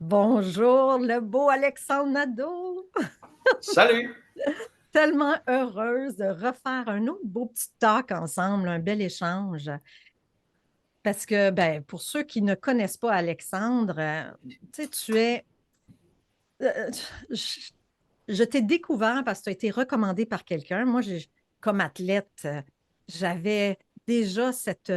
Bonjour, le beau Alexandre Nadeau. Salut! Tellement heureuse de refaire un autre beau petit talk ensemble, un bel échange. Parce que, ben, pour ceux qui ne connaissent pas Alexandre, tu sais, euh, je, je t'ai découvert parce que tu as été recommandé par quelqu'un. Moi, comme athlète, j'avais déjà cette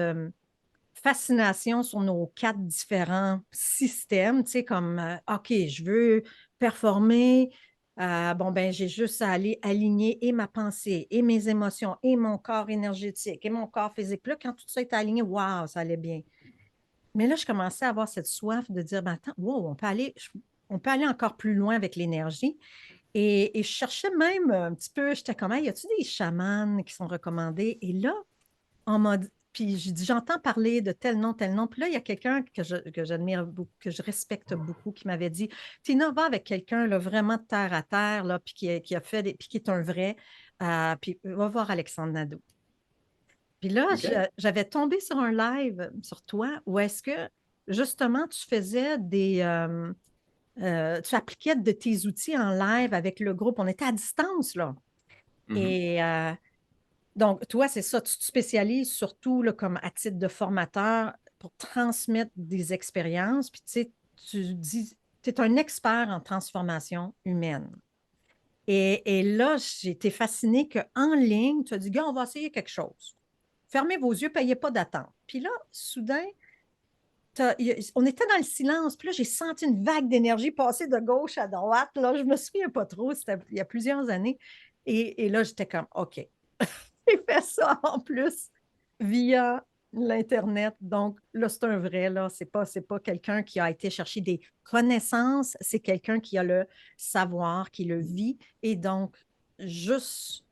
fascination sur nos quatre différents systèmes, tu sais, comme, OK, je veux performer. Bon, ben, j'ai juste à aller aligner et ma pensée, et mes émotions, et mon corps énergétique, et mon corps physique. Puis là, quand tout ça est aligné, waouh, ça allait bien. Mais là, je commençais à avoir cette soif de dire, ben, attends, wow, on peut aller encore plus loin avec l'énergie. Et je cherchais même un petit peu, j'étais comme, hey, y a-tu des chamans qui sont recommandés? Et là, en mode. Puis j'ai dit, j'entends parler de tel nom, tel nom. Puis là, il y a quelqu'un que j'admire beaucoup, que je respecte beaucoup, qui m'avait dit, Tina, va avec quelqu'un là, vraiment de terre à terre, là, puis qui a fait puis qui est un vrai. Puis va voir Alexandre Nadeau. Puis là, OK. j'avais tombé sur un live sur toi où est-ce que justement tu faisais tu appliquais de tes outils en live avec le groupe. On était à distance, là. Mhm. Et donc, toi, c'est ça, tu te spécialises surtout là, comme à titre de formateur pour transmettre des expériences. Puis, tu sais, tu dis, tu es un expert en transformation humaine. Et là, j'ai été fascinée qu'en ligne, tu as dit, gars, on va essayer quelque chose. Fermez vos yeux, payez pas d'attente. Puis là, soudain, on était dans le silence. Puis là, j'ai senti une vague d'énergie passer de gauche à droite. Là, je me souviens pas trop, c'était il y a plusieurs années. Et là, j'étais comme, OK, j'ai fait ça en plus via l'Internet. Donc, là, c'est un vrai, là. C'est pas quelqu'un qui a été chercher des connaissances, c'est quelqu'un qui a le savoir, qui le vit. Et donc, juste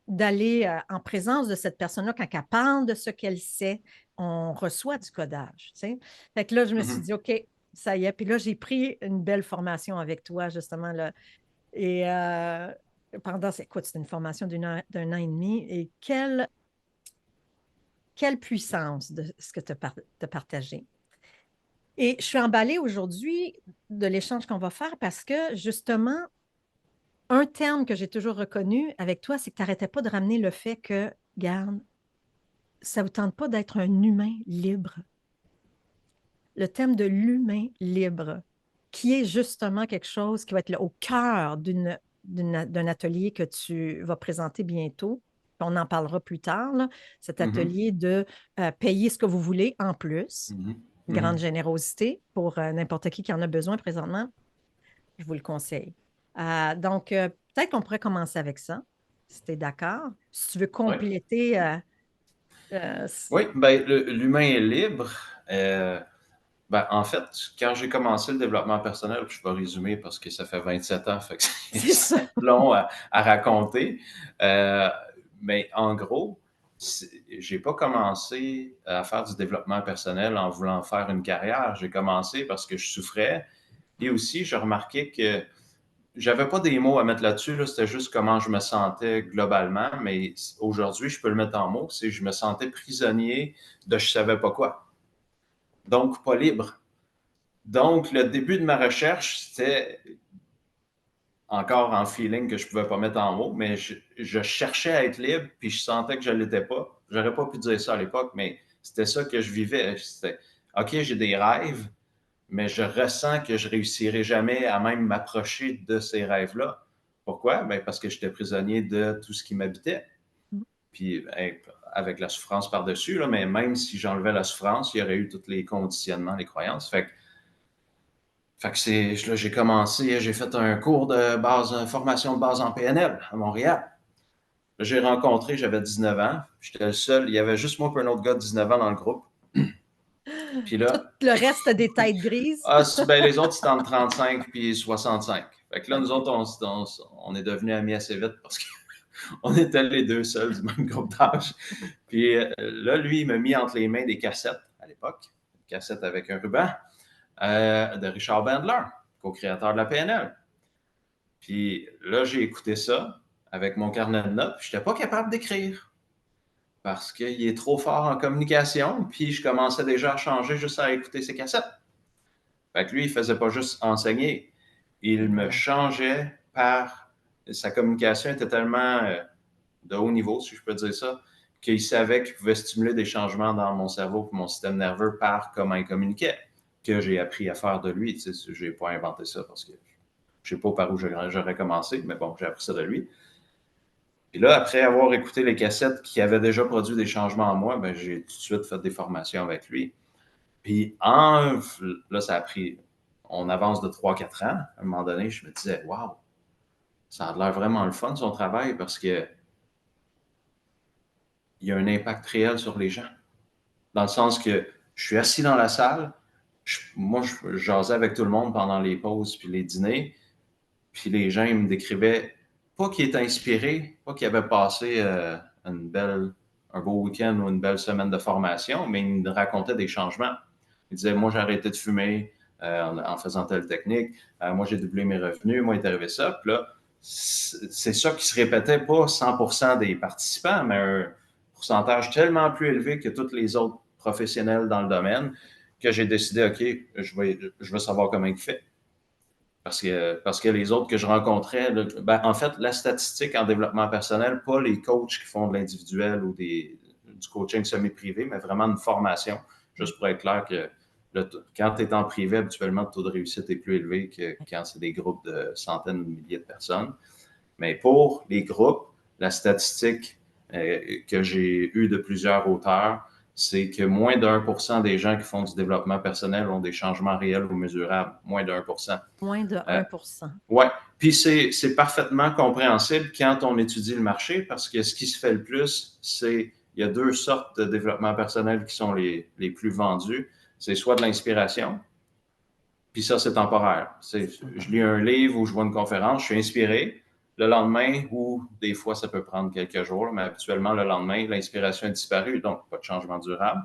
d'aller en présence de cette personne-là, quand elle parle de ce qu'elle sait, on reçoit du codage. Tu sais? Fait que là, je me suis Mhm. dit, OK, ça y est. Puis là, j'ai pris une belle formation avec toi, justement, là. Et pendant, écoute, c'était une formation d'un an et demi. Et quelle puissance de ce que tu as partagé. Et je suis emballée aujourd'hui de l'échange qu'on va faire parce que, justement, un terme que j'ai toujours reconnu avec toi, c'est que tu n'arrêtais pas de ramener le fait que, garde, ça ne vous tente pas d'être un humain libre. Le thème de l'humain libre, qui est justement quelque chose qui va être là, au cœur d'un atelier que tu vas présenter bientôt. On en parlera plus tard, là, cet Mhm. atelier de payer ce que vous voulez en plus. Mhm. Grande Mhm. générosité pour n'importe qui en a besoin présentement. Je vous le conseille. Donc, peut-être qu'on pourrait commencer avec ça, si tu es d'accord. Si tu veux Oui. compléter. Euh, Oui, ben, l'humain est libre. Ben, en fait, quand j'ai commencé le développement personnel, puis je vais résumer parce que ça fait 27 ans, fait que c'est c'est ça. long à raconter. Euh, mais en gros, j'ai pas commencé à faire du développement personnel en voulant faire une carrière. J'ai commencé parce que je souffrais. Et aussi, je remarquais que j'avais pas des mots à mettre là-dessus, là, c'était juste comment je me sentais globalement, mais aujourd'hui, je peux le mettre en mots, c'est que je me sentais prisonnier de je savais pas quoi. Donc, pas libre. Donc, le début de ma recherche, c'était encore en feeling que je pouvais pas mettre en mots, mais je cherchais à être libre, puis je sentais que je l'étais pas. J'aurais pas pu dire ça à l'époque, mais c'était ça que je vivais. C'était, OK, j'ai des rêves, mais je ressens que je réussirai jamais à même m'approcher de ces rêves-là. Pourquoi? Ben parce que j'étais prisonnier de tout ce qui m'habitait. Puis hey, avec la souffrance par-dessus, là, mais même si j'enlevais la souffrance, il y aurait eu tous les conditionnements, les croyances. Fait que c'est, là, j'ai commencé, j'ai fait un cours de base, une formation de base en PNL à Montréal. Là, j'ai rencontré, j'avais 19 ans, j'étais le seul, il y avait juste moi et un autre gars de 19 ans dans le groupe. Puis Tout là, le reste a des têtes grises. ben, les autres, c'était entre 35 puis 65. Fait que là, nous OK. autres, on est devenus amis assez vite parce qu'on était les deux seuls du même groupe d'âge. Puis là, lui, il m'a mis entre les mains des cassettes à l'époque, une cassette avec un ruban de Richard Bandler, co-créateur de la PNL. Puis là, j'ai écouté ça avec mon carnet de notes, puis je n'étais pas capable d'écrire parce qu'il est trop fort en communication, puis je commençais déjà à changer juste à écouter ses cassettes. Fait que lui, il faisait pas juste enseigner, il me Voilà. changeait par... Sa communication était tellement de haut niveau, si je peux dire ça, qu'il savait qu'il pouvait stimuler des changements dans mon cerveau et mon système nerveux par comment il communiquait, que j'ai appris à faire de lui. Tu sais, je n'ai pas inventé ça parce que je ne sais pas par où j'aurais commencé, mais bon, j'ai appris ça de lui. Et là, après avoir écouté les cassettes qui avaient déjà produit des changements en moi, ben, j'ai tout de suite fait des formations avec lui. Puis, là, ça a pris, on avance de 3-4 ans. À un moment donné, je me disais, waouh, ça a l'air vraiment le fun, son travail, parce qu'il y a un impact réel sur les gens. Dans le sens que je suis assis dans la salle, moi, je jasais avec tout le monde pendant les pauses puis les dîners, puis les gens, ils me décrivaient, pas qu'ils étaient inspirés, pas qu'ils avaient passé un beau week-end ou une belle semaine de formation, mais ils me racontaient des changements. Ils disaient, moi, j'ai arrêté de fumer en faisant telle technique, moi, j'ai doublé mes revenus, moi, il est arrivé ça. Puis là, c'est ça qui se répétait pas 100% des participants, mais un pourcentage tellement plus élevé que tous les autres professionnels dans le domaine que j'ai décidé, OK, je vais savoir comment il fait. Parce que les autres que je rencontrais, là, ben, en fait, la statistique en développement personnel, pas les coachs qui font de l'individuel ou du coaching semi-privé, mais vraiment une formation, juste pour être clair que quand tu es en privé, habituellement, le taux de réussite est plus élevé que quand c'est des groupes de centaines ou de milliers de personnes. Mais pour les groupes, la statistique que j'ai eue de plusieurs auteurs, c'est que moins d'1% des gens qui font du développement personnel ont des changements réels ou mesurables. Moins d'1%. Moins de Euh, 1%. ouais. Puis c'est parfaitement compréhensible quand on étudie le marché parce que ce qui se fait le plus, c'est il y a deux sortes de développement personnel qui sont les plus vendus. C'est soit de l'inspiration, puis ça, c'est temporaire. Je lis un livre ou je vois une conférence, je suis inspiré. Le lendemain, ou des fois, ça peut prendre quelques jours, mais habituellement, le lendemain, l'inspiration est disparue, donc pas de changement durable.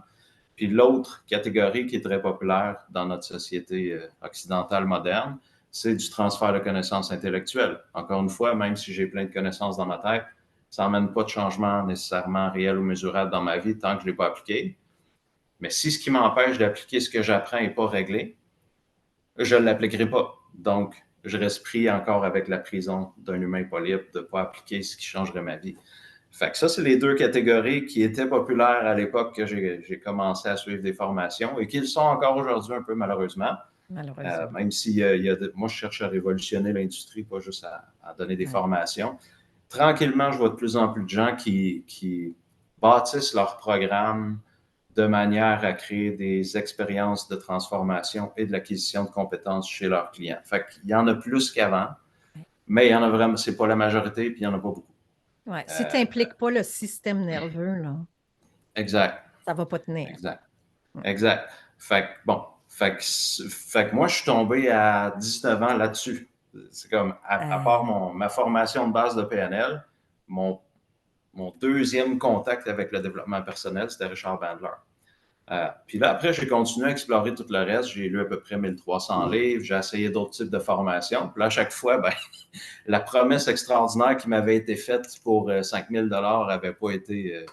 Puis l'autre catégorie qui est très populaire dans notre société occidentale moderne, c'est du transfert de connaissances intellectuelles. Encore une fois, même si j'ai plein de connaissances dans ma tête, ça n'emmène pas de changement nécessairement réel ou mesurable dans ma vie tant que je ne l'ai pas appliqué. Mais si ce qui m'empêche d'appliquer ce que j'apprends n'est pas réglé, je ne l'appliquerai pas. Donc, je reste pris encore avec la prison d'un humain pas libre de ne pas appliquer ce qui changerait ma vie. Fait que ça, c'est les deux catégories qui étaient populaires à l'époque que j'ai commencé à suivre des formations et qui le sont encore aujourd'hui un peu malheureusement. Malheureusement. Même si moi, je cherche à révolutionner l'industrie, pas juste à donner des Ouais. formations. Tranquillement, je vois de plus en plus de gens qui bâtissent leur programme de manière à créer des expériences de transformation et de l'acquisition de compétences chez leurs clients. Fait qu'il y en a plus qu'avant, mais il y en a vraiment, c'est pas la majorité, puis il n'y en a pas beaucoup. Ouais. Si tu Euh, n'impliques pas le système nerveux, là, exact, ça ne va pas tenir. exact, Mm. exact. Fait que, bon, fait que moi, je suis tombé à 19 ans là-dessus. C'est comme, à part Euh, ma formation de base de PNL, mon, mon deuxième contact avec le développement personnel, c'était Richard Bandler. Puis là, après, j'ai continué à explorer tout le reste. J'ai lu à peu près 1300 livres. J'ai essayé d'autres types de formations. Puis là, à chaque fois, ben, la promesse extraordinaire qui m'avait été faite pour 5000 n'avait pas été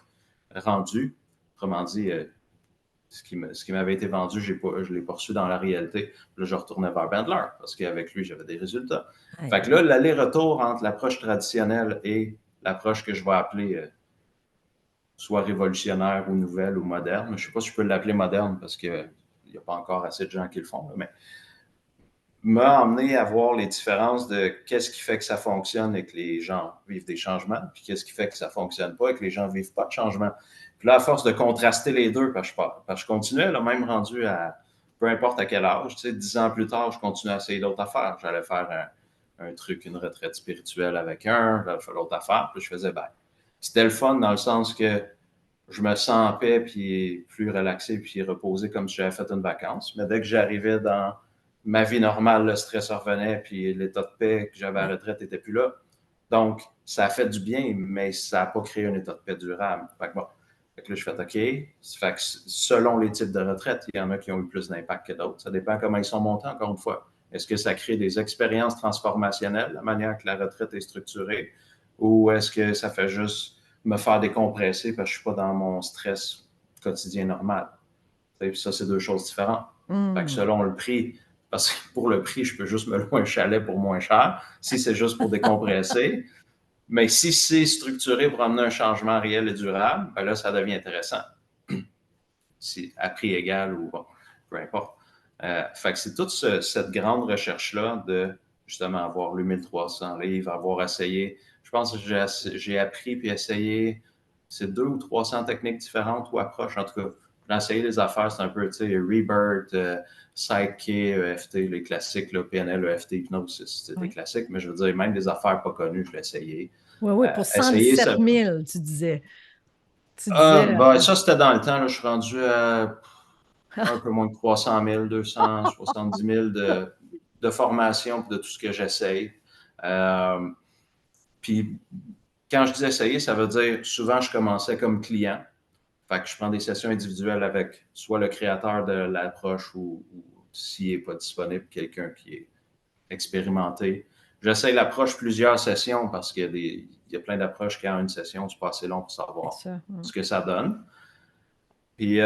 rendue. Autrement dit, ce qui m'avait été vendu, je ne l'ai pas reçu dans la réalité. Là, je retournais vers Bandler parce qu'avec lui, j'avais des résultats. ouais. Fait que là, l'aller-retour entre l'approche traditionnelle et l'approche que je vais appeler soit révolutionnaire ou nouvelle ou moderne. Je ne sais pas si je peux l'appeler moderne parce qu'il n'y a pas encore assez de gens qui le font, mais m'a amené à voir les différences de qu'est-ce qui fait que ça fonctionne et que les gens vivent des changements, puis qu'est-ce qui fait que ça ne fonctionne pas et que les gens ne vivent pas de changement. Puis là, à force de contraster les deux, parce que je continuais, là, même rendu à peu importe à quel âge, tu sais, 10 ans plus tard, je continuais à essayer d'autres affaires. J'allais faire un truc, une retraite spirituelle avec j'allais faire l'autre affaire, puis je faisais, ben, c'était le fun dans le sens que je me sens en paix, puis plus relaxé, puis reposé comme si j'avais fait une vacance. Mais dès que j'arrivais dans ma vie normale, le stress revenait, puis l'état de paix que j'avais à la Ouais. retraite n'était plus là. Donc, ça a fait du bien, mais ça n'a pas créé un état de paix durable. Fait que bon, fait que là, je fais OK. Fait que selon les types de retraite, il y en a qui ont eu plus d'impact que d'autres. Ça dépend comment ils sont montés, encore une fois. Est-ce que ça crée des expériences transformationnelles, la manière que la retraite est structurée, ou est-ce que ça fait juste me faire décompresser parce que je ne suis pas dans mon stress quotidien normal? Et puis ça, c'est deux choses différentes. Fait que Hmm. selon le prix parce que pour le prix, je peux juste me louer un chalet pour moins cher. Si c'est juste pour décompresser. Mais si c'est structuré pour amener un changement réel et durable, ben là, ça devient intéressant. Si, à prix égal ou bon, peu importe. Fait que c'est toute cette grande recherche-là de justement avoir lu 1300 livres, avoir essayé. Je pense que j'ai appris puis essayé, c'est 200 ou 300 techniques différentes ou approches. En tout cas, j'ai essayé les affaires, c'est un peu, tu sais, Rebirth, Psyche, EFT, les classiques, là, PNL, EFT, Hypnose, c'est des Oui, classiques, mais je veux dire, même des affaires pas connues, je l'ai essayé. oui, oui, pour cent Essayer dix-sept ça. mille, tu disais. Tu disais. Ben, ça, c'était dans le temps. Là, je suis rendu à un peu moins de 300 000, 270 000 de formation et de tout ce que j'essaye. Puis, quand je dis essayer, ça veut dire souvent, je commençais comme client. Fait que je prends des sessions individuelles avec soit le créateur de l'approche ou s'il n'est pas disponible, quelqu'un qui est expérimenté. J'essaye l'approche plusieurs sessions parce qu'il y a plein d'approches qui en une session, c'est pas assez long pour C'est savoir ça. ce que ça donne. Puis,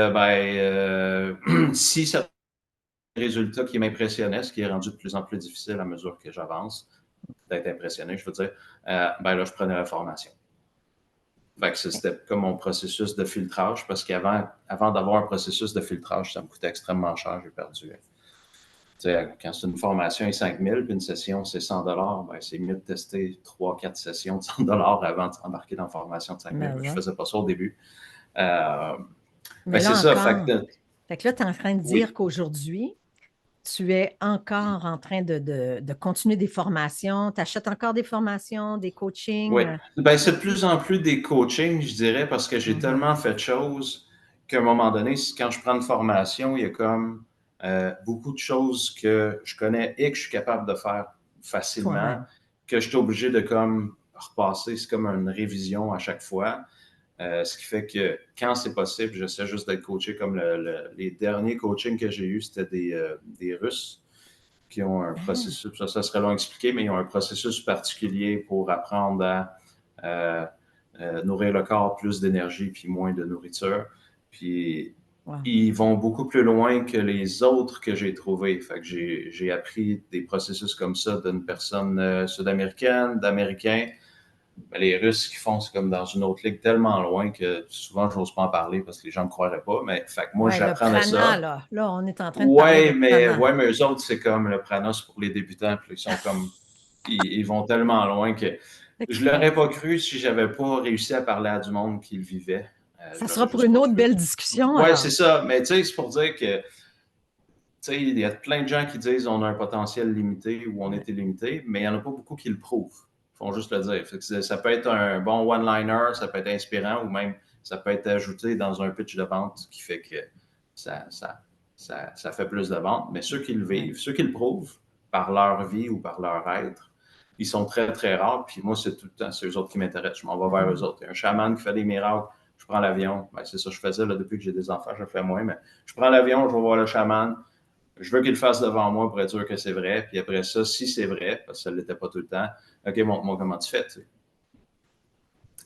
si ça résultat qui m'impressionnait, ce qui est rendu de plus en plus difficile à mesure que j'avance, d'être impressionné, je veux dire, ben là, je prenais la formation. Fait que c'était comme mon processus de filtrage, parce qu'avant d'avoir un processus de filtrage, ça me coûtait extrêmement cher, j'ai perdu. Quand c'est une formation est 5 000 puis une session c'est 100 ben, c'est mieux de tester 3-4 sessions de 100 avant d'embarquer dans une formation de 5 000. Mais, Je ne hein. faisais pas ça au début. Euh, Mais c'est là ça. encore, fait que là, tu es en train de dire Oui, qu'aujourd'hui, tu es encore en train de continuer des formations. Tu achètes encore des formations, des coachings. oui. Ben, c'est de plus en plus des coachings, je dirais, parce que j'ai Mhm. tellement fait de choses qu'à un moment donné, quand je prends une formation, il y a comme beaucoup de choses que je connais et que je suis capable de faire facilement, Toi-même. que je suis obligé de comme repasser. C'est comme une révision à chaque fois. Ce qui fait que quand c'est possible, j'essaie juste d'être coaché comme les derniers coachings que j'ai eus, c'était des Russes qui ont un Ah, processus, ça serait long à expliquer, mais ils ont un processus particulier pour apprendre à euh, nourrir le corps, plus d'énergie puis moins de nourriture. Puis wow. ils vont beaucoup plus loin que les autres que j'ai trouvés. Fait que j'ai appris des processus comme ça d'une personne sud-américaine, d'Américains. Mais les Russes qui font, c'est comme dans une autre ligue tellement loin que souvent, je n'ose pas en parler parce que les gens ne me croiraient pas. Mais fait que moi, Ouais, le j'apprends de prana, ça. là. Là, on est en train de parler de prana. Ouais, mais eux autres, c'est comme le Pranos pour les débutants. Puis ils sont comme. Ils vont tellement loin que je ne l'aurais pas cru si j'avais pas réussi à parler à du monde qui le vivait. Ça Je l'aurais sera pour juste une pas autre cru. belle discussion, Ouais, alors. c'est ça. Mais tu sais, c'est pour dire que il y a plein de gens qui disent on a un potentiel limité ou on Ouais. est illimité, mais il n'y en a pas beaucoup qui le prouvent. Ils font juste le dire. Fait que ça peut être un bon one-liner, ça peut être inspirant ou même ça peut être ajouté dans un pitch de vente qui fait que ça, ça, ça fait plus de ventes. Mais ceux qui le Ouais. vivent, ceux qui le prouvent par leur vie ou par leur être, ils sont très, très rares. Puis moi, c'est tout le temps, c'est eux autres qui m'intéressent. Je m'en vais vers eux Mhm. autres. Il y a un chaman qui fait des miracles, je prends l'avion. Ben, c'est ça que je faisais là, depuis que j'ai des enfants, je le fais moins, mais je prends l'avion, je vais voir le chaman, je veux qu'il le fasse devant moi pour être sûr que c'est vrai. Puis après ça, si c'est vrai, parce que ça ne l'était pas tout le temps, OK, montre-moi comment tu fais. Tu sais.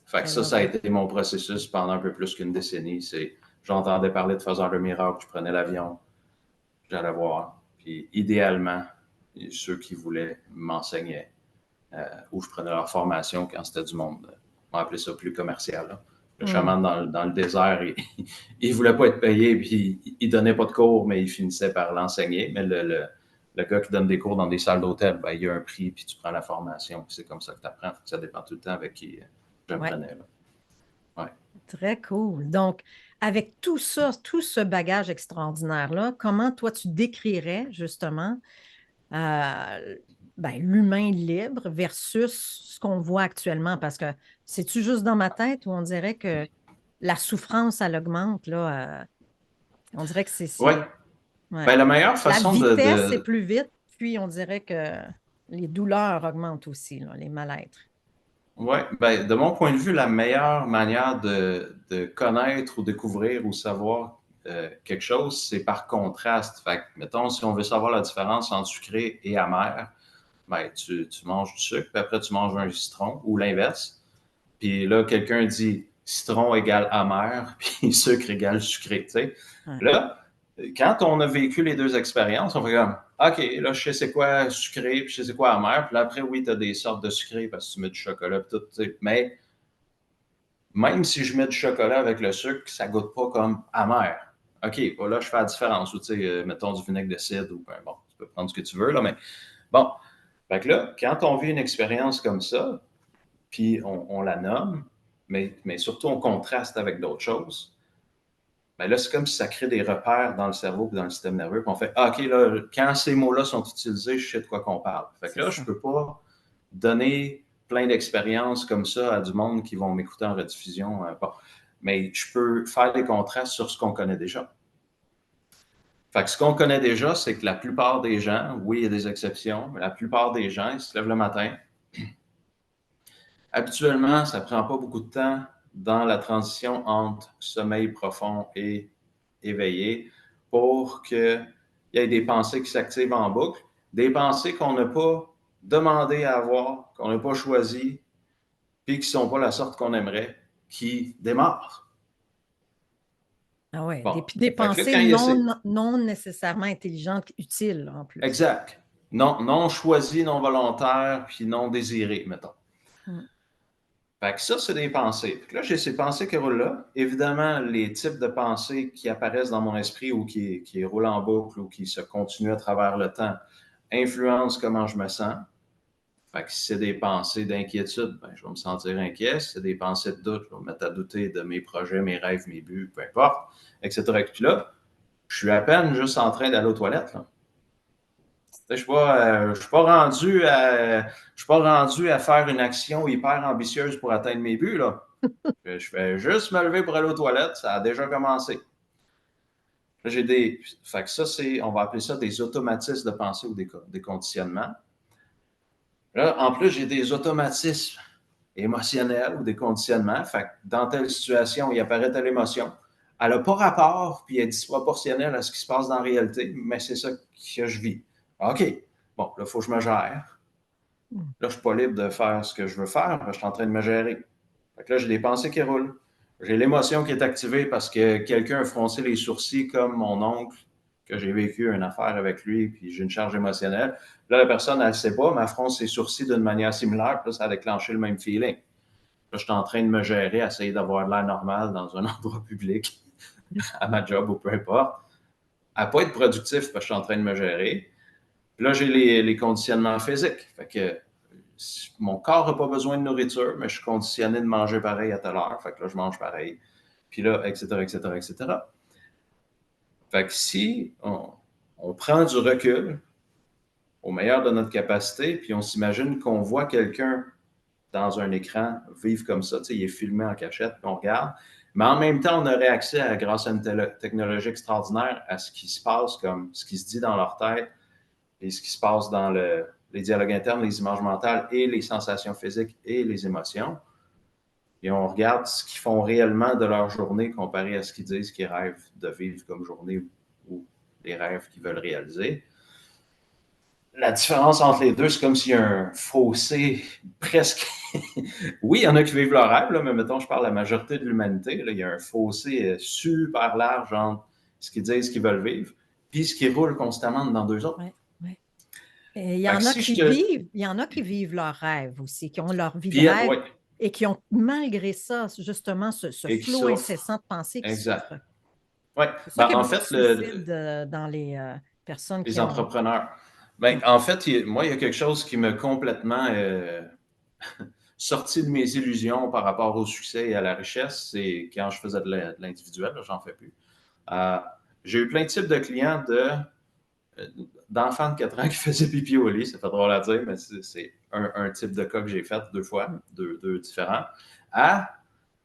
Fait que I ça love a it. été mon processus pendant un peu plus qu'une décennie. J'entendais parler de faiseurs de miracles, je prenais l'avion, j'allais voir. Puis idéalement, ceux qui voulaient m'enseignaient ou je prenais leur formation quand c'était du monde. On va appeler ça plus commercial. Là. Le Hmm. chaman dans le désert, il ne voulait pas être payé, puis il ne donnait pas de cours, mais il finissait par l'enseigner. Mais le gars qui donne des cours dans des salles d'hôtel, ben, il y a un prix, puis tu prends la formation, puis c'est comme ça que tu apprends. Ça dépend tout le temps avec qui Ouais, j'apprenais. Ouais. très cool. Donc, avec tout ça, tout ce bagage extraordinaire-là, comment toi tu décrirais justement euh, ben, l'humain libre versus ce qu'on voit actuellement? Parce que c'est-tu juste dans ma tête où on dirait que la souffrance, elle augmente, là? On dirait que Ouais. ouais. Ben, la meilleure La façon vitesse est plus vite, puis on dirait que les douleurs augmentent aussi, là, les mal-être. Ouais, ben, de mon point de vue, la meilleure manière de connaître ou découvrir ou savoir quelque chose, c'est par contraste. Fait que, mettons, si on veut savoir la différence entre sucré et amer, ben, tu manges du sucre, puis après tu manges un citron, ou l'inverse. Puis là, quelqu'un dit citron égale amer, puis sucre égale sucré, tu sais. Ouais. Là, quand on a vécu les deux expériences, on fait comme, OK, là, je sais c'est quoi sucré, puis je sais c'est quoi amer. Puis là, après, oui, tu as des sortes de sucré parce que tu mets du chocolat, puis tout. Mais même si je mets du chocolat avec le sucre, ça goûte pas comme amer. OK, bon, là, je fais la différence. Ou, mettons du vinaigre de cidre, ou ben, bon, tu peux prendre ce que tu veux, là, mais bon. Fait que là, quand on vit une expérience comme ça, puis on la nomme, mais surtout on contraste avec d'autres choses, ben là, c'est comme si ça crée des repères dans le cerveau et dans le système nerveux. Puis on fait, ah, OK, là, quand ces mots-là sont utilisés, je sais de quoi qu'on parle. Fait que C'est là, je ça. ne peux pas donner plein d'expériences comme ça à du monde qui vont m'écouter en rediffusion. Bon. Mais je peux faire des contrastes sur ce qu'on connaît déjà. Fait que ce qu'on connaît déjà, c'est que la plupart des gens, oui, il y a des exceptions, mais la plupart des gens, ils se lèvent le matin. Habituellement, ça ne prend pas beaucoup de temps dans la transition entre sommeil profond et éveillé pour qu'il y ait des pensées qui s'activent en boucle, des pensées qu'on n'a pas demandé à avoir, qu'on n'a pas choisi, puis qui ne sont pas la sorte qu'on aimerait, qui démarrent. Ah ouais, Bon. des Fait que là, pensées quand il y a ces... non nécessairement intelligentes, utiles en plus. Exact. Non, non choisi, non volontaire, puis non désiré, mettons. Mm. Fait que ça, c'est des pensées. Fait que là, j'ai ces pensées qui roulent là. Évidemment, les types de pensées qui apparaissent dans mon esprit ou qui roulent en boucle ou qui se continuent à travers le temps influencent comment je me sens. Fait que si c'est des pensées d'inquiétude, ben, je vais me sentir inquiet. Si c'est des pensées de doute, je vais me mettre à douter de mes projets, mes rêves, mes buts, peu importe, etc. Et puis là, je suis à peine juste en train d'aller aux toilettes. Là. Je ne suis pas rendu à faire une action hyper ambitieuse pour atteindre mes buts. Là. Je fais juste me lever pour aller aux toilettes, ça a déjà commencé. Là, j'ai des. Fait que ça, on va appeler ça des automatismes de pensée ou des conditionnements. Là, en plus, j'ai des automatismes émotionnels ou des conditionnements. Fait que dans telle situation, il apparaît telle émotion. Elle n'a pas rapport, puis elle est disproportionnelle à ce qui se passe dans la réalité, mais c'est ça que je vis. OK. Bon, là, il faut que je me gère. Mm. Là, je ne suis pas libre de faire ce que je veux faire, je suis en train de me gérer. Fait que là, j'ai des pensées qui roulent. J'ai l'émotion qui est activée parce que quelqu'un a froncé les sourcils comme mon oncle, que j'ai vécu une affaire avec lui, puis j'ai une charge émotionnelle. Là, la personne, elle ne sait pas, mais elle fronce ses sourcils d'une manière similaire, puis là, ça a déclenché le même feeling. Là, je suis en train de me gérer, essayer d'avoir de l'air normal dans un endroit public, à ma job ou peu importe. À ne pas être productif parce que je suis en train de me gérer. Puis là, j'ai les conditionnements physiques. Fait que mon corps n'a pas besoin de nourriture, mais je suis conditionné de manger pareil à telle heure. Fait que là, je mange pareil. Puis là, etc., etc., etc. Fait que si on prend du recul au meilleur de notre capacité, puis on s'imagine qu'on voit quelqu'un dans un écran vivre comme ça, tu sais, il est filmé en cachette, puis on regarde, mais en même temps, on aurait accès, grâce à une technologie extraordinaire, à ce qui se passe, comme ce qui se dit dans leur tête, et ce qui se passe dans les dialogues internes, les images mentales et les sensations physiques et les émotions. Et on regarde ce qu'ils font réellement de leur journée comparé à ce qu'ils disent qu'ils rêvent de vivre comme journée ou les rêves qu'ils veulent réaliser. La différence entre les deux, c'est comme s'il y a un fossé presque. Oui, il y en a qui vivent leur rêve, là, mais mettons, je parle de la majorité de l'humanité. Là, il y a un fossé super large entre ce qu'ils disent qu'ils veulent vivre puis ce qui roule constamment dans deux autres. Ouais, ouais. Et il y Fait en que a si je qui te. vivent, il y en a qui vivent leurs rêves aussi, qui ont leur vie de Puis, rêve ouais, et qui ont, malgré ça, justement, ce et qui flot souffrent. incessant de pensée qui Exact. souffrent. Ouais. C'est pour ça Ben, qu'il y a en beaucoup de fait, suicides dans les personnes qui les ont. entrepreneurs. Ben, Mm. en fait, moi, il y a quelque chose qui m'a complètement sorti de mes illusions par rapport au succès et à la richesse. C'est quand je faisais de l'individuel, j'en fais plus. Euh, j'ai eu plein de types de clients d'enfants de 4 ans qui faisaient pipi au lit. Ça fait drôle à dire, mais c'est un type de cas que j'ai fait deux fois, deux différents.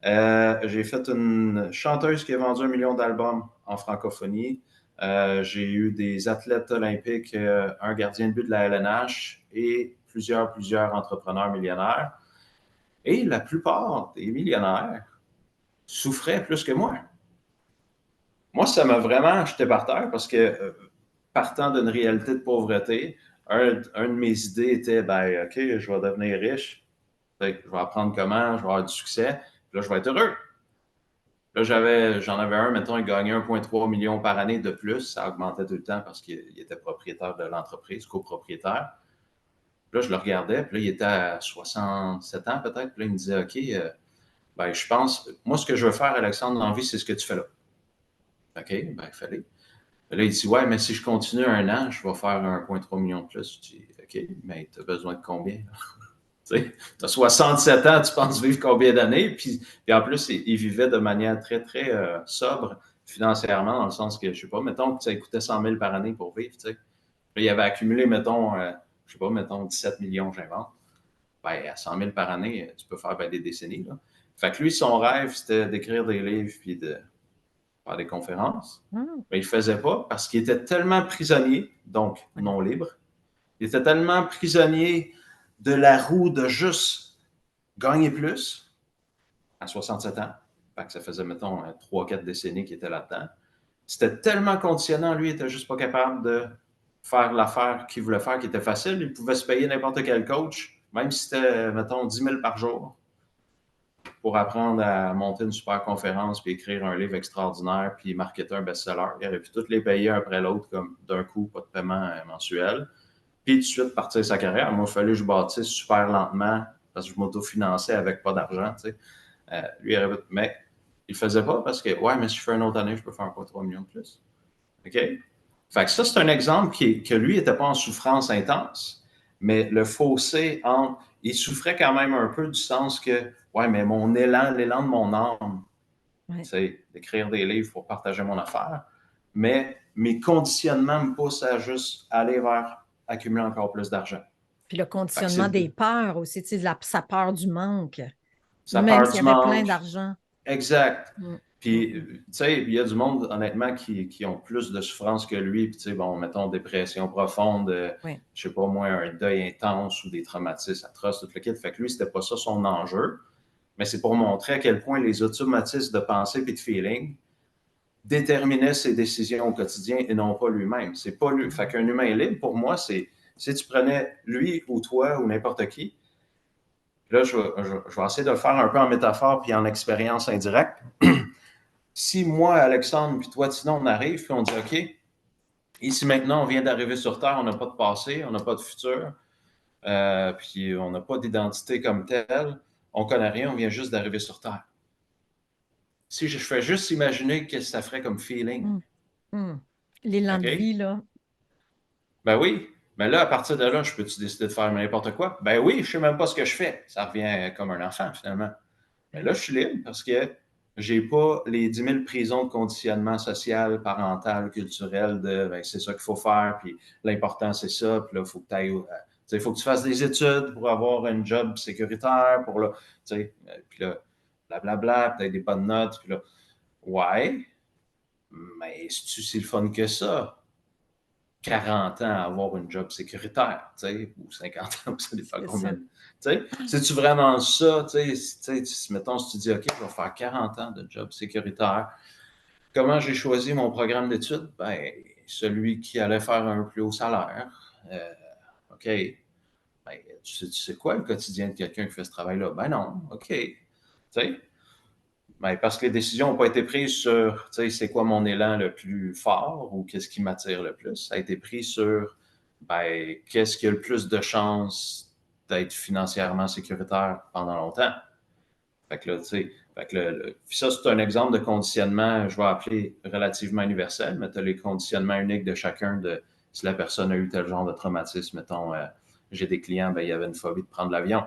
J'ai fait une chanteuse qui a vendu 1 million d'albums en francophonie. J'ai eu des athlètes olympiques, un gardien de but de la LNH et plusieurs entrepreneurs millionnaires. Et la plupart des millionnaires souffraient plus que moi. Moi, ça m'a vraiment jeté par terre parce que, partant d'une réalité de pauvreté, un de mes idées était, ben, OK, je vais devenir riche, je vais apprendre comment, je vais avoir du succès, puis là, je vais être heureux. Là, j'en avais un, mettons, il gagnait 1,3 million par année de plus. Ça augmentait tout le temps parce qu'il était propriétaire de l'entreprise, copropriétaire. Là, je le regardais, puis là, il était à 67 ans peut-être. Puis là, il me disait, OK, ben, je pense, moi, ce que je veux faire, Alexandre, dans la vie, c'est ce que tu fais là. OK, ben, il fallait. Là, il dit, ouais, mais si je continue un an, je vais faire 1,3 million de plus. Je dis, OK, mais tu as besoin de combien? Tu as 67 ans, tu penses vivre combien d'années? Puis en plus, il vivait de manière très, très sobre financièrement, dans le sens que, je sais pas, mettons que ça coûtait 100 000 par année pour vivre. Tu sais. Là, il avait accumulé, mettons, je sais pas, mettons 17 millions, j'invente. Ben, à 100 000 par année, tu peux faire ben, des décennies. Là. Fait que lui, son rêve, c'était d'écrire des livres puis de faire des conférences. Hmm. Mais il ne le faisait pas parce qu'il était tellement prisonnier, donc non libre. Il était tellement prisonnier de la roue de juste gagner plus à 67 ans. Fait que ça faisait, mettons, 3-4 décennies qu'il était là-dedans. C'était tellement conditionnant, lui, il était juste pas capable de faire l'affaire qu'il voulait faire, qui était facile. Il pouvait se payer n'importe quel coach, même si c'était, mettons, 10 000 par jour, pour apprendre à monter une super conférence, puis écrire un livre extraordinaire, puis marketer un best-seller. Il aurait pu toutes les payer un après l'autre, comme d'un coup, pas de paiement mensuel. Puis tout de suite partir sa carrière. Moi, il fallait que je bâtisse super lentement, parce que je m'autofinançais avec pas d'argent, tu sais. Lui, mais il le faisait pas parce que, ouais, mais si je fais une autre année, je peux faire pas 3 millions de plus. OK? Fait que ça, c'est un exemple que lui n'était pas en souffrance intense, mais le fossé entre. Il souffrait quand même un peu du sens que, ouais, mais mon élan, l'élan de mon âme, Ouais. c'est d'écrire des livres pour partager mon affaire, mais mes conditionnements me poussent à juste aller vers accumuler encore plus d'argent. Puis le Fait que conditionnement c'est des peurs aussi, tu sais, sa peur du manque, sa même peur s'il y du avait plein manque. d'argent. Exact. Mm, mm, Puis, tu sais, il y a du monde, honnêtement, qui ont plus de souffrance que lui. Puis, tu sais, bon, mettons, dépression profonde, ouais. je sais pas, moi, un deuil intense ou des traumatismes atroces, tout le kit. Fait que lui, c'était pas ça son enjeu. Mais c'est pour montrer à quel point les automatismes de pensée et de feeling déterminaient ses décisions au quotidien et non pas lui-même. C'est pas lui. Fait qu'un humain libre, pour moi, c'est si tu prenais lui ou toi ou n'importe qui, là, je vais essayer de le faire un peu en métaphore puis en expérience indirecte. Si moi, Alexandre, puis toi, Tina, on arrive, puis on dit, OK, ici maintenant, on vient d'arriver sur Terre, on n'a pas de passé, on n'a pas de futur, puis on n'a pas d'identité comme telle, on ne connaît rien, on vient juste d'arriver sur Terre. Si je fais juste imaginer ce que ça ferait comme feeling, Mm, mm. L'élan de OK? vie, là. Ben oui, mais là, à partir de là, je peux-tu décider de faire n'importe quoi? Ben oui, je ne sais même pas ce que je fais. Ça revient comme un enfant, finalement. Mais là, je suis libre parce que j'ai pas les 10 000 prisons de conditionnement social, parental, culturel de ben, c'est ça qu'il faut faire, puis l'important c'est ça, puis là, il faut que tu ailles. Il faut que tu fasses des études pour avoir un job sécuritaire, pour là, puis là, blablabla, peut-être des bonnes notes, puis là, ouais, mais c'est-tu si le fun que ça? 40 ans à avoir une job sécuritaire, ou 50 ans, ça dépend C'est combien. ça. C'est-tu vraiment ça? Mettons, si tu dis, OK, je vais faire 40 ans de job sécuritaire, comment j'ai choisi mon programme d'études? Ben, celui qui allait faire un plus haut salaire. OK. Ben, tu sais quoi le quotidien de quelqu'un qui fait ce travail-là? Ben non, OK. Tu sais, ben, parce que les décisions n'ont pas été prises sur, c'est quoi mon élan le plus fort ou qu'est-ce qui m'attire le plus. Ça a été pris sur, ben, qu'est-ce qui a le plus de chances d'être financièrement sécuritaire pendant longtemps. Fait que là, tu sais, puis ça, c'est un exemple de conditionnement, je vais appeler relativement universel, mais tu as les conditionnements uniques de chacun de si la personne a eu tel genre de traumatisme. Mettons, j'ai des clients, ben, il y avait une phobie de prendre l'avion.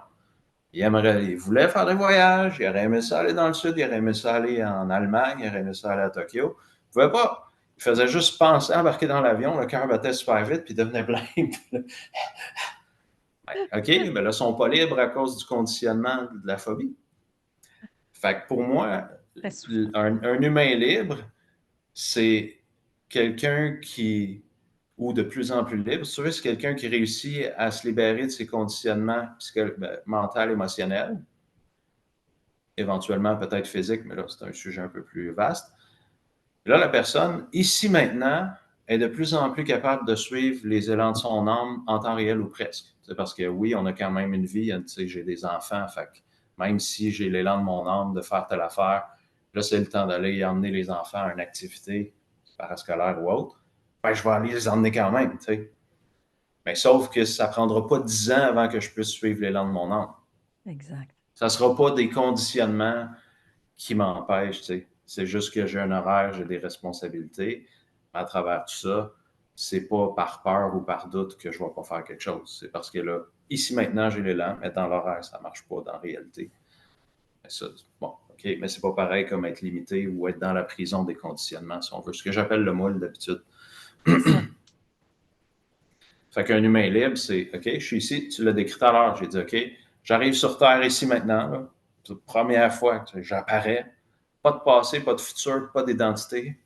Il voulait faire des voyages, il aurait aimé ça aller dans le sud, il aurait aimé ça aller en Allemagne, il aurait aimé ça aller à Tokyo. Il ne pouvait pas. Il faisait juste penser à embarquer dans l'avion, le cœur battait super vite, puis il devenait blême. OK, mais là, ils ne sont pas libres à cause du conditionnement de la phobie. Fait que pour moi, Très souffrant. un humain libre, c'est quelqu'un qui, ou de plus en plus libre, c'est quelqu'un qui réussit à se libérer de ses conditionnements mentaux, émotionnels, éventuellement peut-être physique, mais là, c'est un sujet un peu plus vaste. Et là, la personne, ici maintenant, est de plus en plus capable de suivre les élans de son âme en temps réel ou presque. C'est parce que oui, on a quand même une vie, j'ai des enfants, fait que même si j'ai l'élan de mon âme de faire telle affaire, Là, c'est le temps d'aller emmener les enfants à une activité parascolaire ou autre. Ben, je vais aller les emmener quand même, tu sais. Mais sauf que ça ne prendra pas 10 ans avant que je puisse suivre l'élan de mon âme. Exact. Ça ne sera pas des conditionnements qui m'empêchent, tu sais. C'est juste que j'ai un horaire, j'ai des responsabilités. À travers tout ça, c'est pas par peur ou par doute que je ne vais pas faire quelque chose. C'est parce que là, ici maintenant, j'ai l'élan, mais dans l'horaire, ça ne marche pas dans la réalité. Mais ça, bon, OK, mais c'est pas pareil comme être limité ou être dans la prison des conditionnements, si on veut. Ce que j'appelle le moule d'habitude. C'est ça. Fait qu'un humain libre, c'est OK, je suis ici, tu l'as décrit tout à l'heure. J'ai dit OK, j'arrive sur Terre ici maintenant. Là. C'est la première fois que j'apparais. Pas de passé, pas de futur, pas d'identité.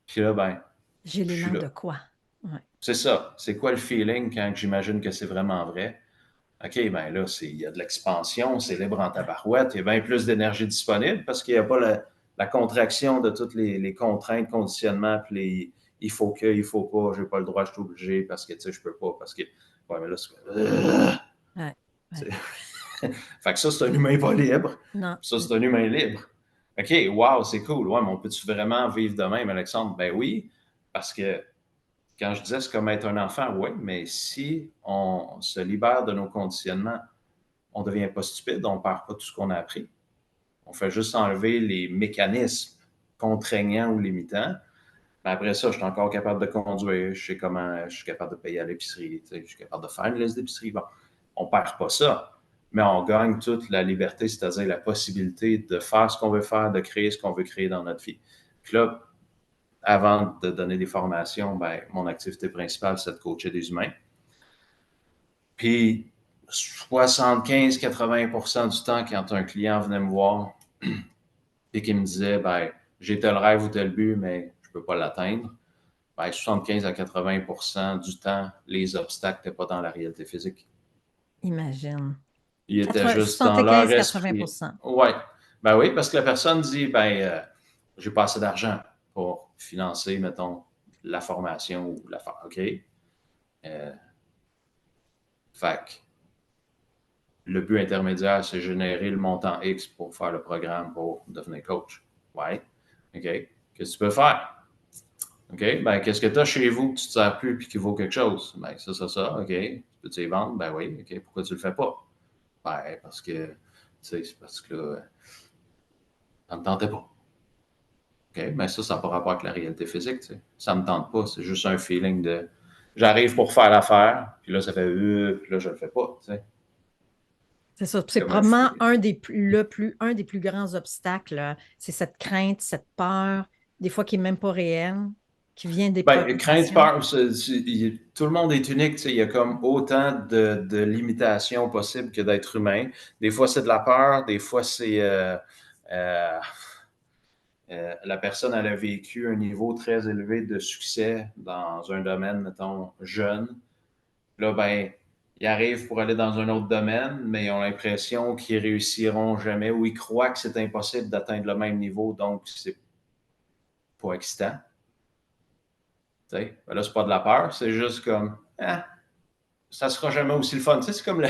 Puis là, ben, J'ai je suis l'élan là. de quoi? Ouais. C'est ça. C'est quoi le feeling quand j'imagine que c'est vraiment vrai? OK, ben là, il y a de l'expansion, c'est libre en tabarouette, il y a bien plus d'énergie disponible parce qu'il n'y a pas la contraction de toutes les contraintes, conditionnements, puis il faut que, il faut pas, j'ai pas le droit, je suis obligé parce que, tu sais, je peux pas, parce que, ouais, mais là, Ouais. Ouais. fait que ça, c'est un humain pas libre. Non. Ça, c'est un humain libre. OK, wow, c'est cool. Ouais, mais on peut-tu vraiment vivre de même, Alexandre? Ben oui, parce que quand je disais c'est comme être un enfant, oui, mais si on se libère de nos conditionnements, on ne devient pas stupide, on ne perd pas tout ce qu'on a appris. On fait juste enlever les mécanismes contraignants ou limitants. Mais après ça, je suis encore capable de conduire, je sais comment, je suis capable de payer à l'épicerie, je suis capable de faire une liste d'épicerie. Bon, on ne perd pas ça, mais on gagne toute la liberté, c'est-à-dire la possibilité de faire ce qu'on veut faire, de créer ce qu'on veut créer dans notre vie. Puis là, avant de donner des formations, ben, mon activité principale, c'est de coacher des humains. Puis 75-80% du temps, quand un client venait me voir et qu'il me disait ben, j'ai tel rêve ou tel but, mais je ne peux pas l'atteindre, ben, 75 à 80% du temps, les obstacles n'étaient pas dans la réalité physique. Imagine. Ils étaient juste dans leur esprit. 75-80%. Ouais. Ben oui, parce que la personne dit ben, j'ai pas assez d'argent pour financer, mettons, la formation ou l'affaire. OK? Fait que le but intermédiaire, c'est générer le montant X pour faire le programme pour devenir coach. Ouais. OK. Qu'est-ce que tu peux faire? OK. Ben, qu'est-ce que tu as chez vous que tu ne te sers plus et qui vaut quelque chose? Ben, ça. OK. Peux-tu les vendre? Ben oui. OK. Pourquoi tu ne le fais pas? Ben, parce que, tu sais, c'est parce que là, ça ne me tentait pas. OK. Ben, ça n'a pas rapport avec la réalité physique, tu sais. Ça ne me tente pas. C'est juste un feeling de j'arrive pour faire l'affaire, puis là, ça fait puis là, je ne le fais pas, tu sais. C'est ça. C'est C'est comme un probablement feeling. un des plus grands obstacles. C'est cette crainte, cette peur, des fois qui n'est même pas réelle, qui vient des Ben, crainte, préoccupations. peur, tout le monde est unique. Il y a comme autant de limitations possibles que d'être humain. Des fois, c'est de la peur. Des fois, c'est euh, la personne elle a vécu un niveau très élevé de succès dans un domaine, mettons, jeune. Là, ben, ils arrivent pour aller dans un autre domaine, mais ils ont l'impression qu'ils réussiront jamais ou ils croient que c'est impossible d'atteindre le même niveau, donc c'est pas excitant. Ben là, c'est pas de la peur, c'est juste comme ça sera jamais aussi le fun. Tu sais, c'est comme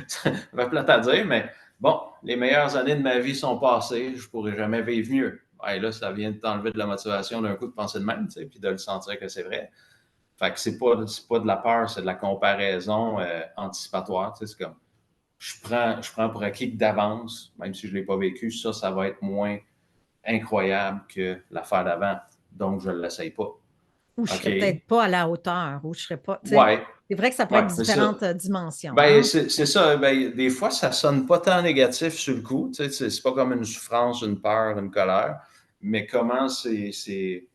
ça va plate à dire, mais bon, les meilleures années de ma vie sont passées, je pourrais jamais vivre mieux. Ouais, là, ça vient de t'enlever de la motivation d'un coup de penser de même, tu sais, puis de le sentir que c'est vrai. Fait que c'est pas de la peur, c'est de la comparaison anticipatoire. Tu sais, c'est comme je prends pour acquis que d'avance, même si je ne l'ai pas vécu, ça va être moins incroyable que l'affaire d'avant. Donc, je ne l'essaye pas. Ou je OK. serais peut-être pas à la hauteur, ou je serais pas. Tu sais, Ouais, c'est vrai que ça peut être ouais, mais ça, différentes dimensions, ben, hein? c'est ça. Ben, des fois, ça sonne pas tant négatif sur le coup. Tu sais, c'est pas comme une souffrance, une peur, une colère, mais comment c'est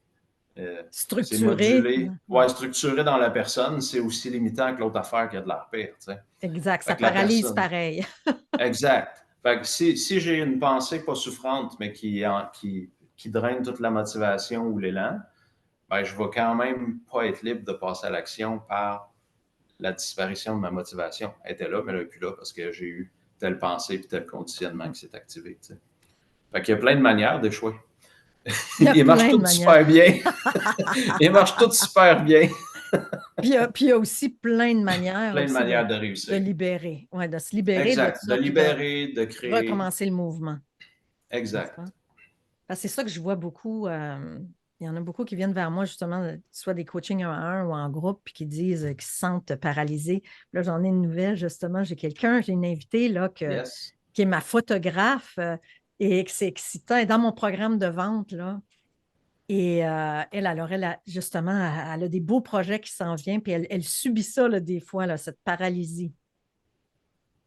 Structuré. modulé, Ouais. ouais, structuré dans la personne, c'est aussi limitant que l'autre affaire qui a de l'air pire. Tu sais. Exact. Fait Ça que la paralyse personne, pareil. exact. Fait que si j'ai une pensée pas souffrante, mais qui draine toute la motivation ou l'élan, ben, je vais quand même pas être libre de passer à l'action par la disparition de ma motivation. Elle était là, mais elle n'est plus là parce que j'ai eu telle pensée et tel conditionnement qui s'est activé. Tu sais. Fait qu'il y a plein de manières d'échouer. Il y a Ils marchent plein de tous manières. super bien. Ils marchent tous super bien. Puis il y a aussi plein de manières Plein de aussi manières de de réussir. libérer. Ouais, de se libérer de Exact. De ça, puis de libérer, de créer. recommencer le mouvement. n'est-ce pas? exact. Parce que c'est ça que je vois beaucoup. Il y en a beaucoup qui viennent vers moi, justement, soit des coachings 1 à 1 ou en groupe, puis qui disent qu'ils se sentent paralysés. Là, j'en ai une nouvelle, justement. J'ai une invitée là, Yes. qui est ma photographe et que c'est excitant. Elle est dans mon programme de vente, là. Et justement, elle a des beaux projets qui s'en viennent, puis elle subit ça là, des fois, là, cette paralysie.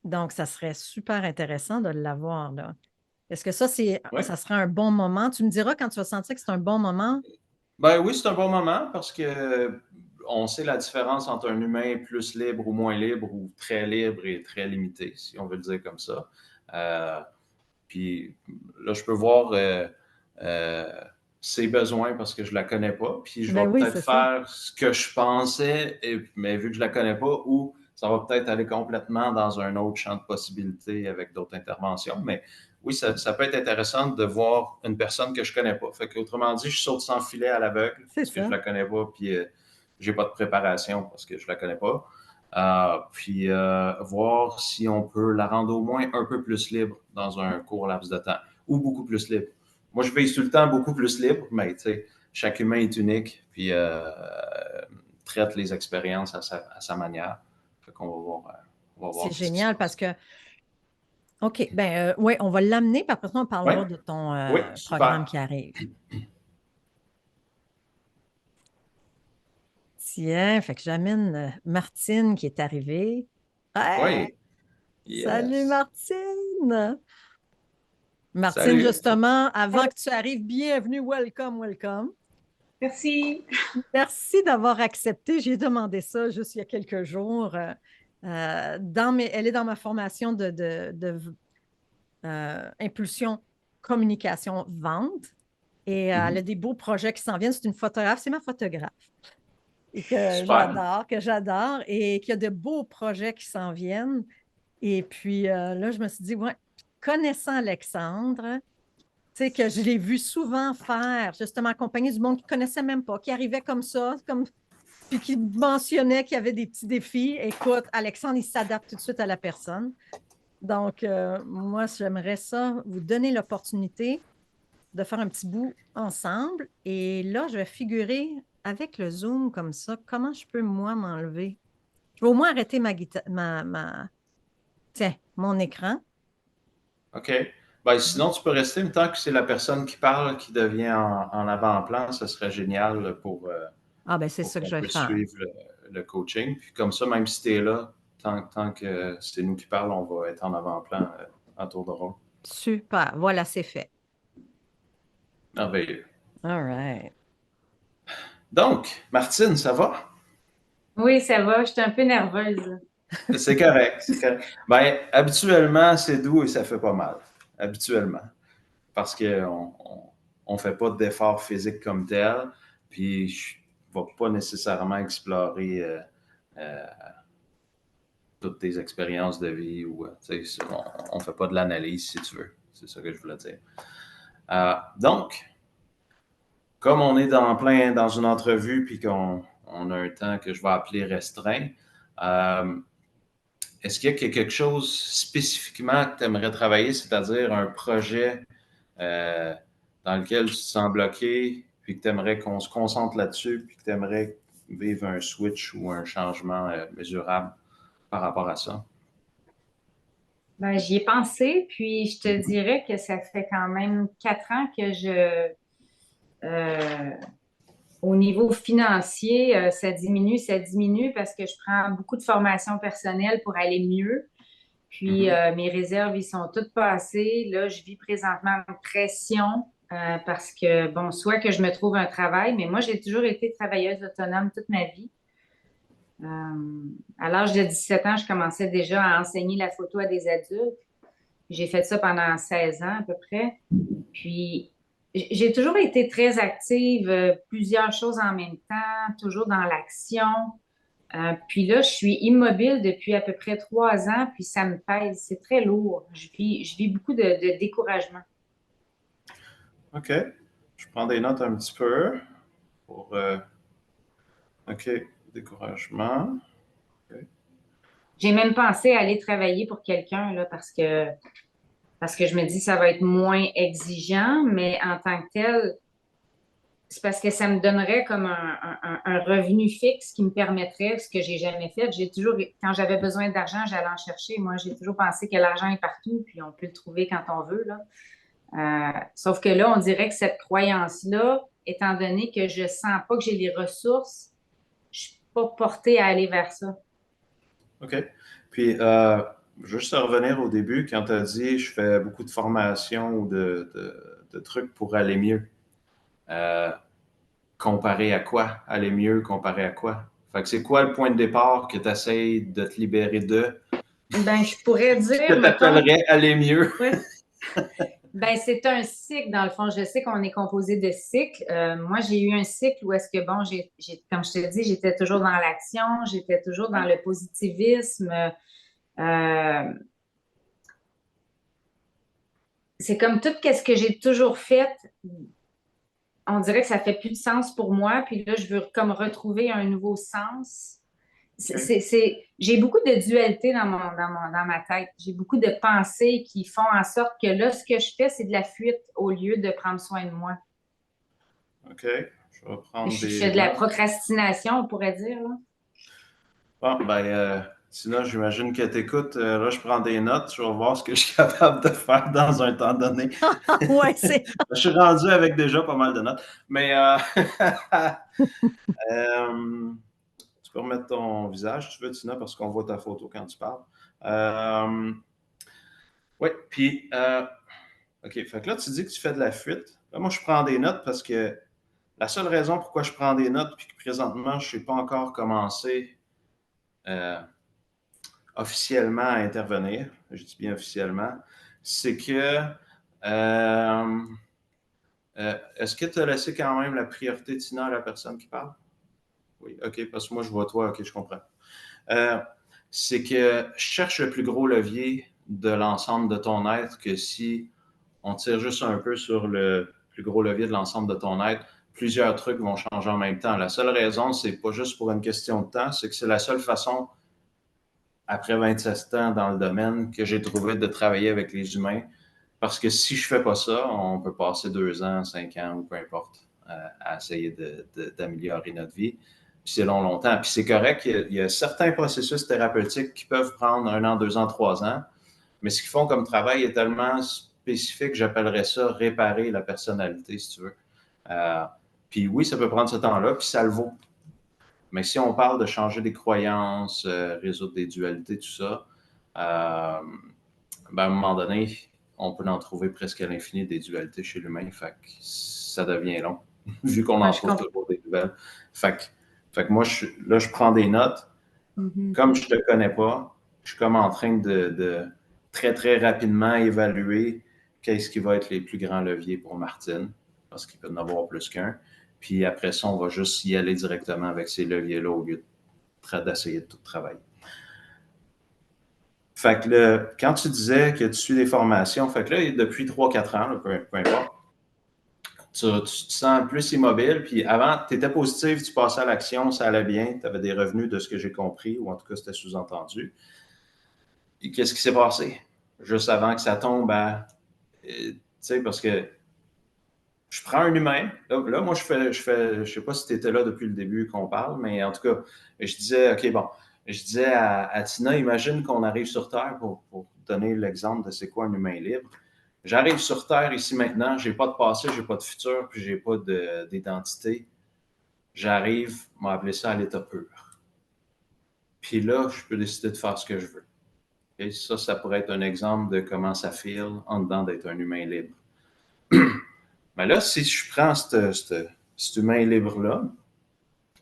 Donc, ça serait super intéressant de l'avoir, là. Est-ce que Oui. ça serait un bon moment? Tu me diras quand tu vas sentir que c'est un bon moment. Ben oui, c'est un bon moment parce que on sait la différence entre un humain plus libre ou moins libre ou très libre et très limité, si on veut le dire comme ça. Euh, Puis là, je peux voir euh, ses besoins parce que je la connais pas. Puis je vais Ben oui, peut-être c'est ça. faire ce que je pensais, mais vu que je la connais pas, ou ça va peut-être aller complètement dans un autre champ de possibilités avec d'autres interventions. Mais oui, ça peut être intéressant de voir une personne que je connais pas. Fait que, autrement dit, je saute sans filet à l'aveugle C'est parce que je ça. la connais pas, puis j'ai pas de préparation parce que je la connais pas. Puis voir si on peut la rendre au moins un peu plus libre dans un court laps de temps ou beaucoup plus libre. Moi, je vise tout le temps beaucoup plus libre, mais tu sais, chaque humain est unique, puis traite les expériences à sa manière. Fait qu'on va C'est voir ce qui se génial parce passe. que, OK, ben oui, on va l'amener, puis après ça, on Oui, parlera de ton oui, programme super. qui arrive. Tiens, fait que j'amène Martine qui est arrivée. Hey, Oui, salut yes. Martine! Martine, Salut. justement, avant Allô. que tu arrives, bienvenue, welcome, welcome. Merci. Merci d'avoir accepté. J'ai demandé ça juste il y a quelques jours. Elle est dans ma formation de impulsion, communication, vente. Et elle a Mhm. des beaux projets qui s'en viennent. C'est une photographe, c'est ma photographe. Et Super. que j'adore, et qu'il y a de beaux projets qui s'en viennent. Et puis là, je me suis dit, ouais, connaissant Alexandre, tu sais, que je l'ai vu souvent faire, justement, accompagner du monde qui ne connaissait même pas, qui arrivait comme ça, puis qui mentionnait qu'il y avait des petits défis. Écoute, Alexandre, il s'adapte tout de suite à la personne. Donc, moi, j'aimerais ça, vous donner l'opportunité de faire un petit bout ensemble. Et là, je vais figurer avec le Zoom comme ça, comment je peux, moi, m'enlever. Je vais au moins arrêter tiens, mon écran. OK. Ben, sinon, tu peux rester, mais tant que c'est la personne qui parle qui devient en avant-plan, ce serait génial Ah, ben c'est pour ça que qu'on je vais puisse faire. suivre le coaching. Puis comme ça, même si tu es là, tant que c'est nous qui parlons, on va être en avant-plan en tour de rôle. Super. Voilà, c'est fait. Merveilleux. All right. Donc, Martine, ça va? Oui, ça va. Je suis un peu nerveuse. C'est correct, c'est correct. Ben, habituellement, c'est doux et ça fait pas mal. Habituellement. Parce qu'on on fait pas d'effort physique comme tel, puis je ne vais pas nécessairement explorer euh, toutes tes expériences de vie ou on ne fait pas de l'analyse si tu veux. C'est ça que je voulais dire. Donc, comme on est plein dans une entrevue puis qu'on a un temps que je vais appeler restreint, euh, est-ce qu'il y a quelque chose spécifiquement que tu aimerais travailler, c'est-à-dire un projet euh, dans lequel tu te sens bloqué, puis que tu aimerais qu'on se concentre là-dessus, puis que tu aimerais vivre un switch ou un changement mesurable par rapport à ça? Ben, j'y ai pensé, puis je te dirais que ça fait quand même 4 ans que euh, au niveau financier, ça diminue parce que je prends beaucoup de formation personnelle pour aller mieux. Puis Mhm. mes réserves, ils sont toutes passées. Là, je vis présentement en pression parce que, bon, soit que je me trouve un travail, mais moi, j'ai toujours été travailleuse autonome toute ma vie. À l'âge de 17 ans, je commençais déjà à enseigner la photo à des adultes. J'ai fait ça pendant 16 ans à peu près. Puis, j'ai toujours été très active, plusieurs choses en même temps, toujours dans l'action. Puis là, je suis immobile depuis à peu près 3 ans, puis ça me pèse. C'est très lourd. Je vis beaucoup de découragement. OK. Je prends des notes un petit peu pour. OK. Découragement. OK. J'ai même pensé à aller travailler pour quelqu'un, là, parce que parce que je me dis ça va être moins exigeant, mais en tant que tel, c'est parce que ça me donnerait comme un revenu fixe qui me permettrait, ce que j'ai jamais fait. J'ai toujours, quand j'avais besoin d'argent, j'allais en chercher. Moi, j'ai toujours pensé que l'argent est partout, puis on peut le trouver quand on veut, là. Sauf que là, on dirait que cette croyance-là, étant donné que je sens pas que j'ai les ressources, je suis pas portée à aller vers ça. OK. Puis, juste à revenir au début, quand tu as dit je fais beaucoup de formations ou de trucs pour aller mieux, euh, comparé à quoi? Aller mieux, comparé à quoi? Fait que c'est quoi le point de départ que tu essaies de te libérer de? Ben, je pourrais Que dire, tu mettons, appellerais aller mieux? ouais. Ben, c'est un cycle, dans le fond. Je sais qu'on est composé de cycles. Moi, j'ai eu un cycle où est-ce que, bon, comme je te dis, j'étais toujours dans l'action, j'étais toujours dans le positivisme. Euh, c'est comme tout ce que j'ai toujours fait, on dirait que ça fait plus de sens pour moi. Puis là, je veux comme retrouver un nouveau sens. OK. J'ai beaucoup de dualité dans ma tête. J'ai beaucoup de pensées qui font en sorte que là, ce que je fais, c'est de la fuite au lieu de prendre soin de moi. OK. Je vais prendre Je des fais de la notes. procrastination, on pourrait dire, là. Bon, ben, sinon, j'imagine que tu écoutes. Là, je prends des notes. Je vais voir ce que je suis capable de faire dans un temps donné. Ouais, c'est. Je suis rendu avec déjà pas mal de notes. Mais euh, tu peux remettre ton visage, tu veux, Tina, parce qu'on voit ta photo quand tu parles. Oui, puis, OK. Fait que là, tu dis que tu fais de la fuite. Là, moi, je prends des notes parce que la seule raison pourquoi je prends des notes, puis que présentement, je ne sais pas encore commencé euh, officiellement à intervenir, je dis bien officiellement, c'est que est-ce que tu as laissé quand même la priorité, Tina, à la personne qui parle? Oui, OK, parce que moi, je vois toi, OK, je comprends. Euh, c'est que cherche le plus gros levier de l'ensemble de ton être que si on tire juste un peu sur le plus gros levier de l'ensemble de ton être, plusieurs trucs vont changer en même temps. La seule raison, c'est pas juste pour une question de temps, c'est que c'est la seule façon, après 27 ans dans le domaine, que j'ai trouvé de travailler avec les humains. Parce que si je fais pas ça, on peut passer 2 ans, 5 ans ou peu importe à essayer d'améliorer notre vie. Puis c'est long, longtemps. Puis c'est correct, il y a certains processus thérapeutiques qui peuvent prendre 1 an, 2 ans, 3 ans. Mais ce qu'ils font comme travail est tellement spécifique, j'appellerais ça réparer la personnalité, si tu veux. Euh, puis oui, ça peut prendre ce temps-là, puis ça le vaut. Mais si on parle de changer des croyances, résoudre des dualités, tout ça, ben à un moment donné, on peut en trouver presque à l'infini des dualités chez l'humain. Fait que ça devient long, vu qu'on Moi, en je trouve comprends. toujours des nouvelles. Fait que moi, là, je prends des notes. Mhm. Comme je ne te connais pas, je suis comme en train de très, très rapidement évaluer qu'est-ce qui va être les plus grands leviers pour Martine, parce qu'il peut en avoir plus qu'un. Puis après ça, on va juste y aller directement avec ces leviers-là au lieu d'essayer de tout travailler. Fait que là, quand tu disais que tu suis des formations, fait que là, depuis 3-4 ans, là, peu importe, tu te sens plus immobile, puis avant, tu étais positif, tu passais à l'action, ça allait bien, tu avais des revenus de ce que j'ai compris, ou en tout cas, c'était sous-entendu. Et qu'est-ce qui s'est passé? Juste avant que ça tombe à. Tu sais, parce que je prends un humain. Là moi, je sais pas si tu étais là depuis le début qu'on parle, mais en tout cas, je disais, OK, bon, je disais à Tina, imagine qu'on arrive sur Terre pour donner l'exemple de c'est quoi un humain libre. J'arrive sur Terre ici maintenant, j'ai pas de passé, j'ai pas de futur, puis j'ai pas d'identité. J'arrive, on va appeler ça à l'état pur. Puis là, je peux décider de faire ce que je veux. Et ça pourrait être un exemple de comment ça file en dedans d'être un humain libre. Mais là, si je prends cet humain libre-là,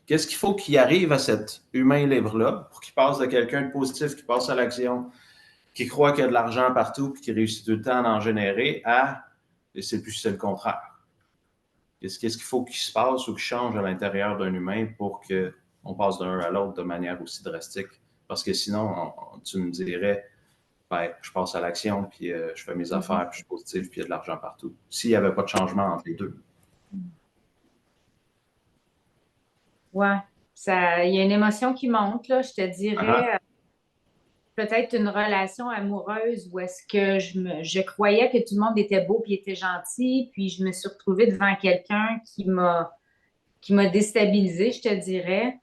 qu'est-ce qu'il faut qu'il arrive à cet humain libre-là pour qu'il passe de quelqu'un de positif, qui passe à l'action, qui croit qu'il y a de l'argent partout puis qui réussit tout le temps à en générer, et c'est le contraire. Qu'est-ce qu'il faut qu'il se passe ou qu'il change à l'intérieur d'un humain pour qu'on passe d'un à l'autre de manière aussi drastique? Parce que sinon, tu me dirais, ben, je passe à l'action, puis je fais mes Mhm. affaires, puis je suis positif, puis il y a de l'argent partout. S'il n'y avait pas de changement entre les deux. Ouais. Ça, il y a une émotion qui monte, là, je te Uh-huh. dirais. peut-être une relation amoureuse où est-ce que je croyais que tout le monde était beau puis était gentil, puis je me suis retrouvée devant quelqu'un qui m'a déstabilisée, je te dirais.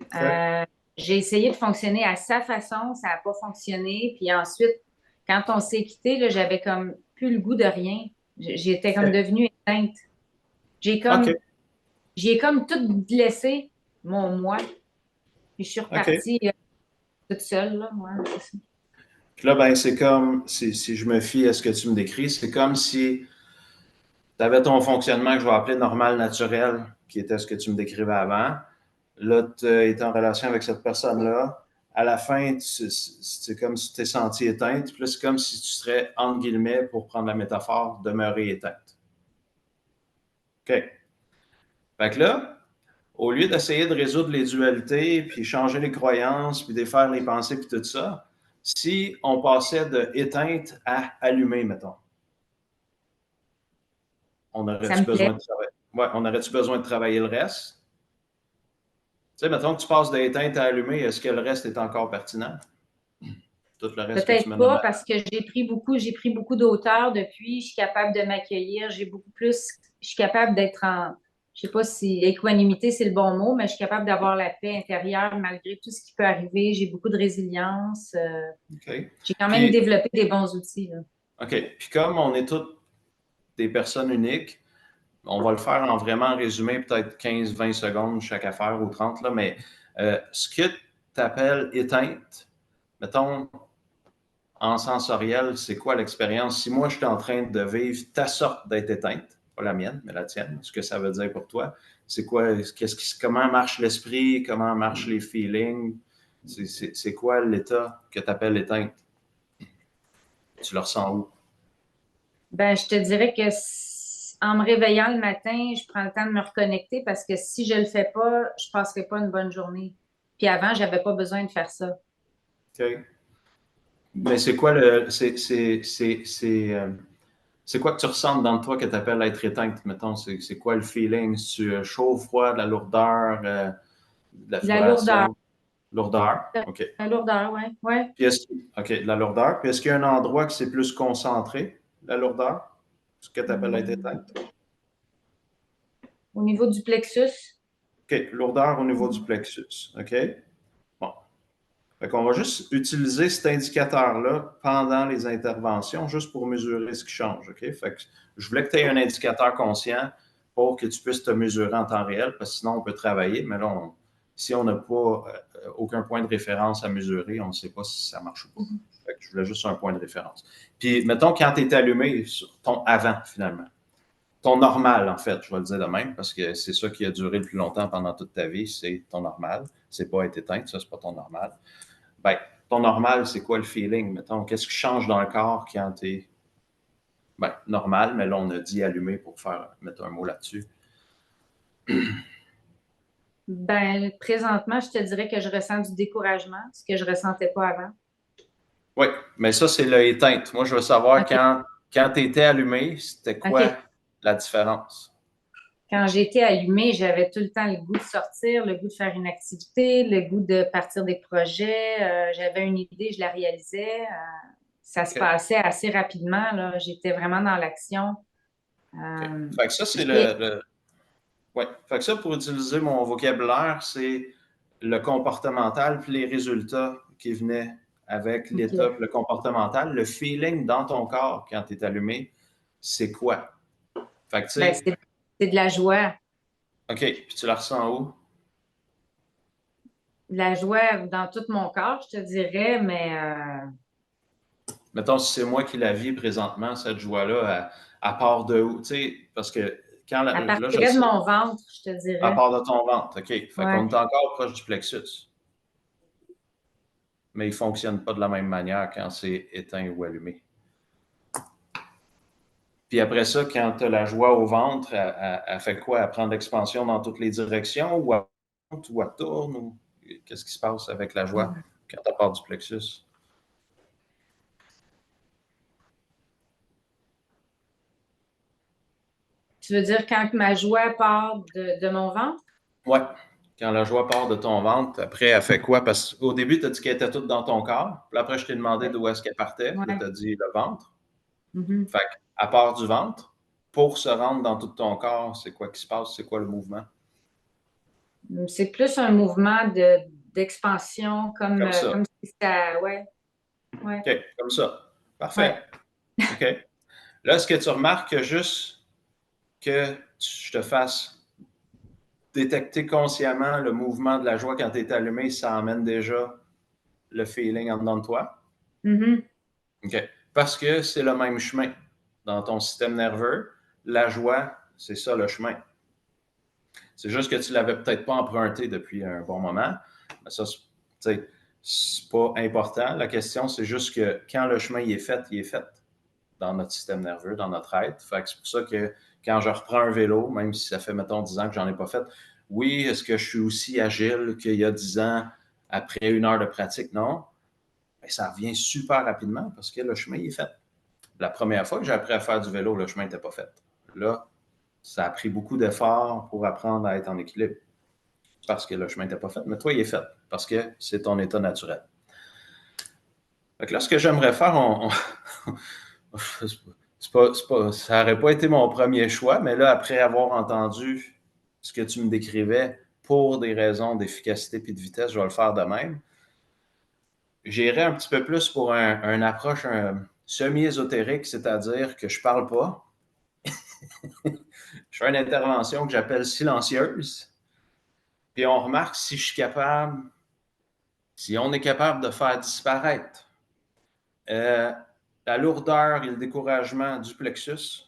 OK. Euh, j'ai essayé de fonctionner à sa façon, ça n'a pas fonctionné. Puis ensuite, quand on s'est quitté, là, j'avais comme plus le goût de rien. J'étais comme OK. devenue éteinte. J'ai OK. comme, j'ai comme tout laissé, mon moi. Puis je suis OK. repartie toute seule, là, moi. C'est ça. Puis là, ben, c'est comme, si je me fie à ce que tu me décris, c'est comme si tu avais ton fonctionnement que je vais appeler normal naturel, qui était ce que tu me décrivais avant. Là, tu es en relation avec cette personne-là. À la fin, c'est comme si tu t'es senti éteinte. Puis là, c'est comme si tu serais, entre guillemets, pour prendre la métaphore, demeurée éteinte. OK. Fait que là, au lieu d'essayer de résoudre les dualités, puis changer les croyances, puis défaire les pensées, puis tout ça, si on passait de éteinte à allumé, mettons, on Ça aurait-tu me plaît. besoin de travailler? Ouais, on aurait-tu besoin de travailler le reste? Tu sais, mettons que tu passes d'éteinte à allumé, est-ce que le reste est encore pertinent? Tout le reste que tu Peut-être me nommes pas avant. parce que j'ai pris beaucoup d'auteur depuis. Je suis capable de m'accueillir. J'ai beaucoup plus. Je suis capable d'être en. Je sais pas si équanimité c'est le bon mot, mais je suis capable d'avoir la paix intérieure malgré tout ce qui peut arriver. J'ai beaucoup de résilience. OK. J'ai quand même Puis, développé des bons outils, là. OK. Puis comme on est toutes des personnes uniques, on va le faire en vraiment résumé, peut-être 15-20 secondes chaque affaire ou 30 là, mais ce que tu appelles éteinte, mettons, en sensoriel, c'est quoi l'expérience? Si moi, je suis en train de vivre ta sorte d'être éteinte, pas la mienne, mais la tienne, ce que ça veut dire pour toi, c'est quoi, comment marche l'esprit, comment marchent les feelings, c'est quoi l'état que tu appelles éteinte? Tu le ressens où? Ben, je te dirais que en me réveillant le matin, je prends le temps de me reconnecter parce que si je le fais pas, je passerai pas une bonne journée. Puis avant, j'avais pas besoin de faire ça. OK. Mais c'est quoi le. C'est quoi que tu ressens dans toi que tu appelles être éteinte, mettons? C'est quoi le feeling? C'est-tu chaud, froid, de la lourdeur, de la La lourdeur. vibration? Lourdeur, OK. La lourdeur, ouais. Ouais. Puis OK, de la lourdeur. Puis est-ce qu'il y a un endroit que c'est plus concentré, la lourdeur? Ce que tu appelles être Hum, éteinte? Au niveau du plexus. OK, lourdeur au niveau du plexus. OK? Bon. Fait qu'on va juste utiliser cet indicateur-là pendant les interventions, juste pour mesurer ce qui change. OK? Fait que je voulais que tu aies un indicateur conscient pour que tu puisses te mesurer en temps réel, parce que sinon, on peut travailler, mais là, si on n'a pas aucun point de référence à mesurer, on ne sait pas si ça marche ou pas. Fait que je voulais juste un point de référence. Puis, mettons, quand tu es allumé sur ton avant, finalement, ton normal, en fait, je vais le dire de même, parce que c'est ça qui a duré le plus longtemps pendant toute ta vie, c'est ton normal. C'est pas être éteinte, ça, c'est pas ton normal. Ben, ton normal, c'est quoi le feeling, mettons? Qu'est-ce qui change dans le corps quand tu es normal, mais là, on a dit allumé pour mettre un mot là-dessus. Ben, présentement, je te dirais que je ressens du découragement, ce que je ressentais pas avant. Oui, mais ça, c'est le éteinte. Moi, je veux savoir OK. quand tu étais allumé, c'était quoi OK. la différence? Quand j'étais allumée, j'avais tout le temps le goût de sortir, le goût de faire une activité, le goût de partir des projets. J'avais une idée, je la réalisais. Ça se OK. passait assez rapidement, là. J'étais vraiment dans l'action. OK. Euh, Fait que ça, c'est j'étais- ouais. Fait que ça, pour utiliser mon vocabulaire, c'est le comportemental puis les résultats qui venaient avec l'état OK. puis le comportemental. Le feeling dans ton corps quand tu es allumé, c'est quoi? Fait que, tu Ben, sais, c'est de la joie. OK, puis tu la ressens où? De la joie dans tout mon corps, je te dirais, mais Mettons, si c'est moi qui la vis présentement, cette joie-là, à part de où? Tu sais, parce que elle là, je partirait de sais, mon ventre, je te à dirais. part de ton ventre, OK. Fait Ouais. qu'on est encore proche du plexus, mais il ne fonctionne pas de la même manière quand c'est éteint ou allumé. Puis après ça, quand tu as la joie au ventre, elle fait quoi? Elle prend de l'expansion dans toutes les directions ou elle monte ou elle tourne? Ou qu'est-ce qui se passe avec la joie quand elle part du plexus? Tu veux dire quand ma joie part de mon ventre? Ouais. Quand la joie part de ton ventre, après, elle fait quoi? Parce qu'au début, tu as dit qu'elle était toute dans ton corps. Puis après, je t'ai demandé d'où est-ce qu'elle partait. Puis là, Ouais. tu as dit le ventre. Mhm. Fait qu'à part du ventre, pour se rendre dans tout ton corps, c'est quoi qui se passe? C'est quoi le mouvement? C'est plus un mouvement d'expansion, Comme ça. comme si ça. Ouais, ouais, OK, comme ça. Parfait. ouais. OK. Là, est-ce que tu remarques que juste que je te fasse détecter consciemment le mouvement de la joie quand tu es allumé, ça amène déjà le feeling en dedans de toi? Mhm. OK. Parce que c'est le même chemin. Dans ton système nerveux, la joie, c'est ça le chemin. C'est juste que tu ne l'avais peut-être pas emprunté depuis un bon moment. Mais ça, c'est pas important. La question, c'est juste que quand le chemin il est fait dans notre système nerveux, dans notre être. Fait que c'est pour ça que quand je reprends un vélo, même si ça fait, mettons, 10 ans que j'en ai pas fait, oui, est-ce que je suis aussi agile qu'il y a 10 ans après 1 heure de pratique? Non. Mais ça revient super rapidement parce que le chemin est fait. La première fois que j'ai appris à faire du vélo, le chemin n'était pas fait. Là, ça a pris beaucoup d'efforts pour apprendre à être en équilibre parce que le chemin n'était pas fait. Mais toi, il est fait parce que c'est ton état naturel. Fait que là, ce que j'aimerais faire, ça n'aurait pas été mon premier choix, mais là, après avoir entendu ce que tu me décrivais pour des raisons d'efficacité et de vitesse, je vais le faire de même. J'irai un petit peu plus pour une approche semi-ésotérique, c'est-à-dire que je ne parle pas. Je fais une intervention que j'appelle silencieuse. Puis on remarque si on est capable de faire disparaître euh, la lourdeur et le découragement du plexus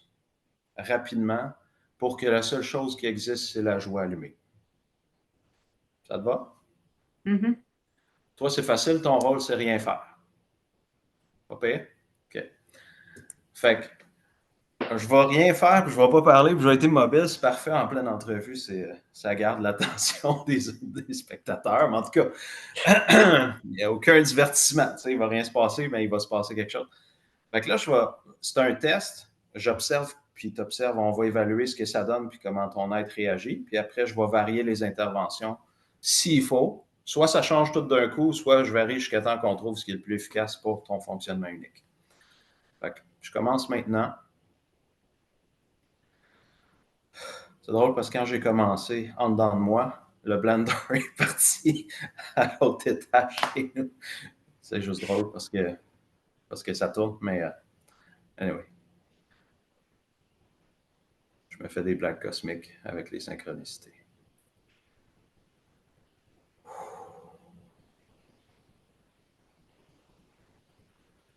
rapidement pour que la seule chose qui existe, c'est la joie allumée. Ça te va? Mhm. Toi, c'est facile, ton rôle, c'est rien faire. Pas pire? OK. Fait que je vais rien faire, puis je vais pas parler, puis je vais être immobile. C'est parfait en pleine entrevue. Ça garde l'attention des spectateurs. Mais en tout cas, il n'y a aucun divertissement. Tu sais, il ne va rien se passer, mais il va se passer quelque chose. Fait que là, c'est un test. J'observe, puis tu observes. On va évaluer ce que ça donne, puis comment ton être réagit. Puis après, je vais varier les interventions s'il faut. Soit ça change tout d'un coup, soit je varie jusqu'à temps qu'on trouve ce qui est le plus efficace pour ton fonctionnement unique. Fait que je commence maintenant. C'est drôle parce que quand j'ai commencé, en dedans de moi, le blender est parti à l'autre étage chez nous. C'est juste drôle parce que ça tourne, mais anyway. Je me fais des blagues cosmiques avec les synchronicités.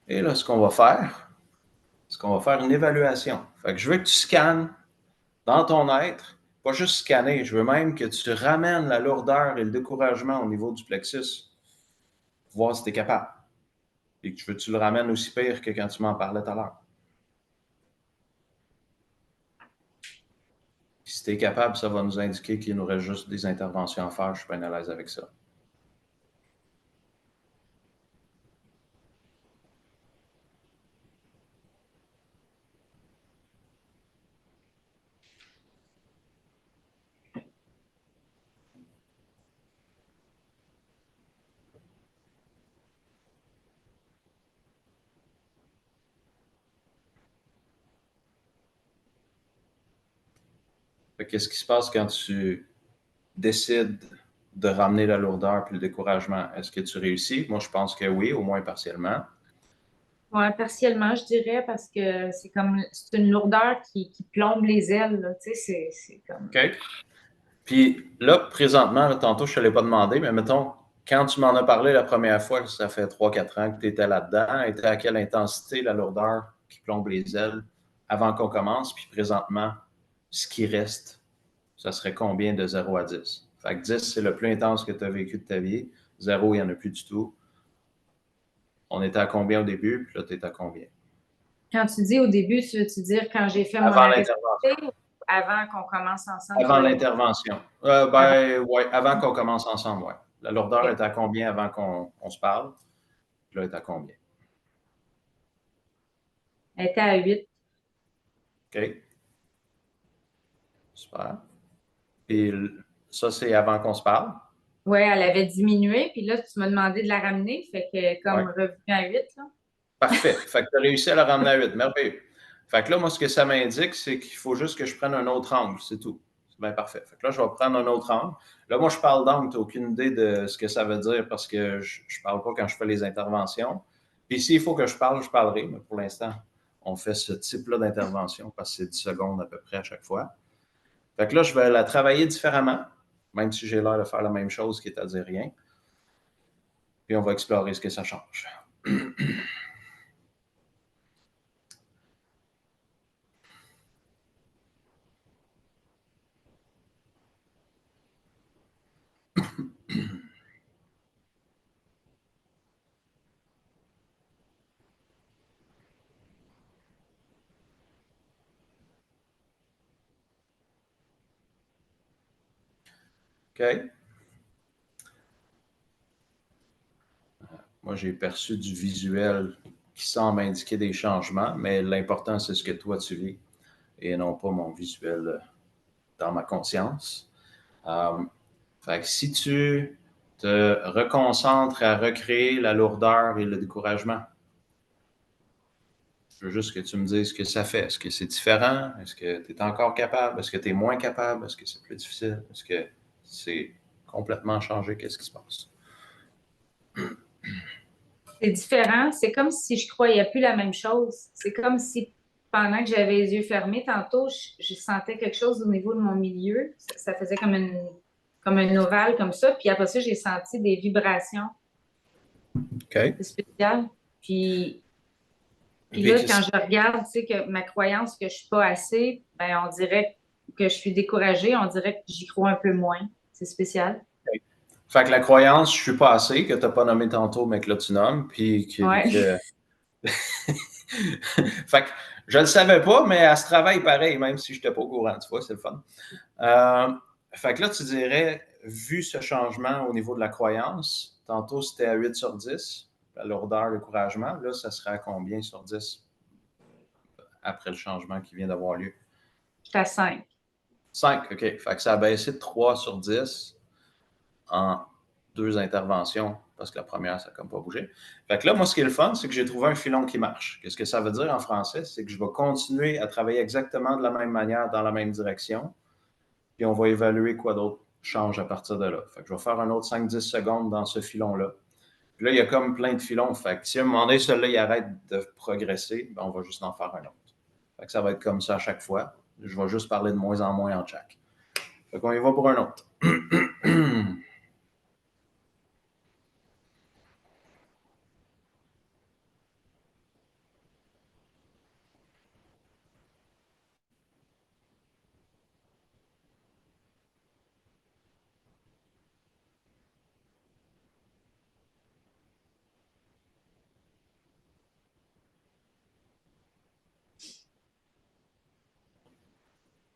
Et là, ce qu'on va faire, c'est qu'on va faire une évaluation. Fait que je veux que tu scannes dans ton être, pas juste scanner, je veux même que tu ramènes la lourdeur et le découragement au niveau du plexus pour voir si tu es capable. Et que tu le ramènes aussi pire que quand tu m'en parlais tout à l'heure. Si tu es capable, ça va nous indiquer qu'il nous reste juste des interventions à faire. Je suis bien à l'aise avec ça. Qu'est-ce qui se passe quand tu décides de ramener la lourdeur puis le découragement? Est-ce que tu réussis? Moi, je pense que oui, au moins partiellement. Ouais, partiellement, je dirais, parce que c'est une lourdeur qui plombe les ailes, là. Tu sais, c'est comme. OK? Puis là, présentement, là, tantôt, je ne te l'ai pas demandé, mais mettons, quand tu m'en as parlé la première fois, ça fait 3-4 ans que tu étais là-dedans, était à quelle intensité la lourdeur qui plombe les ailes avant qu'on commence? Puis présentement, ce qui reste, ça serait combien de 0 à 10? Fait que 10, c'est le plus intense que tu as vécu de ta vie. 0, il n'y en a plus du tout. On était à combien au début, puis là, tu es à combien? Quand tu dis au début, tu veux-tu dire quand j'ai fait mon Avant arrêt l'intervention. ou avant qu'on commence ensemble sur Avant le l'intervention. avant, Ouais, avant qu'on commence ensemble, ouais. La lourdeur ok. est à combien avant qu'on se parle? Puis là, elle est à combien? Elle était à 8. OK? Super. Et Ça, c'est avant qu'on se parle. Oui, elle avait diminué, puis là, tu m'as demandé de la ramener, fait que Ouais. comme revenu à 8, là. Parfait. Fait que tu as réussi à la ramener à 8. Merveilleux. Fait que là, moi, ce que ça m'indique, c'est qu'il faut juste que je prenne un autre angle. C'est tout. C'est bien parfait. Fait que là, je vais prendre un autre angle. Là, moi, je parle d'angle. Tu n'as aucune idée de ce que ça veut dire parce que je ne parle pas quand je fais les interventions. Puis s'il faut que je parle, je parlerai. Mais pour l'instant, on fait ce type-là d'intervention parce que c'est 10 secondes à peu près à chaque fois. Fait que là, je vais la travailler différemment, même si j'ai l'air de faire la même chose, qui est à dire rien. Puis on va explorer ce que ça change. OK? Moi, j'ai perçu du visuel qui semble indiquer des changements, mais l'important, c'est ce que toi, tu vis et non pas mon visuel dans ma conscience. Fait que si tu te reconcentres à recréer la lourdeur et le découragement, je veux juste que tu me dises ce que ça fait. Est-ce que c'est différent? Est-ce que tu es encore capable? Est-ce que tu es moins capable? Est-ce que c'est plus difficile? Est-ce que c'est complètement changé? Qu'est-ce qui se passe? C'est différent. C'est comme si je croyais plus la même chose. C'est comme si pendant que j'avais les yeux fermés, tantôt, je sentais quelque chose au niveau de mon milieu. Ça faisait comme un ovale comme ça. Puis après ça, j'ai senti des vibrations. OK. C'est spécial. Puis là, quand je regarde, tu sais, que ma croyance que je suis pas assez, ben on dirait que je suis découragée, on dirait que j'y crois un peu moins. C'est spécial. Fait que la croyance, je suis pas assez, que tu n'as pas nommé tantôt, mais que là tu nommes, puis Ouais. fait que je le savais pas, mais elle se travaille pareil, même si je n'étais pas au courant, tu vois, c'est le fun. Fait que là, tu dirais, vu ce changement au niveau de la croyance, tantôt c'était à 8 sur 10, la lourdeur, le découragement, là, ça serait à combien sur 10 après le changement qui vient d'avoir lieu? J'étais à 5. 5, OK. Fait que ça a baissé de 3 sur 10 en 2 interventions, parce que la première, ça n'a comme pas bougé. Fait que là, moi, ce qui est le fun, c'est que j'ai trouvé un filon qui marche. Qu'est-ce que ça veut dire en français? C'est que je vais continuer à travailler exactement de la même manière, dans la même direction, puis on va évaluer quoi d'autre change à partir de là. Fait que je vais faire un autre 5-10 secondes dans ce filon-là. Puis là, il y a comme plein de filons. Fait que si à un moment donné, celui-là, il arrête de progresser, ben on va juste en faire un autre. Fait que ça va être comme ça à chaque fois. Je vais juste parler de moins en moins en chaque. Fait qu'on y va pour un autre.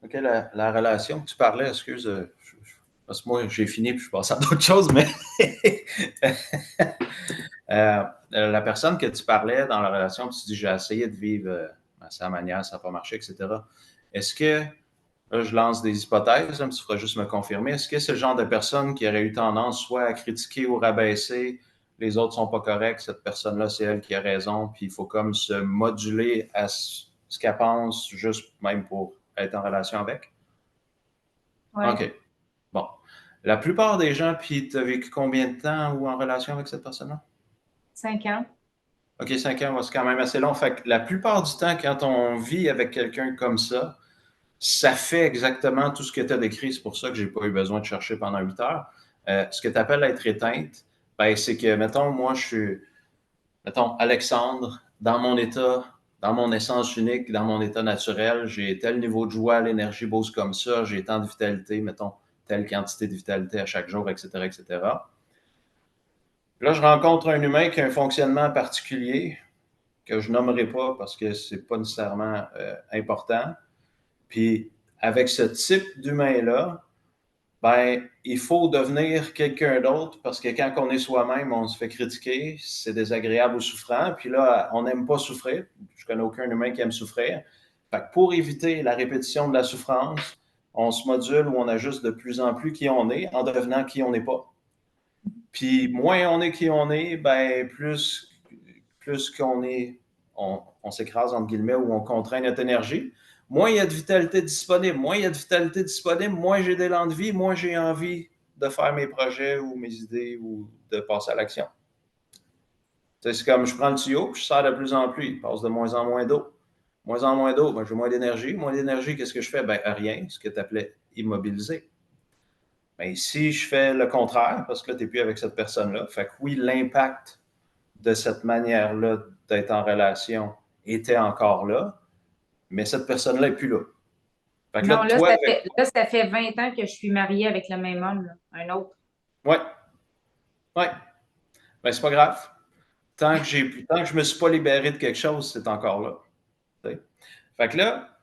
OK, la relation que tu parlais, excuse, parce que moi, j'ai fini puis je passe à d'autres choses, mais la personne que tu parlais dans la relation, tu dis, j'ai essayé de vivre à sa manière, ça n'a pas marché, etc. Est-ce que, là, je lance des hypothèses, tu feras juste me confirmer, est-ce que c'est le genre de personne qui aurait eu tendance soit à critiquer ou rabaisser, les autres sont pas corrects, cette personne-là, c'est elle qui a raison, puis il faut comme se moduler à ce qu'elle pense, juste même pour être en relation avec? Ouais. OK. Bon. La plupart des gens, puis tu as vécu combien de temps ou en relation avec cette personne-là? 5 ans. OK, 5 ans, c'est quand même assez long. Fait que la plupart du temps, quand on vit avec quelqu'un comme ça fait exactement tout ce que tu as décrit. C'est pour ça que je n'ai pas eu besoin de chercher pendant 8 heures. Ce que tu appelles être éteinte, ben, c'est que, mettons, moi, je suis, mettons, Alexandre, dans mon état, dans mon essence unique, dans mon état naturel, j'ai tel niveau de joie, l'énergie bouge comme ça, j'ai tant de vitalité, mettons, telle quantité de vitalité à chaque jour, etc., etc. Là, je rencontre un humain qui a un fonctionnement particulier que je nommerai pas parce que c'est pas nécessairement important. Puis, avec ce type d'humain-là, ben, il faut devenir quelqu'un d'autre parce que quand on est soi-même, on se fait critiquer, c'est désagréable ou souffrant. Puis là, on n'aime pas souffrir. Je connais aucun humain qui aime souffrir. Fait que pour éviter la répétition de la souffrance, on se module ou on ajuste de plus en plus qui on est en devenant qui on n'est pas. Puis moins on est qui on est, ben plus qu'on est, on s'écrase entre guillemets ou on contraint notre énergie. Moins il y a de vitalité disponible. Moins il y a de vitalité disponible, moins j'ai d'élan de vie, moins j'ai envie de faire mes projets ou mes idées ou de passer à l'action. C'est comme je prends le tuyau, puis je sers de plus en plus, il passe de moins en moins d'eau. Moins en moins d'eau, ben, j'ai moins d'énergie. Moins d'énergie, qu'est-ce que je fais? Ben, rien, ce que tu appelais immobiliser. Ben, ici, je fais le contraire, parce que là, tu n'es plus avec cette personne-là. Fait que oui, l'impact de cette manière-là d'être en relation était encore là, mais cette personne-là n'est plus là. Fait que Non, là, toi, avec... ça fait 20 ans que je suis mariée avec le même homme, là, un autre. Ouais, ouais. Ben, c'est pas grave. Tant que je me suis pas libéré de quelque chose, c'est encore là. T'sais. Fait que là,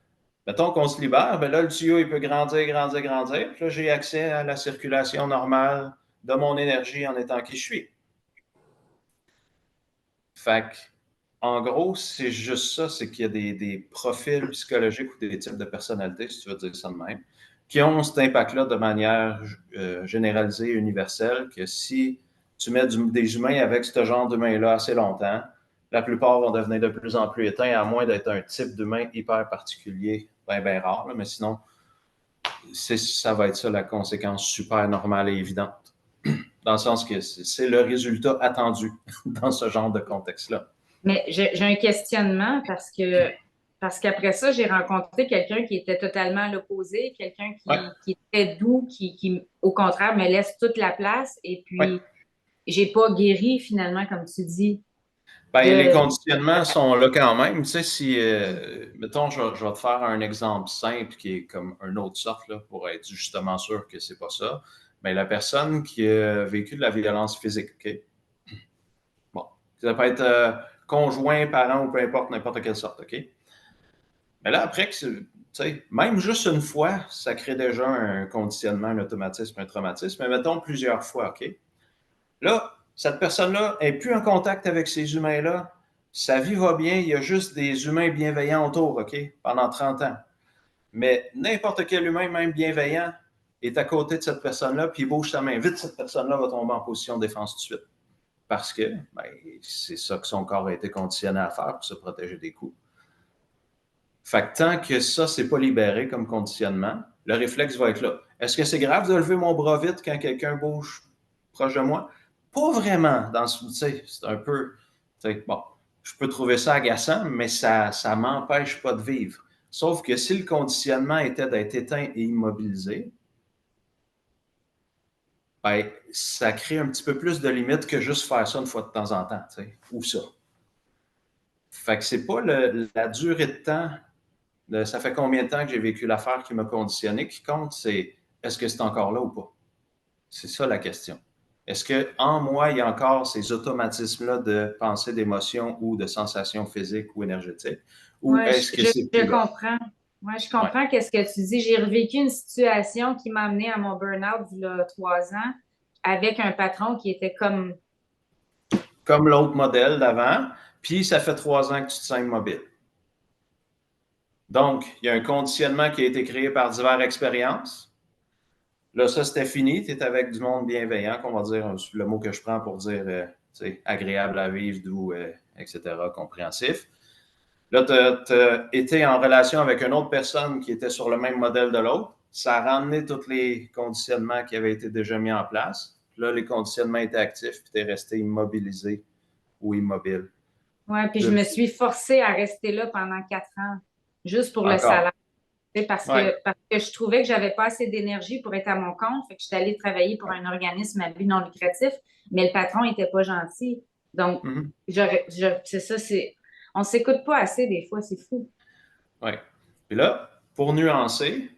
mettons qu'on se libère, ben là, le tuyau, il peut grandir, grandir, grandir. Puis là, j'ai accès à la circulation normale de mon énergie en étant qui je suis. Fait que, en gros, c'est juste ça, c'est qu'il y a des profils psychologiques ou des types de personnalités, si tu veux dire ça de même, qui ont cet impact-là de manière généralisée, universelle, que si tu mets des humains avec ce genre d'humains-là assez longtemps, la plupart vont devenir de plus en plus éteints, à moins d'être un type d'humain hyper particulier, bien rare, là, mais sinon, ça va être ça la conséquence super normale et évidente. Dans le sens que c'est le résultat attendu dans ce genre de contexte-là. Mais j'ai un questionnement parce qu'après ça, j'ai rencontré quelqu'un qui était totalement à l'opposé, quelqu'un Ouais, qui était doux, qui, au contraire, me laisse toute la place. Et ouais. puis, j'ai pas guéri finalement, comme tu dis, Ben, les de... conditionnements sont là quand même. Tu sais, si, mettons, je vais te faire un exemple simple qui est comme une autre sorte, là, pour être justement sûr que c'est pas ça. Mais la personne qui a vécu de la violence physique, OK? Bon, ça peut être conjoint, parent ou peu importe, n'importe quelle sorte, OK? Mais là, après, tu sais, même juste une fois, ça crée déjà un conditionnement, un automatisme, un traumatisme. Mais mettons plusieurs fois, OK? Là, cette personne-là n'est plus en contact avec ces humains-là. Sa vie va bien, il y a juste des humains bienveillants autour, OK, pendant 30 ans. Mais n'importe quel humain, même bienveillant, est à côté de cette personne-là, puis il bouge sa main. Vite, cette personne-là va tomber en position de défense tout de suite. Parce que ben, c'est ça que son corps a été conditionné à faire pour se protéger des coups. Fait que tant que ça, c'est pas libéré comme conditionnement, le réflexe va être là. Est-ce que c'est grave de lever mon bras vite quand quelqu'un bouge proche de moi? Pas vraiment. C'est un peu. Bon, je peux trouver ça agaçant, mais ça ne m'empêche pas de vivre. Sauf que si le conditionnement était d'être éteint et immobilisé, ben, ça crée un petit peu plus de limites que juste faire ça une fois de temps en temps, ou ça. Fait que c'est pas la durée de temps ça fait combien de temps que j'ai vécu l'affaire qui m'a conditionné qui compte, c'est est-ce que c'est encore là ou pas? C'est ça la question. Est-ce qu'en moi, il y a encore ces automatismes-là de pensée, d'émotion ou de sensations physiques ou énergétiques? Ou Ouais, est-ce que c'est je plus là? comprends. Ouais, je Ouais. comprends qu'est-ce que tu dis. J'ai revécu une situation qui m'a amené à mon burn-out il y a 3 ans avec un patron qui était comme Comme l'autre modèle d'avant, puis ça fait 3 ans que tu te sens immobile. Donc, il y a un conditionnement qui a été créé par diverses expériences. Là, ça, c'était fini. Tu es avec du monde bienveillant, qu'on va dire, le mot que je prends pour dire agréable à vivre, doux, etc., compréhensif. Là, tu as été en relation avec une autre personne qui était sur le même modèle de l'autre. Ça a ramené tous les conditionnements qui avaient été déjà mis en place. Là, les conditionnements étaient actifs, puis tu es resté immobilisé ou immobile. ouais, puis je me suis forcée à rester là pendant 4 ans, juste pour le Encore. salaire. Tu sais, Ouais. parce que je trouvais que j'avais pas assez d'énergie pour être à mon compte. Fait que j'étais allée travailler pour un organisme à but non lucratif, mais le patron était pas gentil. Donc, Mm-hmm. c'est ça, on s'écoute pas assez des fois, c'est fou. Ouais. Puis là, pour nuancer,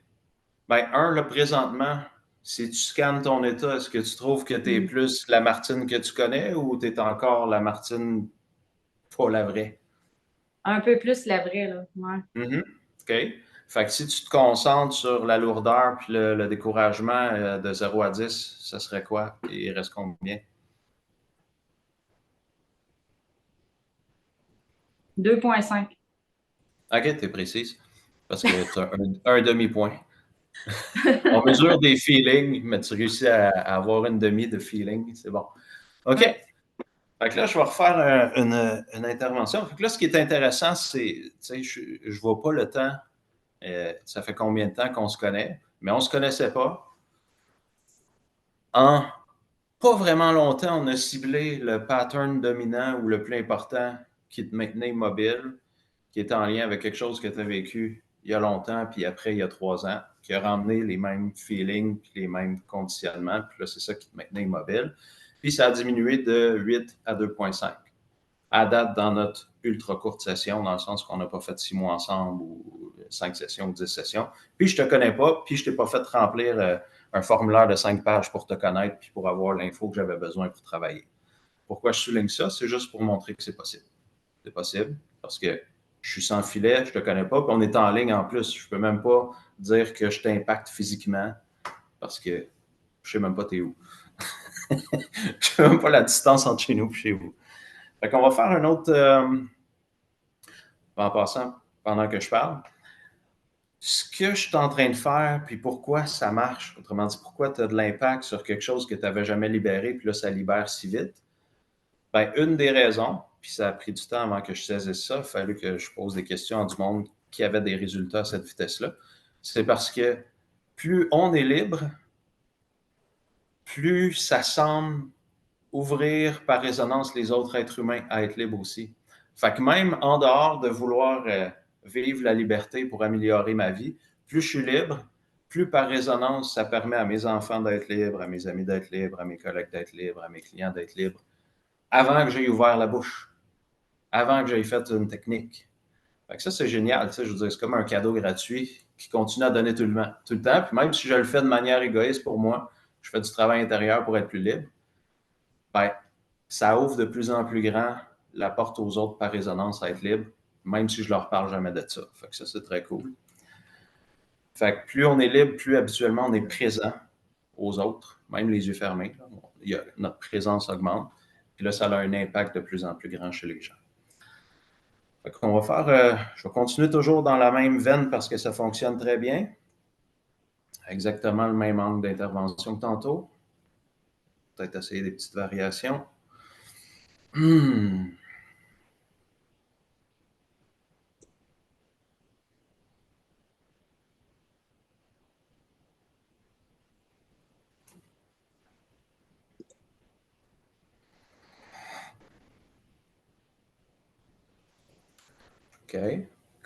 ben, là, présentement, si tu scannes ton état, est-ce que tu trouves que tu es Mm. plus la Martine que tu connais ou tu es encore la Martine pas la vraie? Un peu plus la vraie, là. Ouais. Mm-hmm. OK. Fait que si tu te concentres sur la lourdeur puis le découragement de 0 à 10, ça serait quoi? Il reste combien? 2,5. OK, t'es précise. Parce que tu as un demi-point. On mesure des feelings, mais tu réussis à avoir une demi de feeling, c'est bon. OK. Ouais. Fait que là, je vais refaire une intervention. Fait que là, ce qui est intéressant, c'est, tu sais, je ne vois pas le temps. Ça fait combien de temps qu'on se connaît, mais on ne se connaissait pas. En pas vraiment longtemps, on a ciblé le pattern dominant ou le plus important qui te maintenait immobile, qui est en lien avec quelque chose que tu as vécu il y a longtemps, puis après, il y a 3 ans, qui a ramené les mêmes feelings, puis les mêmes conditionnements, puis là, c'est ça qui te maintenait immobile. Puis ça a diminué de 8 à 2,5. À date, dans notre ultra courte session, dans le sens qu'on n'a pas fait 6 mois ensemble ou 5 sessions ou 10 sessions. Puis je te connais pas, puis je t'ai pas fait remplir un formulaire de 5 pages pour te connaître, puis pour avoir l'info que j'avais besoin pour travailler. Pourquoi je souligne ça? C'est juste pour montrer que c'est possible. C'est possible parce que je suis sans filet, je te connais pas, puis on est en ligne en plus. Je peux même pas dire que je t'impacte physiquement parce que je sais même pas t'es où. Je sais même pas la distance entre chez nous et chez vous. Fait qu'on va faire un autre, en passant, pendant que je parle. Ce que je suis en train de faire, puis pourquoi ça marche, autrement dit, pourquoi tu as de l'impact sur quelque chose que tu n'avais jamais libéré, puis là, ça libère si vite. Bien, une des raisons, puis ça a pris du temps avant que je saisisse ça, il a fallu que je pose des questions à du monde qui avait des résultats à cette vitesse-là, c'est parce que plus on est libre, plus ça semble ouvrir par résonance les autres êtres humains à être libres aussi. Fait que même en dehors de vouloir vivre la liberté pour améliorer ma vie, plus je suis libre, plus par résonance, ça permet à mes enfants d'être libres, à mes amis d'être libres, à mes collègues d'être libres, à mes clients d'être libres, avant que j'aie ouvert la bouche, avant que j'aie fait une technique. Fait que ça, c'est génial. Je veux dire, c'est comme un cadeau gratuit qui continue à donner tout le temps. Puis même si je le fais de manière égoïste pour moi, je fais du travail intérieur pour être plus libre, ben, ça ouvre de plus en plus grand la porte aux autres par résonance à être libre, même si je leur parle jamais de ça. Fait que ça, c'est très cool. Fait que plus on est libre, plus habituellement on est présent aux autres, même les yeux fermés. Notre présence augmente. Puis là, ça a un impact de plus en plus grand chez les gens. Fait qu'on va faire, je vais continuer toujours dans la même veine parce que ça fonctionne très bien. Exactement le même angle d'intervention que tantôt. Peut-être essayer des petites variations. OK.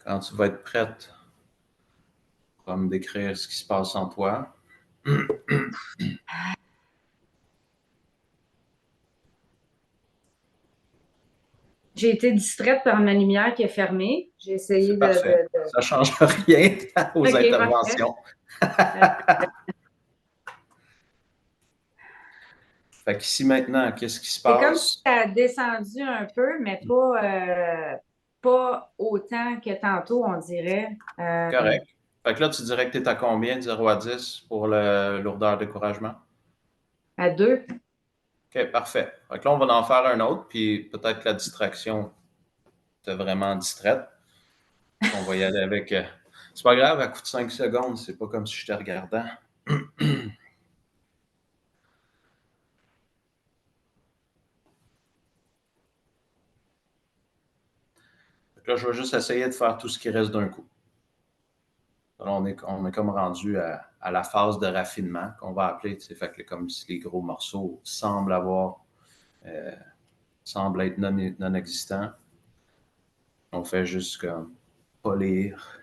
Quand tu vas être prête, tu vas me décrire ce qui se passe en toi. J'ai été distraite par ma lumière qui est fermée. J'ai essayé C'est parfait. Ça ne change rien aux OK, interventions. Fait qu'ici maintenant, qu'est-ce qui se c'est comme si passe? ça a descendu un peu, mais pas autant que tantôt, on dirait. Correct. Fait que là, tu dirais que tu es à combien, de 0 à 10 pour le lourdeur découragement? À 2. OK, parfait. Fait que là, on va en faire un autre, puis peut-être que la distraction t'a vraiment distraite. On va y aller avec. C'est pas grave, à coup de 5 secondes, c'est pas comme si je te regardais. Là, je vais juste essayer de faire tout ce qui reste d'un coup. Là, on est comme rendu à la phase de raffinement qu'on va appeler. Fait que comme si les gros morceaux semblent être non existants. On fait juste comme polir.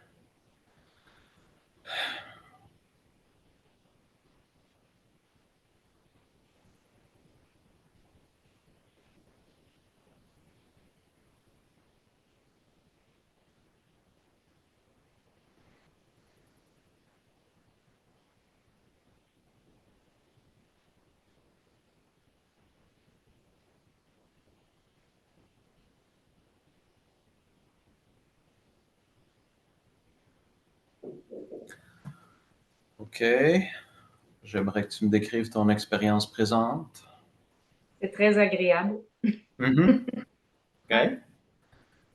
OK. J'aimerais que tu me décrives ton expérience présente. C'est très agréable. Mm-hmm. OK.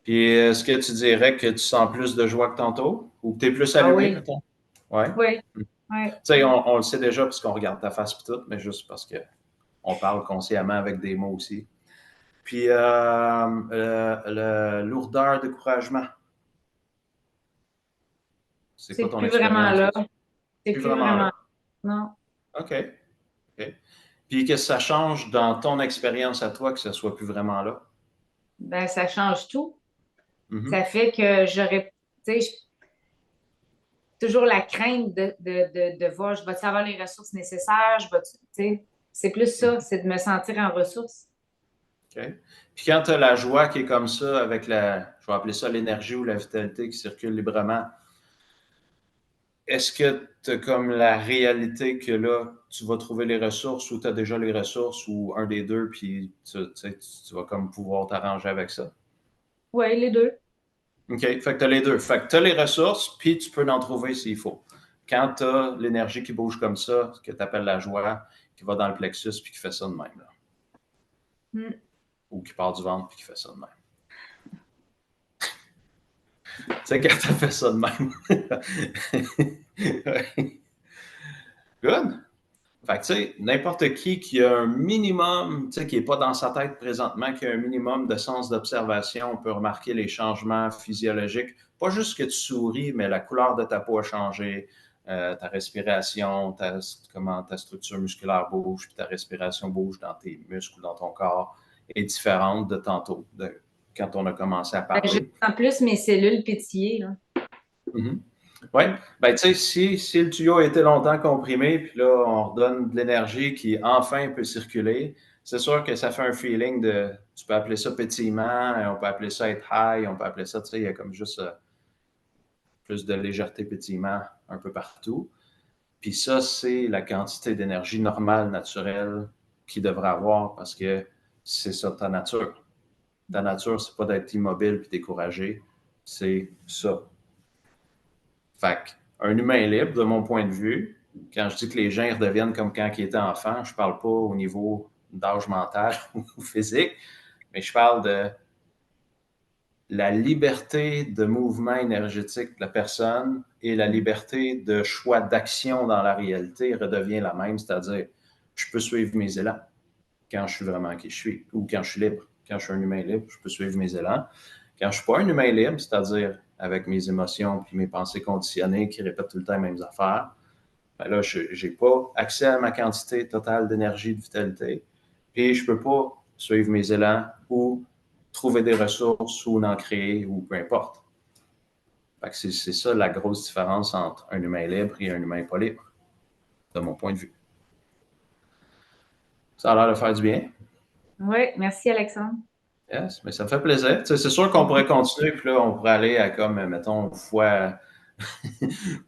Puis, est-ce que tu dirais que tu sens plus de joie que tantôt? Ou que tu es plus Ah allumé, oui, mettons? Ouais. oui. Ouais. Tu sais, on le sait déjà parce qu'on regarde ta face et tout, mais juste parce qu'on parle consciemment avec des mots aussi. Puis, lourdeur, découragement. C'est quoi C'est ton plus vraiment expérience là. là-dessus? C'est Plus plus vraiment vraiment. là. Non. OK. OK. Puis, qu'est-ce que ça change dans ton expérience à toi que ça soit plus vraiment là? Ben, ça change tout. Mhm. Ça fait que j'aurais, tu sais, toujours la crainte de voir, je vais-tu avoir les ressources nécessaires, tu sais, c'est plus ça, c'est de me sentir en ressources. OK. Puis quand tu as la joie qui est comme ça, avec je vais appeler ça l'énergie ou la vitalité qui circule librement, est-ce que tu as comme la réalité que là, tu vas trouver les ressources ou tu as déjà les ressources ou un des deux, puis tu vas comme pouvoir t'arranger avec ça? Oui, les deux. OK. Fait que tu as les deux. Fait que tu as les ressources, puis tu peux en trouver s'il faut. Quand tu as l'énergie qui bouge comme ça, ce que tu appelles la joie, qui va dans le plexus, puis qui fait ça de même, là. Mm. Ou qui part du ventre, puis qui fait ça de même. Tu sais, quand tu as fait ça de même. Good. Fait que, tu sais, n'importe qui a un minimum, tu sais, qui n'est pas dans sa tête présentement, qui a un minimum de sens d'observation, peut remarquer les changements physiologiques. Pas juste que tu souris, mais la couleur de ta peau a changé, ta respiration, comment ta structure musculaire bouge, puis ta respiration bouge dans tes muscles, dans ton corps, est différente de tantôt, quand on a commencé à Ben, je parler. sens plus mes cellules pétiller, là. Mm-hmm. Oui, ben tu sais, si le tuyau a été longtemps comprimé, puis là, on redonne de l'énergie qui enfin peut circuler, c'est sûr que ça fait un feeling tu peux appeler ça pétillement, on peut appeler ça être high, on peut appeler ça, tu sais, il y a comme juste plus de légèreté pétillement un peu partout. Puis ça, c'est la quantité d'énergie normale, naturelle qu'il devrait avoir parce que c'est ça ta nature. Ta nature, c'est pas d'être immobile puis découragé, c'est ça. Fait qu'un humain libre, de mon point de vue, quand je dis que les gens redeviennent comme quand ils étaient enfants, je ne parle pas au niveau d'âge mental ou physique, mais je parle de la liberté de mouvement énergétique de la personne et la liberté de choix d'action dans la réalité redevient la même, c'est-à-dire je peux suivre mes élans quand je suis vraiment qui je suis ou quand je suis libre. Quand je suis un humain libre, je peux suivre mes élans. Quand je ne suis pas un humain libre, c'est-à-dire avec mes émotions puis mes pensées conditionnées qui répètent tout le temps les mêmes affaires, ben là, je n'ai pas accès à ma quantité totale d'énergie, de vitalité, puis je ne peux pas suivre mes élans ou trouver des ressources ou en créer ou peu importe. Fait que c'est ça la grosse différence entre un humain libre et un humain pas libre, de mon point de vue. Ça a l'air de faire du bien. Oui, merci Alexandre. Yes, mais ça me fait plaisir. Tu sais, c'est sûr qu'on pourrait continuer, puis là, on pourrait aller à comme, mettons, fois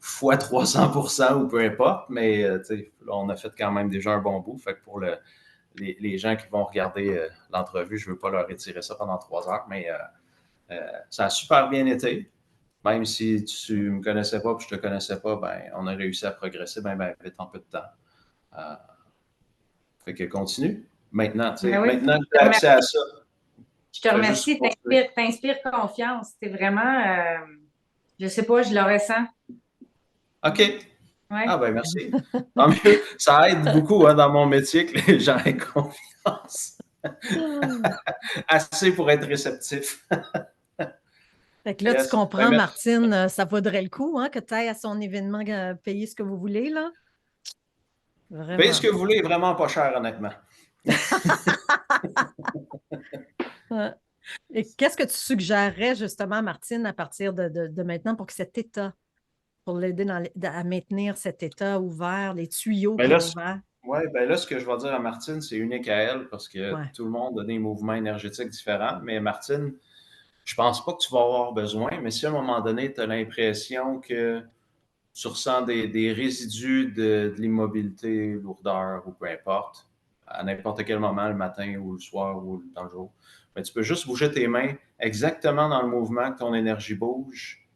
300% ou peu importe, mais tu sais, là, on a fait quand même déjà un bon bout. Fait que pour les gens qui vont regarder l'entrevue, je ne veux pas leur retirer ça pendant 3 heures, mais ça a super bien été. Même si tu ne me connaissais pas et je ne te connaissais pas, ben, on a réussi à progresser bien vite en peu de temps. Euh, fait que continue. Maintenant, tu sais, Ben oui. maintenant que tu as accès à ça, Je te fais juste remercie, continuer. t'inspires confiance. C'est vraiment, je sais pas, je le ressens. OK. Ah Ouais. ben merci. Tant mieux. Ça aide beaucoup hein, dans mon métier que les gens aient confiance. Assez pour être réceptif. Fait que là, tu Yes. Ben comprends, merci. Martine, ça vaudrait le coup hein, que tu ailles à son événement payer ce que vous voulez, là. Payez ce Vraiment. que vous voulez, vraiment pas cher, honnêtement. Ouais. Et qu'est-ce que tu suggérerais justement, Martine, à partir de maintenant pour que cet état, pour l'aider à maintenir cet état ouvert, les tuyaux Ben qu'il y là, a ouverts? ouais, ben là, ce que je vais dire à Martine, c'est unique à elle parce que Ouais. tout le monde a des mouvements énergétiques différents. Mais Martine, je pense pas que tu vas avoir besoin, mais si à un moment donné, tu as l'impression que tu ressens des résidus de l'immobilité, lourdeur ou peu importe, à n'importe quel moment, le matin ou le soir ou dans le jour, ben, tu peux juste bouger tes mains exactement dans le mouvement que ton énergie bouge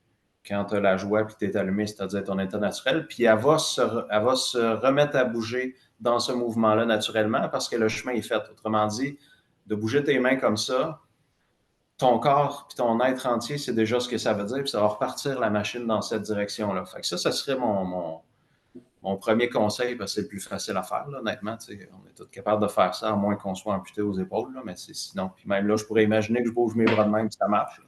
quand tu as la joie et que tu es allumé, c'est-à-dire ton état naturel, puis elle va se remettre à bouger dans ce mouvement-là naturellement parce que le chemin est fait. Autrement dit, de bouger tes mains comme ça, ton corps puis ton être entier, c'est déjà ce que ça veut dire, puis ça va repartir la machine dans cette direction-là. Fait que ça serait mon premier conseil, parce que c'est le plus facile à faire, là, honnêtement, on est tous capables de faire ça, à moins qu'on soit amputé aux épaules, là, mais sinon, puis même là, je pourrais imaginer que je bouge mes bras de même, puis ça marche.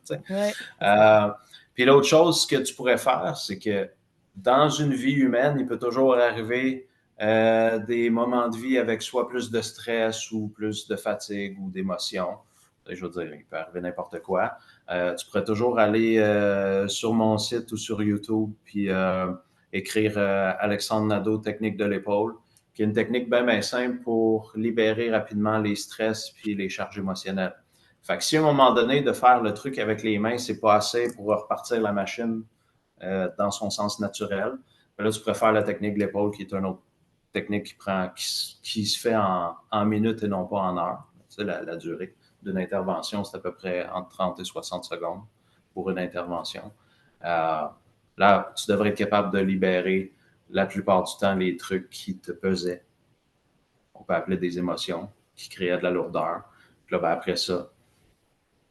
Puis l'autre chose que tu pourrais faire, c'est que dans une vie humaine, il peut toujours arriver des moments de vie avec soit plus de stress ou plus de fatigue ou d'émotion. Je veux dire, il peut arriver n'importe quoi. Tu pourrais toujours aller sur mon site ou sur YouTube, puis écrire Alexandre Nadeau, technique de l'épaule, qui est une technique bien simple pour libérer rapidement les stress puis les charges émotionnelles. Fait que si à un moment donné, de faire le truc avec les mains, c'est pas assez pour repartir la machine dans son sens naturel, là, tu préfères la technique de l'épaule, qui est une autre technique qui se fait en minutes et non pas en heures. Tu sais, la durée d'une intervention, c'est à peu près entre 30 et 60 secondes pour une intervention. Là, tu devrais être capable de libérer la plupart du temps les trucs qui te pesaient. On peut appeler des émotions qui créaient de la lourdeur. Puis là, ben, après ça,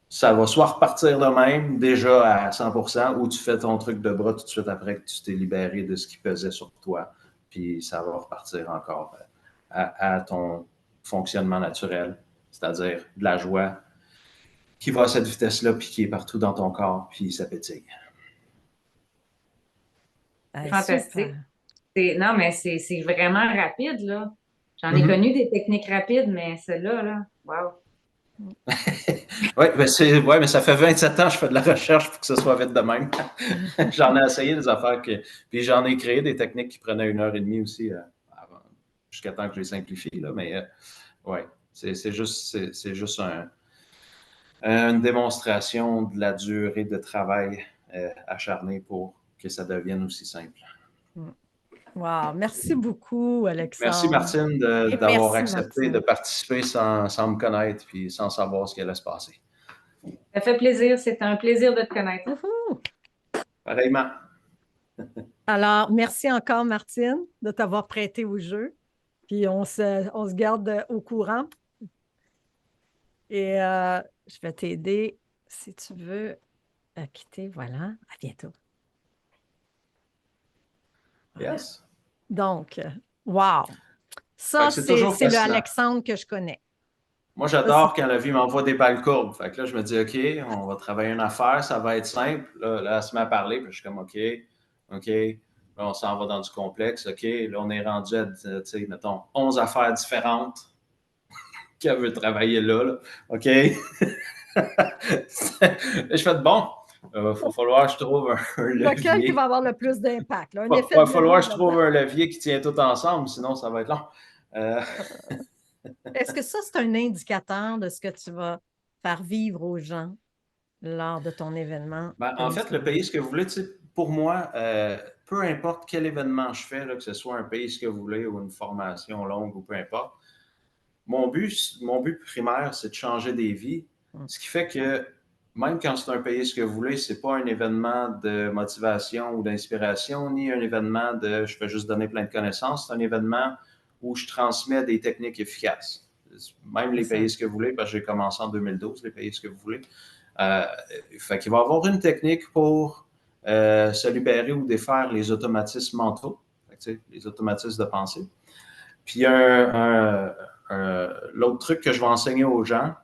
ça va soit repartir de même, déjà à 100%, ou tu fais ton truc de bras tout de suite après que tu t'es libéré de ce qui pesait sur toi. Puis ça va repartir encore à ton fonctionnement naturel, c'est-à-dire de la joie qui va à cette vitesse-là, puis qui est partout dans ton corps, puis ça pétille. Fantastique. Non, mais c'est vraiment rapide, là. J'en ai connu des techniques rapides, mais celle-là, là, wow. Oui, mais ça fait 27 ans que je fais de la recherche pour que ce soit vite de même. J'en ai essayé des affaires puis j'en ai créé des techniques qui prenaient 1h30 aussi jusqu'à temps que je les simplifie, là, mais ouais, c'est juste une démonstration de la durée de travail acharné pour que ça devienne aussi simple. Wow, merci beaucoup, Alexandre. Merci, Martine, d'avoir accepté de participer sans me connaître puis sans savoir ce qui allait se passer. Ça fait plaisir. C'était un plaisir de te connaître. Pareillement. Alors, merci encore, Martine, de t'avoir prêté au jeu. Puis on se garde au courant. Et je vais t'aider si tu veux à quitter. Voilà. À bientôt. Yes. Donc, wow. Ça, c'est le Alexandre que je connais. Moi, j'adore quand la vie m'envoie des balles courbes. Fait que là, je me dis, OK, on va travailler une affaire, ça va être simple. Là, elle se met à parler, puis je suis comme, OK. Là, on s'en va dans du complexe. OK, là, on est rendu à, tu sais, mettons, 11 affaires différentes qu'elle veut travailler là. OK. Je fais bon. Il va falloir que je trouve un levier. Lequel qui va avoir le plus d'impact? Il va falloir que je trouve un levier qui tient tout ensemble, sinon ça va être long. Est-ce que ça, c'est un indicateur de ce que tu vas faire vivre aux gens lors de ton événement? Ben, en fait, le pays ce que vous voulez, pour moi, peu importe quel événement je fais, là, que ce soit un pays ce que vous voulez ou une formation longue ou peu importe, mon but primaire, c'est de changer des vies. Ce qui fait que même quand c'est un pays ce que vous voulez, c'est pas un événement de motivation ou d'inspiration, ni un événement de je fais juste donner plein de connaissances. C'est un événement où je transmets des techniques efficaces. Même les pays ce que vous voulez, parce que j'ai commencé en 2012, les pays ce que vous voulez. Fait qu'il va y avoir une technique pour se libérer ou défaire les automatismes mentaux, les automatismes de pensée. Puis l'autre truc que je vais enseigner aux gens,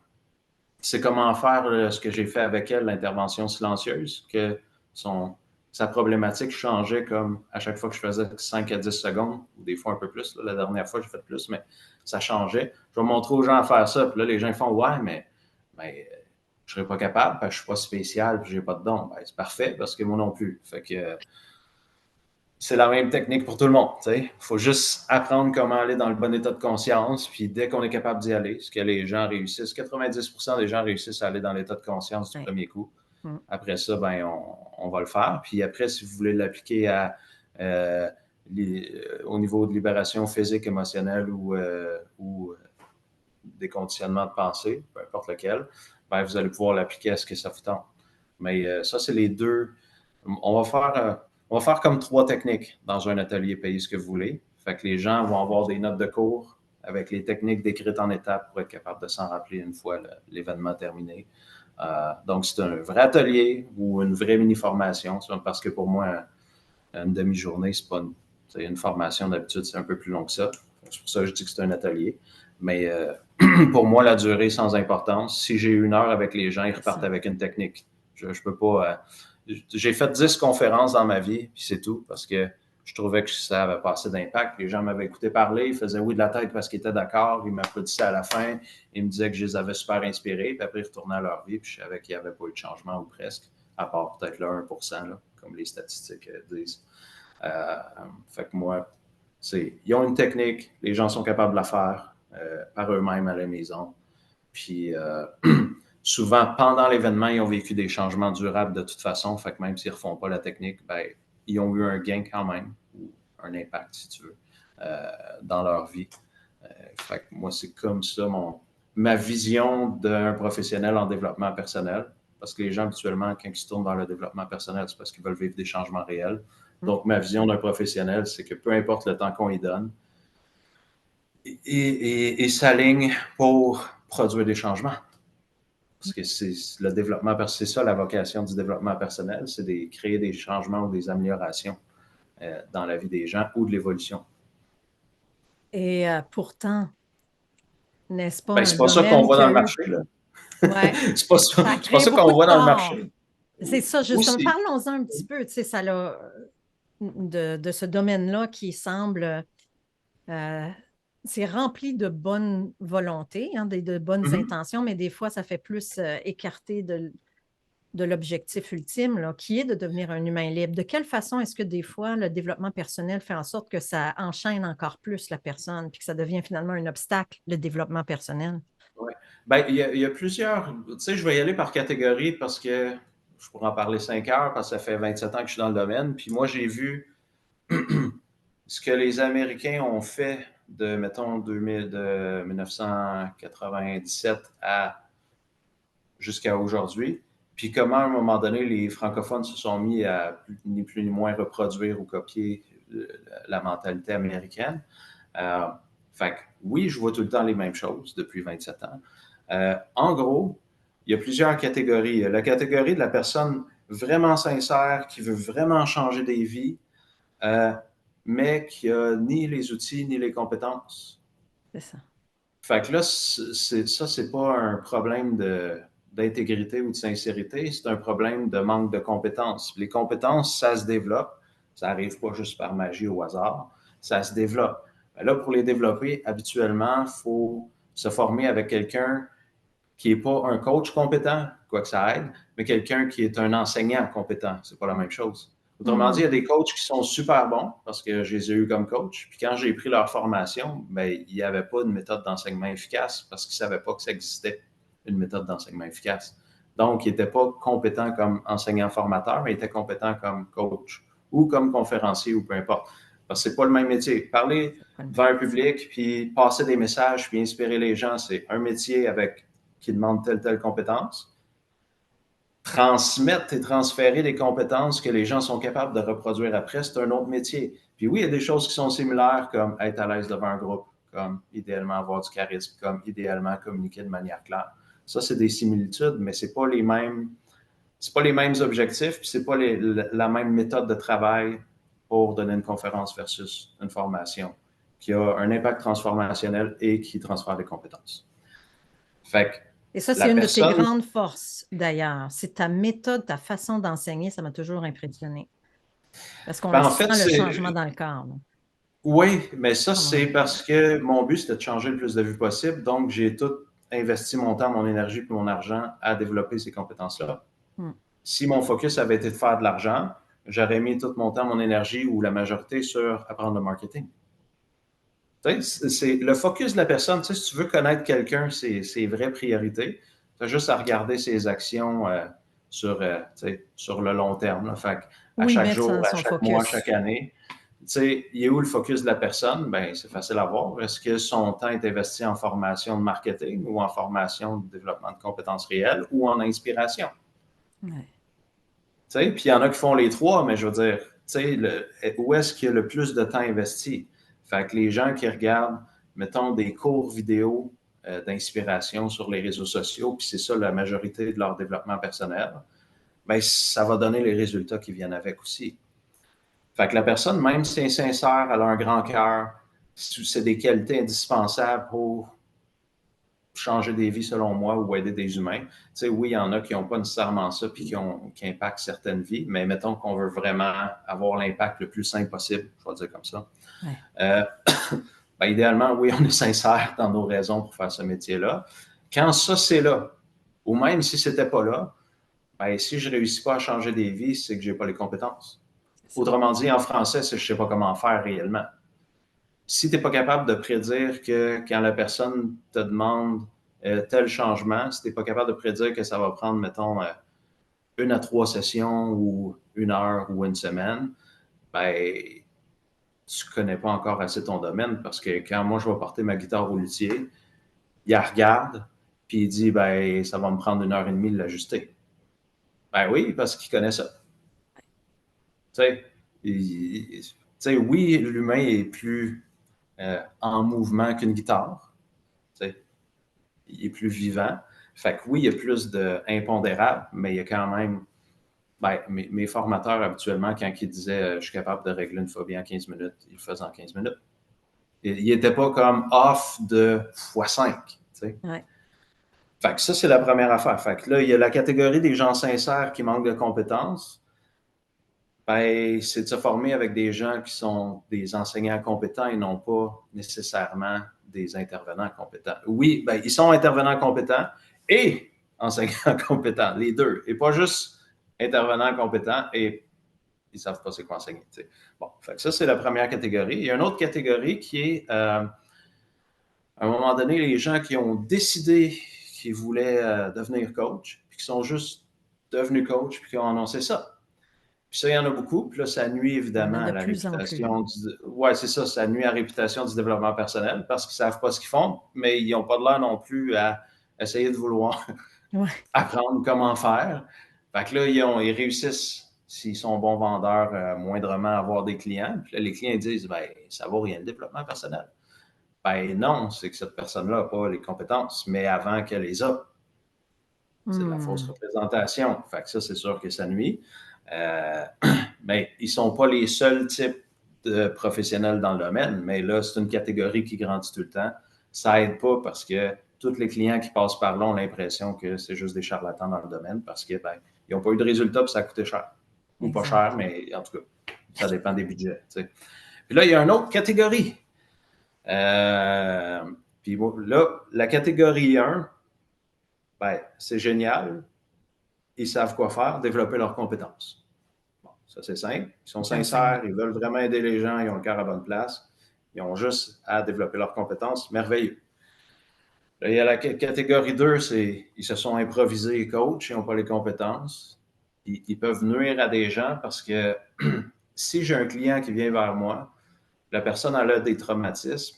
c'est comment faire ce que j'ai fait avec elle, l'intervention silencieuse, que sa problématique changeait comme à chaque fois que je faisais 5 à 10 secondes, ou des fois un peu plus. Là, la dernière fois, j'ai fait plus, mais ça changeait. Je vais montrer aux gens à faire ça. Puis là, les gens font « Ouais, mais je ne serais pas capable parce que je ne suis pas spécial et je n'ai pas de don. » Ben, c'est parfait parce que moi non plus. Fait que c'est la même technique pour tout le monde. Il faut juste apprendre comment aller dans le bon état de conscience. Puis dès qu'on est capable d'y aller, ce que les gens réussissent, 90% des gens réussissent à aller dans l'état de conscience du premier coup. Après ça, ben, on va le faire. Puis après, si vous voulez l'appliquer au niveau de libération physique, émotionnelle ou des conditionnements de pensée, peu importe lequel, ben, vous allez pouvoir l'appliquer à ce que ça vous tente. Mais ça, c'est les deux. On va faire comme 3 techniques dans un atelier Payez ce que vous voulez. Fait que les gens vont avoir des notes de cours avec les techniques décrites en étapes pour être capable de s'en rappeler une fois l'événement terminé. Donc, c'est un vrai atelier ou une vraie mini-formation. Parce que pour moi, une demi-journée, c'est pas C'est une formation, d'habitude, c'est un peu plus long que ça. C'est pour ça que je dis que c'est un atelier. Mais pour moi, la durée, sans importance. Si j'ai 1 heure avec les gens, ils repartent avec une technique. Je peux pas... j'ai fait 10 conférences dans ma vie, puis c'est tout, parce que je trouvais que ça avait pas assez d'impact. Les gens m'avaient écouté parler, ils faisaient oui de la tête parce qu'ils étaient d'accord, ils m'applaudissaient à la fin, ils me disaient que je les avais super inspirés, puis après ils retournaient à leur vie, puis je savais qu'il n'y avait pas eu de changement ou presque, à part peut-être le 1%, là, comme les statistiques disent. Fait que moi, ils ont une technique, les gens sont capables de la faire par eux-mêmes à la maison. Puis souvent, pendant l'événement, ils ont vécu des changements durables de toute façon. Fait que même s'ils ne refont pas la technique, ben, ils ont eu un gain quand même, ou un impact, si tu veux, dans leur vie. Fait que moi, c'est comme ça ma vision d'un professionnel en développement personnel. Parce que les gens, habituellement, quand ils se tournent vers le développement personnel, c'est parce qu'ils veulent vivre des changements réels. Donc, ma vision d'un professionnel, c'est que peu importe le temps qu'on y donne, il s'aligne pour produire des changements. Parce que c'est le développement, c'est ça la vocation du développement personnel, c'est de créer des changements ou des améliorations dans la vie des gens ou de l'évolution. Et pourtant, n'est-ce pas Ben, un c'est pas ça qu'on domaine voit qui dans a le eu... marché, là. Ouais, C'est pas ça a pas créé ça beaucoup qu'on de voit dans le tort. marché. C'est ça, justement. Aussi. Parlons-en un petit peu, tu sais, ça l'a... De ce domaine-là qui semble... c'est rempli de bonne volonté, hein, de bonnes intentions, mais des fois, ça fait plus écarter de l'objectif ultime, là, qui est de devenir un humain libre. De quelle façon est-ce que des fois, le développement personnel fait en sorte que ça enchaîne encore plus la personne, puis que ça devient finalement un obstacle, le développement personnel? Ouais. Ben, il y a plusieurs... Tu sais, je vais y aller par catégorie parce que je pourrais en parler 5 heures parce que ça fait 27 ans que je suis dans le domaine. Puis moi, j'ai vu ce que les Américains ont fait de, mettons, de 1997 jusqu'à aujourd'hui. Puis comment, à un moment donné, les francophones se sont mis à ni plus ni moins reproduire ou copier la mentalité américaine. Fait que oui, je vois tout le temps les mêmes choses depuis 27 ans. En gros, il y a plusieurs catégories. Il y a la catégorie de la personne vraiment sincère qui veut vraiment changer des vies, mais qui n'a ni les outils ni les compétences. C'est ça. Fait que là, ça, c'est pas un problème d'intégrité ou de sincérité, c'est un problème de manque de compétences. Les compétences, ça se développe. Ça n'arrive pas juste par magie au hasard. Ça se développe. Ben là, pour les développer, habituellement, il faut se former avec quelqu'un qui n'est pas un coach compétent, quoique ça aide, mais quelqu'un qui est un enseignant compétent. C'est pas la même chose. Autrement dit, il y a des coachs qui sont super bons parce que je les ai eus comme coach. Puis quand j'ai pris leur formation, ben, il n'y avait pas de méthode d'enseignement efficace parce qu'ils ne savaient pas que ça existait, une méthode d'enseignement efficace. Donc, ils n'étaient pas compétents comme enseignant-formateur, mais ils étaient compétents comme coach ou comme conférencier ou peu importe. Parce que ce n'est pas le même métier. Parler devant un public, puis passer des messages, puis inspirer les gens, c'est un métier qui demande telle compétence. Transmettre et transférer des compétences que les gens sont capables de reproduire après, c'est un autre métier. Puis oui, il y a des choses qui sont similaires, comme être à l'aise devant un groupe, comme idéalement avoir du charisme, comme idéalement communiquer de manière claire. Ça, c'est des similitudes, mais c'est pas les mêmes objectifs, puis c'est pas la même méthode de travail pour donner une conférence versus une formation qui a un impact transformationnel et qui transfère des compétences. Fait que et ça, c'est une de tes grandes forces, d'ailleurs. C'est ta méthode, ta façon d'enseigner, ça m'a toujours impressionné. Parce qu'on sent le changement dans le corps. Là. Oui, mais ça, c'est parce que mon but, c'était de changer le plus de vues possible. Donc, j'ai tout investi mon temps, mon énergie et mon argent à développer ces compétences-là. Si mon focus avait été de faire de l'argent, j'aurais mis tout mon temps, mon énergie ou la majorité sur apprendre le marketing. C'est le focus de la personne. Si tu veux connaître quelqu'un, ses vraies priorités, tu as juste à regarder ses actions sur le long terme. Là. Fait à chaque jour, à chaque mois, à chaque année. Il est où le focus de la personne? Ben, c'est facile à voir. Est-ce que son temps est investi en formation de marketing ou en formation de développement de compétences réelles ou en inspiration? Puis il y en a qui font les trois, mais je veux dire, où est-ce qu'il y a le plus de temps investi? Fait que les gens qui regardent, mettons, des cours vidéo d'inspiration sur les réseaux sociaux, puis c'est ça la majorité de leur développement personnel, bien, ça va donner les résultats qui viennent avec aussi. Fait que la personne, même si elle est sincère, elle a un grand cœur, c'est des qualités indispensables pour changer des vies, selon moi, ou aider des humains. Tu sais, oui, il y en a qui n'ont pas nécessairement ça puis qui impactent certaines vies, mais mettons qu'on veut vraiment avoir l'impact le plus simple possible, je vais dire comme ça. Ouais. Ben, idéalement, oui, on est sincère dans nos raisons pour faire ce métier-là. Quand ça, c'est là, ou même si ce n'était pas là, ben, si je ne réussis pas à changer des vies, c'est que je n'ai pas les compétences. Autrement dit, en français, c'est que je ne sais pas comment faire réellement. Si tu n'es pas capable de prédire que quand la personne te demande tel changement, si tu n'es pas capable de prédire que ça va prendre, mettons, 1 à 3 sessions ou 1 heure ou 1 semaine, ben, tu ne connais pas encore assez ton domaine parce que quand moi, je vais porter ma guitare au luthier, il la regarde, puis il dit, ben, ça va me prendre 1 heure et demie de l'ajuster. Ben oui, parce qu'il connaît ça. Tu sais, oui, l'humain est plus en mouvement qu'une guitare. Tu sais, il est plus vivant. Fait que oui, il y a plus d'impondérables, mais il y a quand même. Ben, mes formateurs, habituellement, quand ils disaient je suis capable de régler une phobie en 15 minutes, ils le faisaient en 15 minutes. Il n'était pas comme off de x5. Tu sais. Ouais. Fait que ça, c'est la première affaire. Fait que là, il y a la catégorie des gens sincères qui manquent de compétences. Ben, c'est de se former avec des gens qui sont des enseignants compétents et non pas nécessairement des intervenants compétents. Oui, ben, ils sont intervenants compétents et enseignants compétents, les deux. Et pas juste intervenants compétents et ils ne savent pas c'est quoi enseigner. T'sais. Bon, fait que ça, c'est la première catégorie. Il y a une autre catégorie qui est, à un moment donné, les gens qui ont décidé qu'ils voulaient devenir coach, puis qui sont juste devenus coach, puis qui ont annoncé ça. Puis ça, il y en a beaucoup. Puis là, ça nuit évidemment à la réputation. Ouais, c'est ça, ça nuit à la réputation du développement personnel parce qu'ils ne savent pas ce qu'ils font, mais ils n'ont pas de l'air non plus à essayer de vouloir apprendre comment faire. Fait que là, ils réussissent, s'ils sont bons vendeurs, moindrement à avoir des clients. Puis là, les clients disent, ben, ça vaut rien le développement personnel. Ben non, c'est que cette personne-là n'a pas les compétences, mais avant qu'elle les a. C'est de la fausse représentation. Fait que ça, c'est sûr que ça nuit. Mais ils ne sont pas les seuls types de professionnels dans le domaine, mais là, c'est une catégorie qui grandit tout le temps. Ça n'aide pas parce que tous les clients qui passent par là ont l'impression que c'est juste des charlatans dans le domaine parce qu'ils n'ont pas eu de résultat et ça a coûté cher. Ou pas cher, mais en tout cas, ça dépend des budgets. T'sais. Puis là, il y a une autre catégorie. Puis bon, là, la catégorie 1, ben, c'est génial. Ils savent quoi faire, développer leurs compétences. Bon, ça, c'est simple. Ils sont sincères, ils veulent vraiment aider les gens, ils ont le cœur à bonne place. Ils ont juste à développer leurs compétences. Merveilleux. Là, il y a la catégorie 2, c'est ils se sont improvisés coach, ils n'ont pas les compétences. Ils peuvent nuire à des gens parce que si j'ai un client qui vient vers moi, la personne a des traumatismes,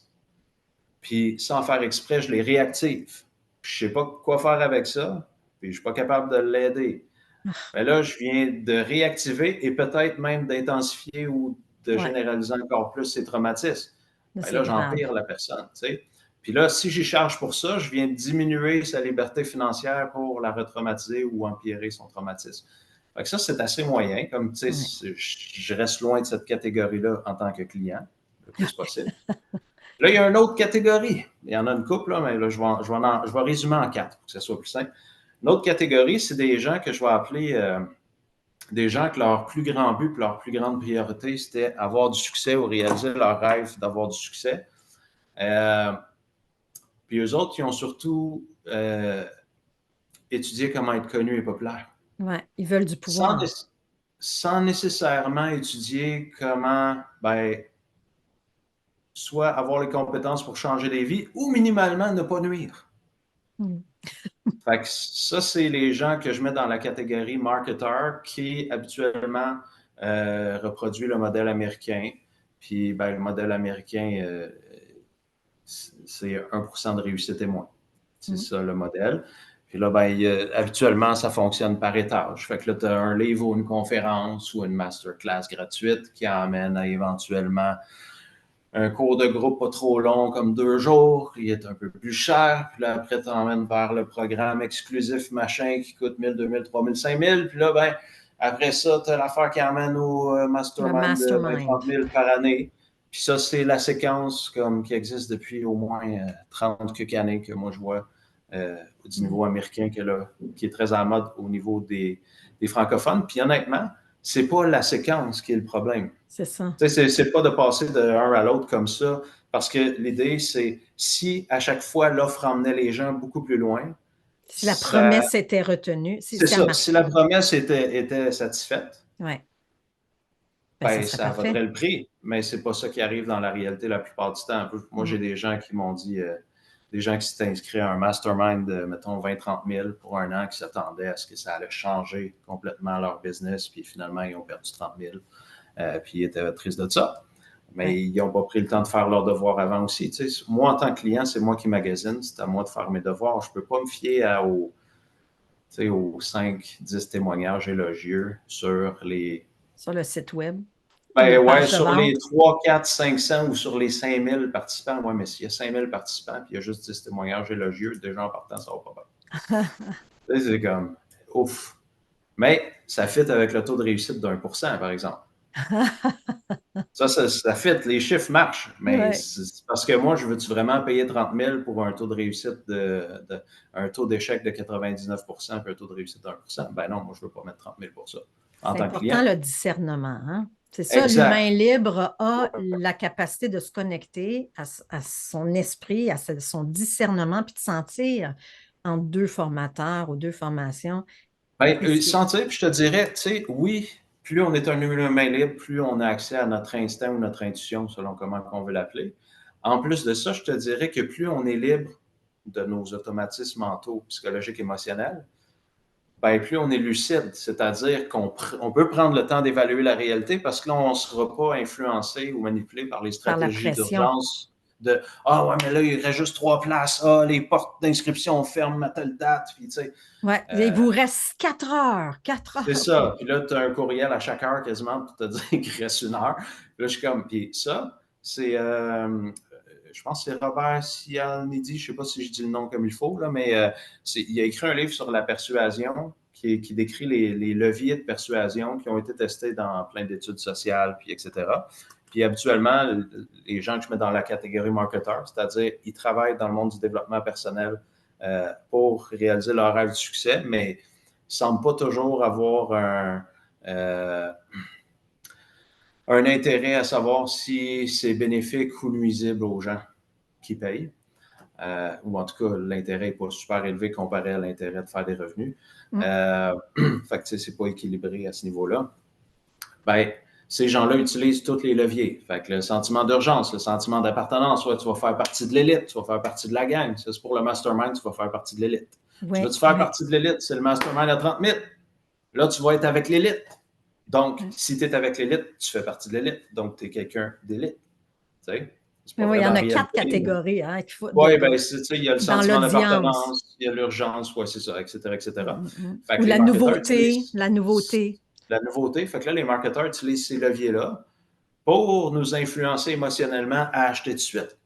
puis sans faire exprès, je les réactive. Je ne sais pas quoi faire avec ça, puis je ne suis pas capable de l'aider. Mais là, je viens de réactiver et peut-être même d'intensifier ou de généraliser encore plus ces traumatismes. Là, j'empire la personne. Tu sais. Puis là, si j'y charge pour ça, je viens de diminuer sa liberté financière pour la retraumatiser ou empirer son traumatisme. Fait que ça, c'est assez moyen. Comme tu sais, je reste loin de cette catégorie-là en tant que client, le plus possible. Là, il y a une autre catégorie. Il y en a une couple, là, mais là, je vais résumer en 4 pour que ce soit plus simple. Une autre catégorie, c'est des gens que je vais appeler des gens que leur plus grand but, leur plus grande priorité, c'était avoir du succès ou réaliser leur rêve d'avoir du succès. Puis eux autres, qui ont surtout étudié comment être connu et populaire. Oui, ils veulent du pouvoir. Sans nécessairement étudier comment, soit avoir les compétences pour changer des vies ou minimalement ne pas nuire. Fait que ça, c'est les gens que je mets dans la catégorie marketeur qui habituellement reproduit le modèle américain. Puis le modèle américain, c'est 1% de réussite et moins. C'est ça le modèle. Puis là, habituellement, ça fonctionne par étage. Fait que là, tu as un livre ou une conférence ou une masterclass gratuite qui amène à éventuellement un cours de groupe pas trop long, comme 2 jours, il est un peu plus cher. Puis là, après, tu t'emmènes vers le programme exclusif machin qui coûte 1000, 2000, 3000, 5000. Puis là, Après ça, tu as l'affaire qui amène au Le mastermind de 20-30 mastermind. 000 par année. Puis ça, c'est la séquence qui existe depuis au moins 30 quelques années que moi je vois du niveau américain qui est très en mode au niveau des francophones. Puis honnêtement, c'est pas la séquence qui est le problème. C'est ça. Tu sais, c'est pas de passer d'un à l'autre comme ça, parce que l'idée, c'est si à chaque fois l'offre emmenait les gens beaucoup plus loin, Si la ça, promesse était retenue, si c'est ça ça. Si marche. la promesse était satisfaite, Ouais. Ben, ça ben, serait ça vaudrait parfait. le prix, mais c'est pas ça qui arrive dans la réalité la plupart du temps. Moi, Mm. j'ai des gens qui m'ont dit, des gens qui s'étaient inscrits à un mastermind de, mettons, 20-30 000 pour un an, qui s'attendaient à ce que ça allait changer complètement leur business, puis finalement, ils ont perdu 30 000, puis ils étaient tristes de ça. Mais Ouais. ils n'ont pas pris le temps de faire leurs devoirs avant aussi. Tu sais, moi, en tant que client, c'est moi qui magasine, c'est à moi de faire mes devoirs. Je ne peux pas me fier aux 5-10 témoignages élogieux sur les Sur le site web ou la ben ouais, page de sur les vente. 3, 4, 500 ou sur les 5000 participants. Ouais, mais s'il y a 5000 participants puis il y a juste 10 témoignages élogieux, déjà en partant, ça va pas bien. C'est comme, ouf. Mais ça fit avec le taux de réussite d'1%, par exemple. Ça fit, les chiffres marchent, mais Ouais. c'est parce que moi, je veux-tu vraiment payer 30 000 pour un taux de réussite un taux d'échec de 99% puis un taux de réussite de 1%? Ben non, moi, je ne veux pas mettre 30 000 pour ça, en C'est tant que important client. le discernement, hein? C'est ça, l'humain Exact. libre a la capacité de se connecter à son esprit, à son discernement, puis de sentir entre deux formateurs ou deux formations. Ben, Qu'est-ce qui... sentir, puis je te dirais, tu sais, oui, plus on est un humain libre, plus on a accès à notre instinct ou notre intuition, selon comment on veut l'appeler. En plus de ça, je te dirais que plus on est libre de nos automatismes mentaux, psychologiques, émotionnels, ben, plus on est lucide, c'est-à-dire qu'on peut prendre le temps d'évaluer la réalité parce que là, on ne sera pas influencé ou manipulé par les par la stratégies pression. d'urgence de Ah ouais, mais là, il reste juste 3 places, ah, les portes d'inscription ferment à telle date, puis tu sais. Ouais. Il vous reste 4 heures, 4 C'est heures. ça. Puis là, tu as un courriel à chaque heure quasiment pour te dire qu'il reste 1 heure. Puis là, je suis comme, puis ça, c'est, je pense que c'est Robert Cialnidi, je ne sais pas si je dis le nom comme il faut, là, mais il a écrit un livre sur la persuasion qui décrit les leviers de persuasion qui ont été testés dans plein d'études sociales, puis etc. Puis habituellement, les gens que je mets dans la catégorie marketeur, c'est-à-dire ils travaillent dans le monde du développement personnel pour réaliser leur rêve de succès, mais ne semble pas toujours avoir un intérêt à savoir si c'est bénéfique ou nuisible aux gens qui payent. Ou en tout cas, l'intérêt n'est pas super élevé comparé à l'intérêt de faire des revenus. Fait que c'est pas équilibré à ce niveau-là. Ben, ces gens-là utilisent tous les leviers. Fait que le sentiment d'urgence, le sentiment d'appartenance, soit tu vas faire partie de l'élite, tu vas faire partie de la gang. Ça, c'est pour le mastermind, tu vas faire partie de l'élite. Tu veux-tu faire partie de l'élite? C'est le mastermind à 30 000. Là, tu vas être avec l'élite. Donc, si tu es avec l'élite, tu fais partie de l'élite. Donc, tu es quelqu'un d'élite. Tu sais? Oui, il y en a 4 catégories. Hein, oui, bien, il y a le dans sentiment l'audience. d'appartenance, il y a l'urgence, oui, c'est ça, etc., etc. Fait Ou que la les marketeurs nouveauté. La nouveauté. La nouveauté. Fait que là, les marketeurs utilisent ces leviers-là pour nous influencer émotionnellement à acheter de suite,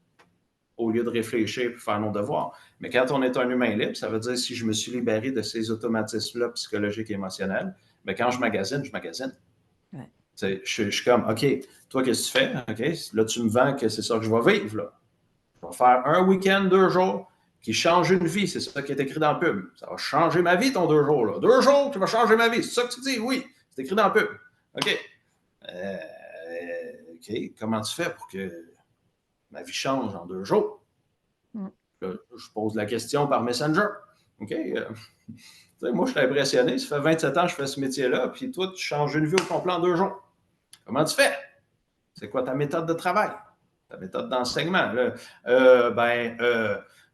au lieu de réfléchir et faire nos devoirs. Mais quand on est un humain libre, ça veut dire si je me suis libéré de ces automatismes-là psychologiques et émotionnels, mais quand je magasine, je magasine. Ouais. Je suis comme, OK, toi, qu'est-ce que tu fais? OK, là, tu me vends que c'est ça que je vais vivre. Là. Je vais faire un week-end, 2 jours, qui change une vie. C'est ça qui est écrit dans le pub. Ça va changer ma vie, ton 2 jours. Là. 2 jours, tu vas changer ma vie. C'est ça que tu dis? Oui, c'est écrit dans le pub. OK. OK, comment tu fais pour que ma vie change en 2 jours? Là, je pose la question par Messenger. OK. Moi, je suis impressionné. Ça fait 27 ans que je fais ce métier-là, puis toi, tu changes une vie au complet en 2 jours. Comment tu fais? C'est quoi ta méthode de travail? Ta méthode d'enseignement?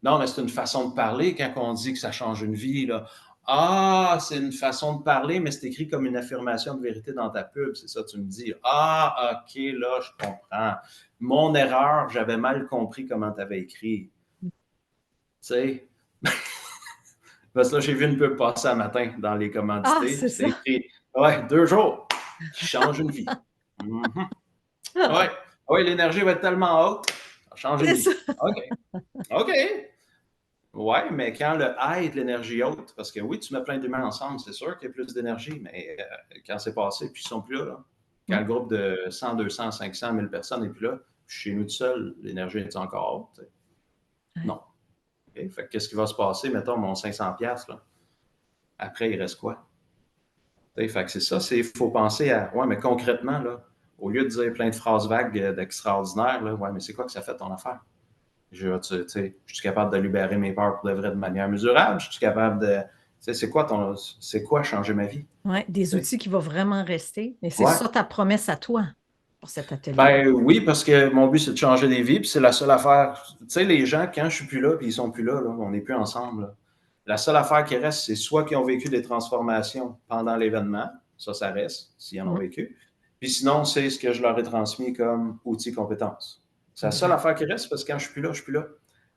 Non, mais c'est une façon de parler quand on dit que ça change une vie. Là. Ah, c'est une façon de parler, mais c'est écrit comme une affirmation de vérité dans ta pub. C'est ça, tu me dis. Ah, OK, là, je comprends. Mon erreur, j'avais mal compris comment tu avais écrit. Tu sais? Parce que là, j'ai vu une pub passer un matin dans les commandités. C'est ça. Écrit, ouais, 2 jours qui changent une vie. Mm-hmm. Oui, l'énergie va être tellement haute, ça change une vie. OK. Ouais, mais quand le high est de l'énergie haute, parce que oui, tu mets plein d'humains ensemble, c'est sûr qu'il y a plus d'énergie, mais quand c'est passé, puis ils sont plus là, là. Quand Mm. le groupe de 100, 200, 500, 1000 personnes n'est plus là, puis chez nous tout seul, l'énergie est encore haute? T'sais? Ouais. Non. Okay? Fait que qu'est-ce qui va se passer, mettons, mon 500$, là? Après, il reste quoi? T'sais, fait que c'est ça, il faut penser à, ouais, mais concrètement, là, au lieu de dire plein de phrases vagues d'extraordinaire, là, ouais, mais c'est quoi que ça fait ton affaire? Tu sais, je suis capable de libérer mes peurs pour de vrai de manière mesurable. Je suis capable de. Tu sais, c'est quoi changer ma vie? Ouais, des Tu sais? outils qui vont vraiment rester. Et c'est Ouais. ça ta promesse à toi pour cet atelier. Ben oui, parce que mon but, c'est de changer des vies, puis c'est la seule affaire. Tu sais, les gens, quand je suis plus là, puis ils sont plus là, là, on n'est plus ensemble, là. La seule affaire qui reste, c'est soit qu'ils ont vécu des transformations pendant l'événement, ça reste, s'ils en ont Mm. vécu. Puis sinon, c'est ce que je leur ai transmis comme outil compétence. C'est la seule Exact. affaire qui reste parce que quand je suis plus là, je suis plus là.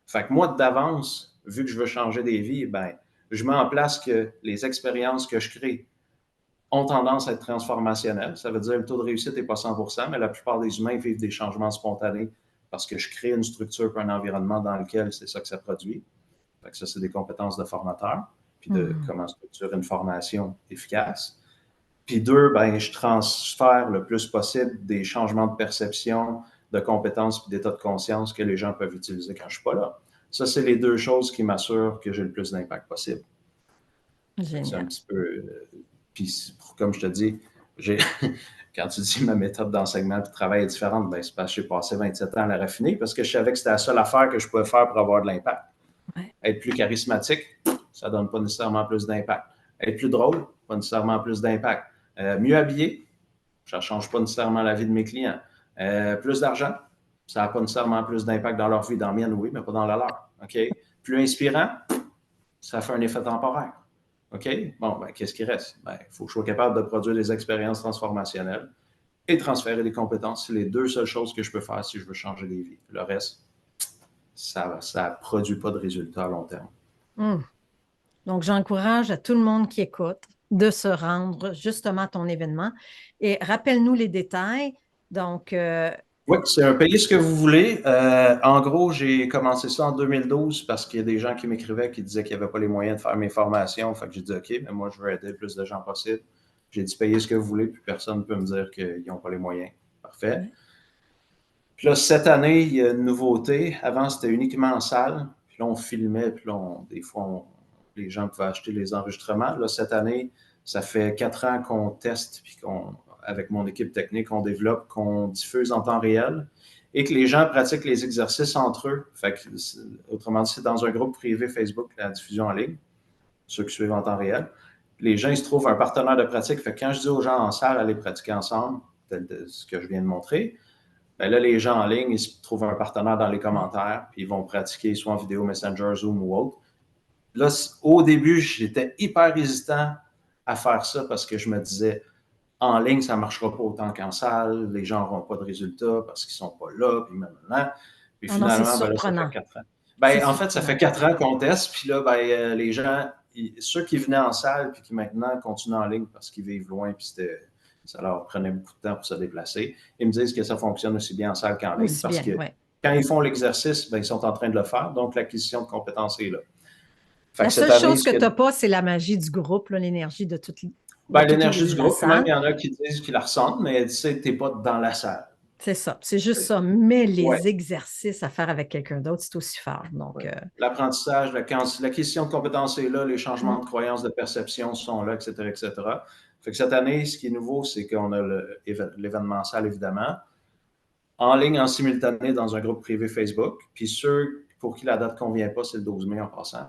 Fait que moi, d'avance, vu que je veux changer des vies, ben, je mets en place que les expériences que je crée ont tendance à être transformationnelles. Ça veut dire que le taux de réussite n'est pas 100%, mais la plupart des humains vivent des changements spontanés parce que je crée une structure et un environnement dans lequel c'est ça que ça produit. Fait que ça, c'est des compétences de formateur, puis de Mm. comment structurer une formation efficace. Puis deux, ben, je transfère le plus possible des changements de perception, de compétences et d'état de conscience que les gens peuvent utiliser quand je ne suis pas là. Ça, c'est les deux choses qui m'assurent que j'ai le plus d'impact possible. C'est un Génial. petit peu. Puis, comme je te dis, quand tu dis ma méthode d'enseignement et de travail est différente, ben, c'est parce que j'ai passé 27 ans à la raffiner parce que je savais que c'était la seule affaire que je pouvais faire pour avoir de l'impact. Ouais. Être plus charismatique, ça ne donne pas nécessairement plus d'impact. Être plus drôle, pas nécessairement plus d'impact. Mieux habillé, ça ne change pas nécessairement la vie de mes clients. Plus d'argent, ça n'a pas nécessairement plus d'impact dans leur vie. Dans la mienne, oui, mais pas dans la leur. OK? Plus inspirant, ça fait un effet temporaire. OK? Bon, ben, qu'est-ce qui reste? Ben, il faut que je sois capable de produire des expériences transformationnelles et transférer des compétences. C'est les deux seules choses que je peux faire si je veux changer des vies. Le reste, ça ne produit pas de résultats à long terme. Mm. Donc, j'encourage à tout le monde qui écoute de se rendre justement à ton événement. Et rappelle-nous les détails. Donc, Oui, c'est un payer ce que vous voulez. En gros, j'ai commencé ça en 2012 parce qu'il y a des gens qui m'écrivaient qui disaient qu'ils n'avaient pas les moyens de faire mes formations. Fait que j'ai dit OK, mais moi, je veux aider le plus de gens possible. J'ai dit payez ce que vous voulez, puis personne ne peut me dire qu'ils n'ont pas les moyens. Parfait. ouais. Puis là, cette année, il y a une nouveauté. Avant, c'était uniquement en salle. Puis là, on filmait. Puis là, des fois, les gens pouvaient acheter les enregistrements. Là, cette année, ça fait 4 ans qu'on teste, puis avec mon équipe technique, on développe, qu'on diffuse en temps réel et que les gens pratiquent les exercices entre eux. Fait que, autrement dit, c'est dans un groupe privé Facebook, la diffusion en ligne, ceux qui suivent en temps réel. Les gens, ils se trouvent un partenaire de pratique. Fait que quand je dis aux gens en salle, allez pratiquer ensemble, ce que je viens de montrer, ben là, les gens en ligne, ils se trouvent un partenaire dans les commentaires, puis ils vont pratiquer soit en vidéo Messenger, Zoom ou autre. Là, au début, j'étais hyper hésitant à faire ça parce que je me disais, en ligne, ça ne marchera pas autant qu'en salle, les gens n'auront pas de résultats parce qu'ils ne sont pas là, puis maintenant. Puis Oh non, c'est finalement, ben là, ça fait surprenant. 4 ans. C'est Ben, en fait, ça fait surprenant. 4 ans qu'on teste, puis là, ben, les gens, ceux qui venaient en salle, puis qui maintenant continuent en ligne parce qu'ils vivent loin, puis ça leur prenait beaucoup de temps pour se déplacer, ils me disent que ça fonctionne aussi bien en salle qu'en ligne Aussi parce bien, que oui. quand ils font l'exercice, ben, ils sont en train de le faire, donc l'acquisition de compétences est là. Fait La que cette seule année, chose que tu n'as pas, c'est la magie du groupe, l'énergie de ben, toute l'énergie du la groupe, même salle. il y en a qui disent qu'ils la ressentent, mais tu sais, tu n'es pas dans la salle. C'est ça. C'est juste ça. Mais Ouais. les exercices à faire avec quelqu'un d'autre, c'est aussi fort. Donc, Ouais. L'apprentissage, l'acquisition de compétences est là, les changements mm, de croyances, de perception sont là, etc., etc. Fait que cette année, ce qui est nouveau, c'est qu'on a l'événementiel, évidemment, en ligne, en simultané, dans un groupe privé Facebook. Puis ceux pour qui la date ne convient pas, c'est le 12 mai en passant,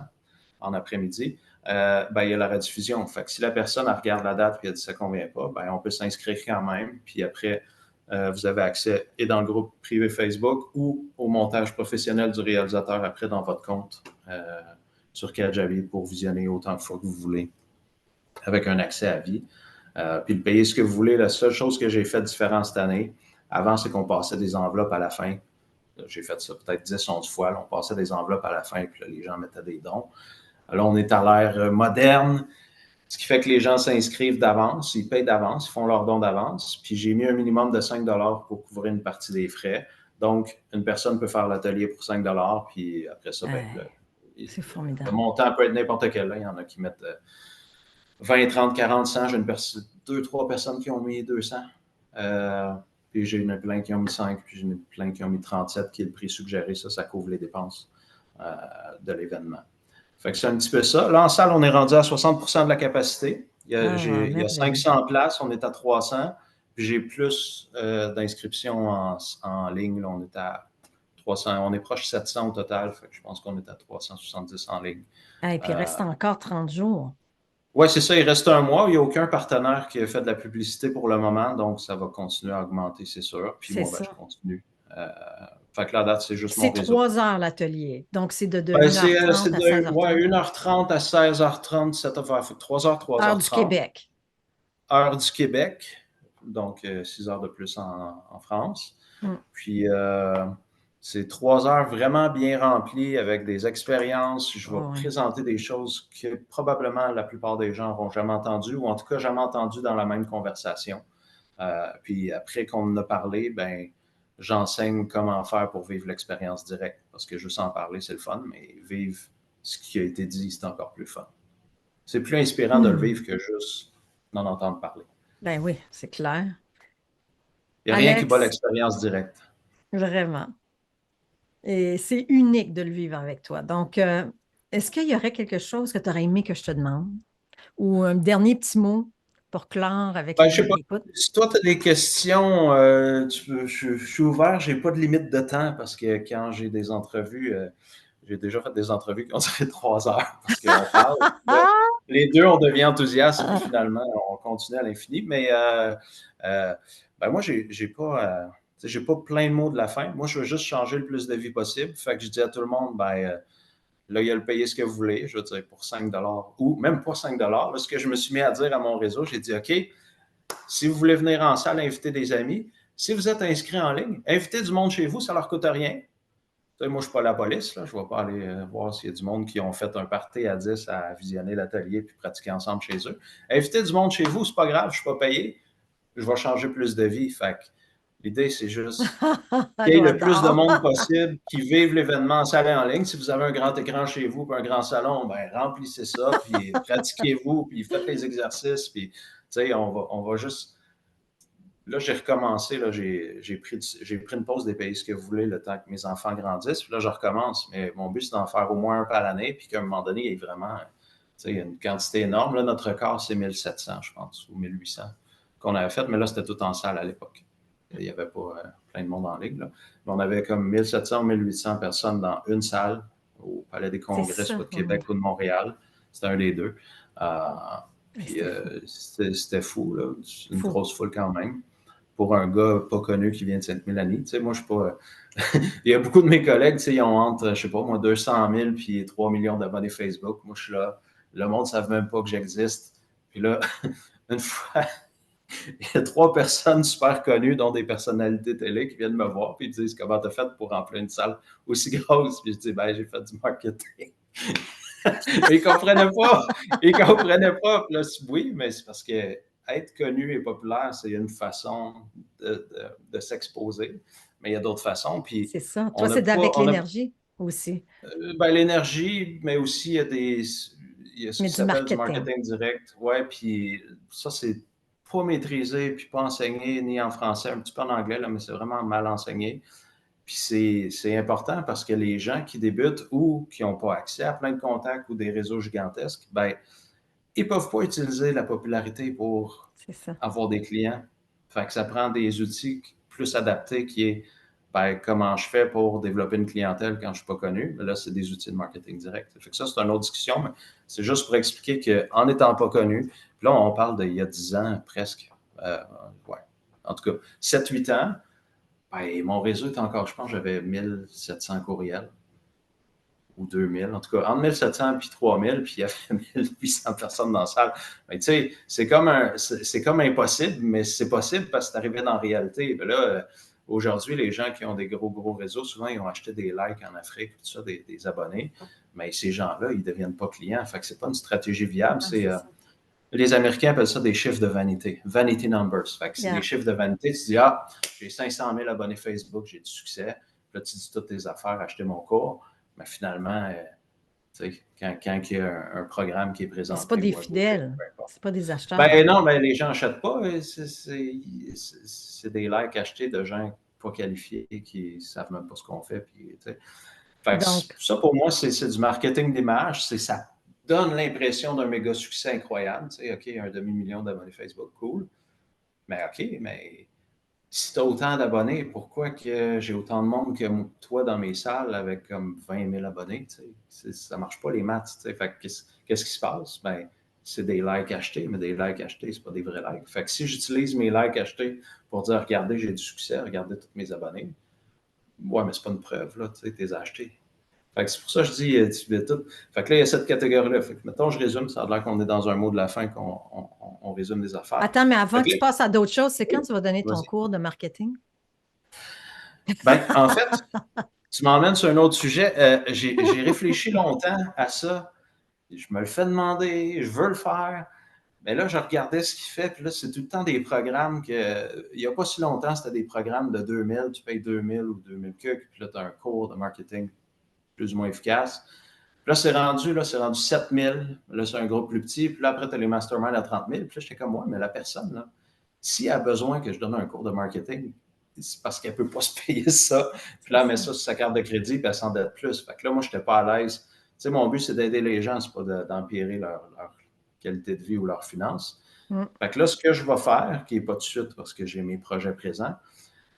en après-midi. Ben, il y a la rediffusion. Fait que si la personne elle regarde la date et elle dit que ça ne convient pas, ben, on peut s'inscrire quand même. Puis après, vous avez accès et dans le groupe privé Facebook ou au montage professionnel du réalisateur après dans votre compte sur Kajabi pour visionner autant de fois que vous voulez avec un accès à vie. Puis le payer ce que vous voulez. La seule chose que j'ai fait différent cette année, avant, c'est qu'on passait des enveloppes à la fin. J'ai fait ça peut-être 10, 11 fois. Là, on passait des enveloppes à la fin, puis là, les gens mettaient des dons. Alors, on est à l'ère moderne, ce qui fait que les gens s'inscrivent d'avance, ils payent d'avance, ils font leurs dons d'avance. Puis j'ai mis un minimum de 5 pour couvrir une partie des frais. Donc, une personne peut faire l'atelier pour 5 puis après ça, ben, C'est Le formidable. montant peut être n'importe quel. Là. Il y en a qui mettent 20, 30, 40, 100. J'ai 2, 3 personnes qui ont mis 200. Puis j'ai une plein qui ont mis 5, puis j'ai une plein qui ont mis 37, qui est le prix suggéré. Ça couvre les dépenses de l'événement. Fait que c'est un petit peu ça. Là, en salle, on est rendu à 60% de la capacité. Il y a 500 places, on est à 300. Puis j'ai plus d'inscriptions en ligne. Là, on est à 300. On est proche de 700 au total. Fait que je pense qu'on est à 370 en ligne. Et puis il reste encore 30 jours. Oui, c'est ça. Il reste un mois. Il n'y a aucun partenaire qui a fait de la publicité pour le moment. Donc, ça va continuer à augmenter, c'est sûr. Puis moi, je continue. Fait que la date, c'est juste mon réseau. C'est 3 heures l'atelier. Donc, c'est de 1h30 à 16h30. Ouais, 1h30 à 16h30, cette affaire. Fait que 3h, 3h30. Heure du Québec. Heure du Québec. Donc, 6 heures de plus en France. Puis, c'est 3 heures vraiment bien remplies avec des expériences. Je vais présenter des choses que probablement la plupart des gens n'auront jamais entendues, ou en tout cas jamais entendues dans la même conversation. Puis après qu'on en a parlé, ben j'enseigne comment faire pour vivre l'expérience directe. Parce que juste en parler, c'est le fun, mais vivre ce qui a été dit, c'est encore plus fun. C'est plus inspirant de le vivre que juste d'en entendre parler. Ben oui, c'est clair. Il n'y a rien qui bat l'expérience directe. Vraiment. Et c'est unique de le vivre avec toi. Donc, est-ce qu'il y aurait quelque chose que tu aurais aimé que je te demande? Ou un dernier petit mot pour clore avec les gens qui écoutent? Si toi, tu as des questions, je suis ouvert, je n'ai pas de limite de temps parce que quand j'ai des entrevues, j'ai déjà fait des entrevues qui ont duré 3 heures parce qu'on parle. Les deux, on devient enthousiaste et finalement, on continue à l'infini. Mais moi, j'ai pas plein de mots de la fin. Moi, je veux juste changer le plus de vie possible. Fait que je dis à tout le monde, là, il y a le payer ce que vous voulez, je veux dire, pour 5 ou même pas 5 là, ce que je me suis mis à dire à mon réseau, j'ai dit, OK, si vous voulez venir en salle, invitez des amis. Si vous êtes inscrit en ligne, invitez du monde chez vous, ça ne leur coûte rien. Moi, je ne suis pas la police, là. Je ne vais pas aller voir s'il y a du monde qui ont fait un party à 10 à visionner l'atelier puis pratiquer ensemble chez eux. Invitez du monde chez vous, c'est pas grave, je ne suis pas payé. Je vais changer plus de vie. Fait que l'idée, c'est juste qu'il y ait le plus de monde possible qui vive l'événement en salle et en ligne. Si vous avez un grand écran chez vous puis un grand salon, remplissez ça, puis pratiquez-vous, puis faites les exercices, puis on va juste... Là, j'ai recommencé, là, j'ai pris une pause des pays ce que vous voulez le temps que mes enfants grandissent. Puis là, je recommence. Mais mon but, c'est d'en faire au moins un par l'année. Puis qu'à un moment donné, il y ait vraiment il y a une quantité énorme. Là, notre record, c'est 1700, je pense, ou 1800 qu'on avait fait. Mais là, c'était tout en salle à l'époque. Il n'y avait pas plein de monde en ligne. Là. Mais on avait comme 1700 ou 1800 personnes dans une salle au Palais des Congrès, soit de Québec ou de Montréal. C'était un des deux. Puis c'était fou, là. Une grosse foule quand même. Pour un gars pas connu qui vient de Sainte-Mélanie. Tu sais, moi, je suis pas... Il y a beaucoup de mes collègues, tu sais, ils ont entre, je sais pas, moi, 200 000 puis 3 millions d'abonnés Facebook. Moi, je suis là. Le monde ne savent même pas que j'existe. Puis là, une fois, il y a 3 personnes super connues, dont des personnalités télé, qui viennent me voir puis ils disent « Comment tu as fait pour remplir une salle aussi grosse? » Puis je dis « j'ai fait du marketing. » Ils comprenaient pas. Ils comprenaient pas. Puis là, oui, mais c'est parce que être connu et populaire, c'est une façon de s'exposer. Mais il y a d'autres façons. Puis c'est ça. Toi, c'est avec l'énergie aussi. L'énergie, mais aussi il y a ce qui s'appelle du marketing direct. Oui, puis ça, c'est pas maîtrisé, puis pas enseigné ni en français, un petit peu en anglais, là, mais c'est vraiment mal enseigné. Puis c'est important parce que les gens qui débutent ou qui n'ont pas accès à plein de contacts ou des réseaux gigantesques, ils ne peuvent pas utiliser la popularité pour avoir des clients. Fait que ça prend des outils plus adaptés qui est comment je fais pour développer une clientèle quand je ne suis pas connu. Mais là, c'est des outils de marketing direct. Fait que ça, c'est une autre discussion, mais c'est juste pour expliquer qu'en n'étant pas connu, puis là, on parle d'il y a 10 ans presque, en tout cas, 7-8 ans, mon réseau est encore, je pense, j'avais 1700 courriels ou 2000. En tout cas, entre 1700 et 3000, puis il y avait 1800 personnes dans la salle. Tu sais, c'est comme impossible, mais c'est possible parce que c'est arrivé dans la réalité. Bien là, aujourd'hui, les gens qui ont des gros réseaux, souvent, ils ont acheté des likes en Afrique, tout ça, des abonnés. Mais ces gens-là, ils ne deviennent pas clients. Fait que c'est pas une stratégie viable. Les Américains appellent ça des chiffres de vanité. Vanity numbers. Fait que c'est des chiffres de vanité. Tu dis, j'ai 500 000 abonnés Facebook, j'ai du succès. Puis là, tu dis toutes tes affaires, acheter mon cours. Mais finalement, Quand il y a un programme qui est présenté. C'est pas des ou un fidèles, peu c'est pas des acheteurs. Ben non, ben les gens n'achètent pas. C'est des likes achetés de gens pas qualifiés qui ne savent même pas ce qu'on fait. Puis, fait que Donc, ça, pour moi, c'est du marketing d'image. Ça donne l'impression d'un méga succès incroyable. OK, un demi-million d'abonnés Facebook, cool. Mais OK, mais si tu as autant d'abonnés, pourquoi que j'ai autant de monde que toi dans mes salles avec comme 20 000 abonnés? Ça ne marche pas les maths. Fait que qu'est-ce qui se passe? Ben, c'est des likes achetés, mais des likes achetés, c'est pas des vrais likes. Fait que si j'utilise mes likes achetés pour dire regardez, j'ai du succès, regardez tous mes abonnés, ouais, mais c'est pas une preuve, là, tu les as achetés. Fait que c'est pour ça que je dis, tu fais tout. Fait que là, il y a cette catégorie-là. Fait que, mettons, je résume, ça a l'air qu'on est dans un mot de la fin, qu'on résume des affaires. attends, mais avant Fait que que tu là, passes à d'autres choses, c'est quand tu vas donner ton vas-y. cours de marketing? Ben, en fait, tu m'emmènes sur un autre sujet. J'ai réfléchi longtemps à ça. Je me le fais demander, je veux le faire. Mais là, je regardais ce qu'il fait, puis là, c'est tout le temps des programmes que. Il n'y a pas si longtemps, c'était des programmes de 2000, tu payes 2000 ou 2000 cucs, puis là, tu as un cours de marketing plus ou moins efficace. Puis là, c'est rendu 7000. Là, c'est un groupe plus petit. Puis là, après, tu as les masterminds à 30 000. Puis là, j'étais comme, ouais, mais la personne, là, si elle a besoin que je donne un cours de marketing, c'est parce qu'elle ne peut pas se payer ça. Puis là, elle met ça sur sa carte de crédit, puis elle s'endette plus. Fait que là, moi, je n'étais pas à l'aise. Tu sais, mon but, c'est d'aider les gens, c'est pas d'empirer leur qualité de vie ou leurs finances. Fait que là, ce que je vais faire, qui n'est pas tout de suite parce que j'ai mes projets présents,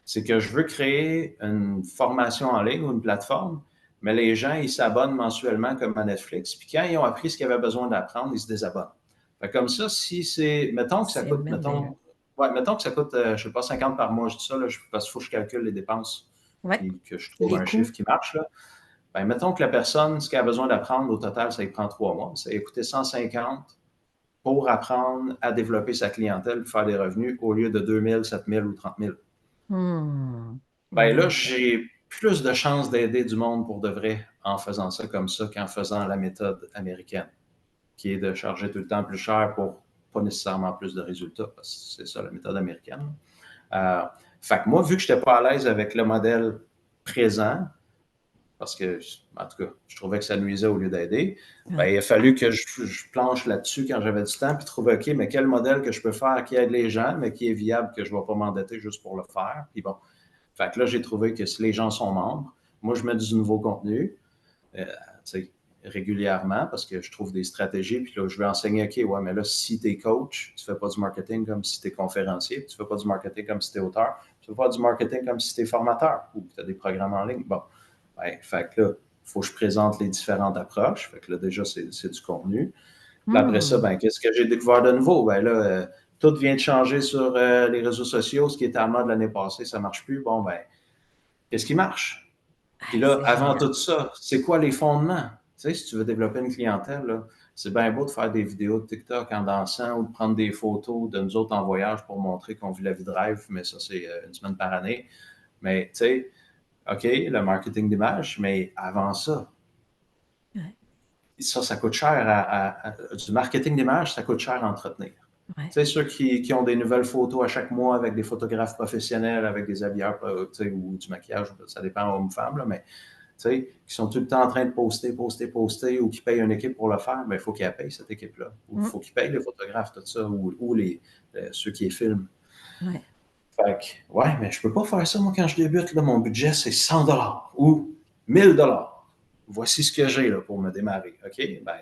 c'est que je veux créer une formation en ligne ou une plateforme, mais les gens, ils s'abonnent mensuellement comme à Netflix. Puis quand ils ont appris ce qu'ils avaient besoin d'apprendre, ils se désabonnent. Fait comme ça, si c'est, mettons que ça coûte, mettons que ça coûte, je sais pas, 50 par mois, je dis ça, là, parce qu'il faut que je calcule les dépenses, puis que je trouve un chiffre qui marche, là. Ben, mettons que la personne, ce qu'elle a besoin d'apprendre, au total, ça lui prend 3 mois. Ça va coûter 150 pour apprendre à développer sa clientèle, faire des revenus, au lieu de 2000, 7000 ou 30 000. Ben là, j'ai plus de chances d'aider du monde pour de vrai en faisant ça comme ça qu'en faisant la méthode américaine, qui est de charger tout le temps plus cher pour pas nécessairement plus de résultats, parce que c'est ça la méthode américaine. Fait que moi, vu que je n'étais pas à l'aise avec le modèle présent, parce que, en tout cas, je trouvais que ça nuisait au lieu d'aider, ben, il a fallu que je planche là-dessus quand j'avais du temps, puis trouver, OK, mais quel modèle que je peux faire qui aide les gens, mais qui est viable, que je ne vais pas m'endetter juste pour le faire. Puis bon, fait que là, j'ai trouvé que si les gens sont membres, moi, je mets du nouveau contenu régulièrement parce que je trouve des stratégies. Puis là, je vais enseigner, OK, ouais, mais là, si tu es coach, tu ne fais pas du marketing comme si tu es conférencier, tu ne fais pas du marketing comme si tu es auteur, tu ne fais pas du marketing comme si tu es formateur ou tu as des programmes en ligne. Bon, ben, fait que là, il faut que je présente les différentes approches. Fait que là, déjà, c'est du contenu. Puis après ça, ben, qu'est-ce que j'ai découvert de nouveau? Ben là, tout vient de changer sur les réseaux sociaux. Ce qui était à mode l'année passée, ça ne marche plus. Bon, ben, qu'est-ce qui marche? Puis là, avant tout ça, c'est quoi les fondements? Tu sais, si tu veux développer une clientèle, là, c'est bien beau de faire des vidéos de TikTok en dansant ou de prendre des photos de nous autres en voyage pour montrer qu'on vit la vie de rêve, mais ça, c'est une semaine par année. Mais tu sais, OK, le marketing d'image, mais avant ça, ça coûte cher. Du marketing d'image, ça coûte cher à entretenir. Tu sais, ceux qui ont des nouvelles photos à chaque mois avec des photographes professionnels, avec des habilleurs ou du maquillage, ça dépend homme-femme, là, mais qui sont tout le temps en train de poster, ou qui payent une équipe pour le faire, il faut qu'ils payent cette équipe-là. Ou il faut qu'ils payent les photographes, tout ça, ou ceux qui les filment. Fait que, ouais, mais je peux pas faire ça, moi, quand je débute, là, mon budget, c'est 100 $ ou 1000 $. Voici ce que j'ai là, pour me démarrer. OK? Ben,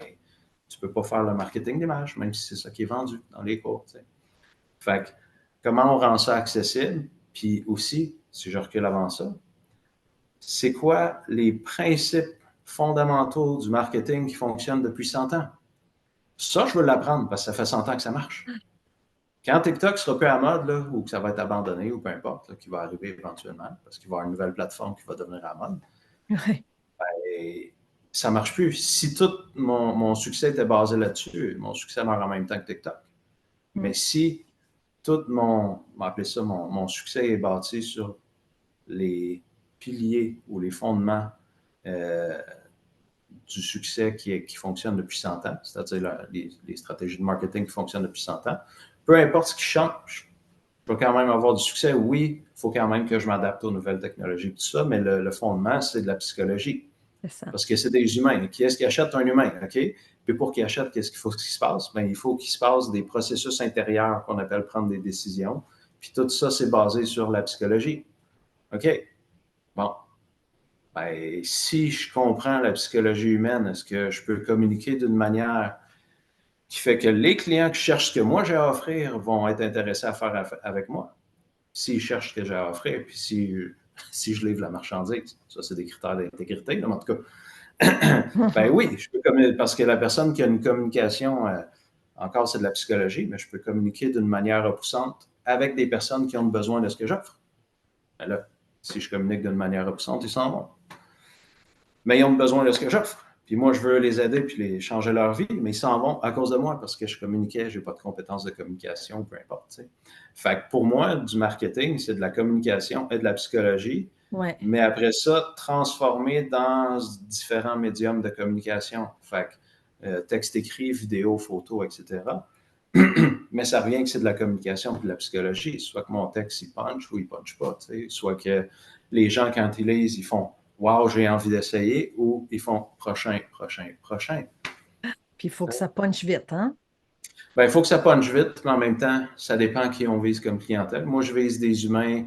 tu peux pas faire le marketing d'image, même si c'est ça qui est vendu dans les cours. T'sais. Fait que, comment on rend ça accessible? Puis aussi, si je recule avant ça, c'est quoi les principes fondamentaux du marketing qui fonctionnent depuis 100 ans? Ça, je veux l'apprendre parce que ça fait 100 ans que ça marche. Quand TikTok sera plus à mode, là, ou que ça va être abandonné, ou peu importe, là, qui va arriver éventuellement, parce qu'il va y avoir une nouvelle plateforme qui va devenir à mode, ben, ça ne marche plus. Si tout mon succès était basé là-dessus, mon succès meurt en même temps que TikTok. Mais si tout on va appeler ça mon succès est bâti sur les piliers ou les fondements du succès qui fonctionne depuis 100 ans, c'est-à-dire les stratégies de marketing qui fonctionnent depuis 100 ans, peu importe ce qui change, je vais quand même avoir du succès. Oui, il faut quand même que je m'adapte aux nouvelles technologies et tout ça, mais le fondement, c'est de la psychologie. C'est ça. Parce que c'est des humains. Qui est-ce qui achète un humain? OK? Puis pour qu'il achète, qu'est-ce qu'il faut qu'il se passe? Bien, il faut qu'il se passe des processus intérieurs qu'on appelle prendre des décisions. Puis tout ça, c'est basé sur la psychologie. OK? Bon. Ben, si je comprends la psychologie humaine, est-ce que je peux communiquer d'une manière qui fait que les clients qui cherchent ce que moi j'ai à offrir vont être intéressés à faire avec moi? S'ils cherchent ce que j'ai à offrir, puis si je livre la marchandise, ça, c'est des critères d'intégrité, mais en tout cas, ben oui, je peux parce que la personne qui a une communication, encore c'est de la psychologie, mais je peux communiquer d'une manière repoussante avec des personnes qui ont besoin de ce que j'offre. Ben là, si je communique d'une manière repoussante, ils s'en vont. Mais ils ont besoin de ce que j'offre. Puis moi, je veux les aider puis les changer leur vie, mais ils s'en vont à cause de moi parce que je communiquais, je n'ai pas de compétences de communication, peu importe. T'sais. Fait que pour moi, du marketing, c'est de la communication et de la psychologie. Ouais. Mais après ça, transformer dans différents médiums de communication. Fait que texte écrit, vidéo, photo, etc. Mais ça revient que c'est de la communication et de la psychologie. Soit que mon texte, il punch ou il punch pas. T'sais. Soit que les gens, quand ils lisent, ils font wow, j'ai envie d'essayer, ou ils font prochain, prochain, prochain. Puis il faut que ça punche vite, hein? Ben, il faut que ça punche vite, mais en même temps, ça dépend qui on vise comme clientèle. Moi, je vise des humains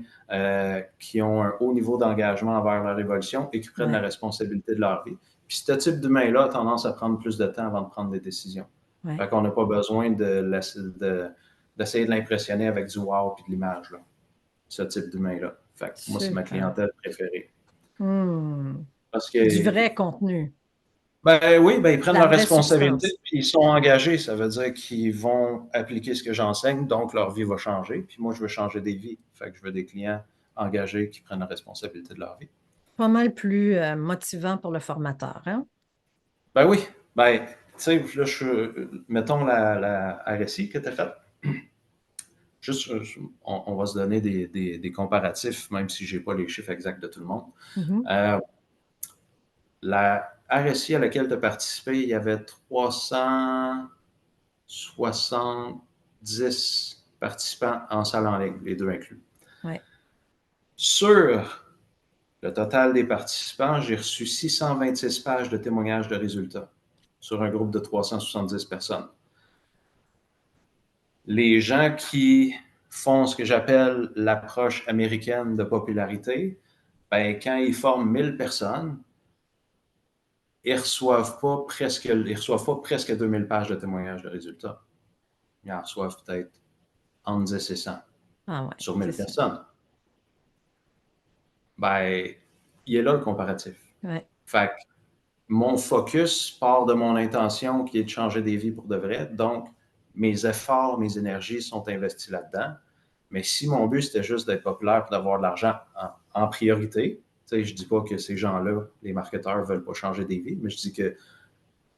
qui ont un haut niveau d'engagement envers leur évolution et qui prennent la responsabilité de leur vie. Puis ce type d'humain-là a tendance à prendre plus de temps avant de prendre des décisions. Ouais. Fait qu'on n'a pas besoin d'essayer de l'impressionner avec du wow et de l'image. Là. Ce type d'humain-là. Fait que moi, c'est ma clientèle préférée. Parce que, du vrai contenu. Ben oui, ben ils prennent leur responsabilité, puis ils sont engagés. Ça veut dire qu'ils vont appliquer ce que j'enseigne, donc leur vie va changer. Puis moi, je veux changer des vies. Fait que je veux des clients engagés qui prennent la responsabilité de leur vie. Pas mal plus motivant pour le formateur, hein? Ben oui. Ben, tu sais, là, mettons la RSI que tu as faite. Juste, on va se donner des comparatifs, même si je n'ai pas les chiffres exacts de tout le monde. La RSI à laquelle tu as participé, il y avait 370 participants en salle en ligne, les deux inclus. Ouais. Sur le total des participants, j'ai reçu 626 pages de témoignages de résultats sur un groupe de 370 personnes. Les gens qui font ce que j'appelle l'approche américaine de popularité, ben, quand ils forment 1000 personnes, ils ne reçoivent pas presque 2000 pages de témoignages de résultats. Ils en reçoivent peut-être entre 10 et 100 sur 1000 personnes. Ben, il est là le comparatif. Ouais. Fait que mon focus part de mon intention qui est de changer des vies pour de vrai. Donc, mes efforts, mes énergies sont investis là-dedans. Mais si mon but, c'était juste d'être populaire et d'avoir de l'argent en priorité, je ne dis pas que ces gens-là, les marketeurs, ne veulent pas changer des vies, mais je dis que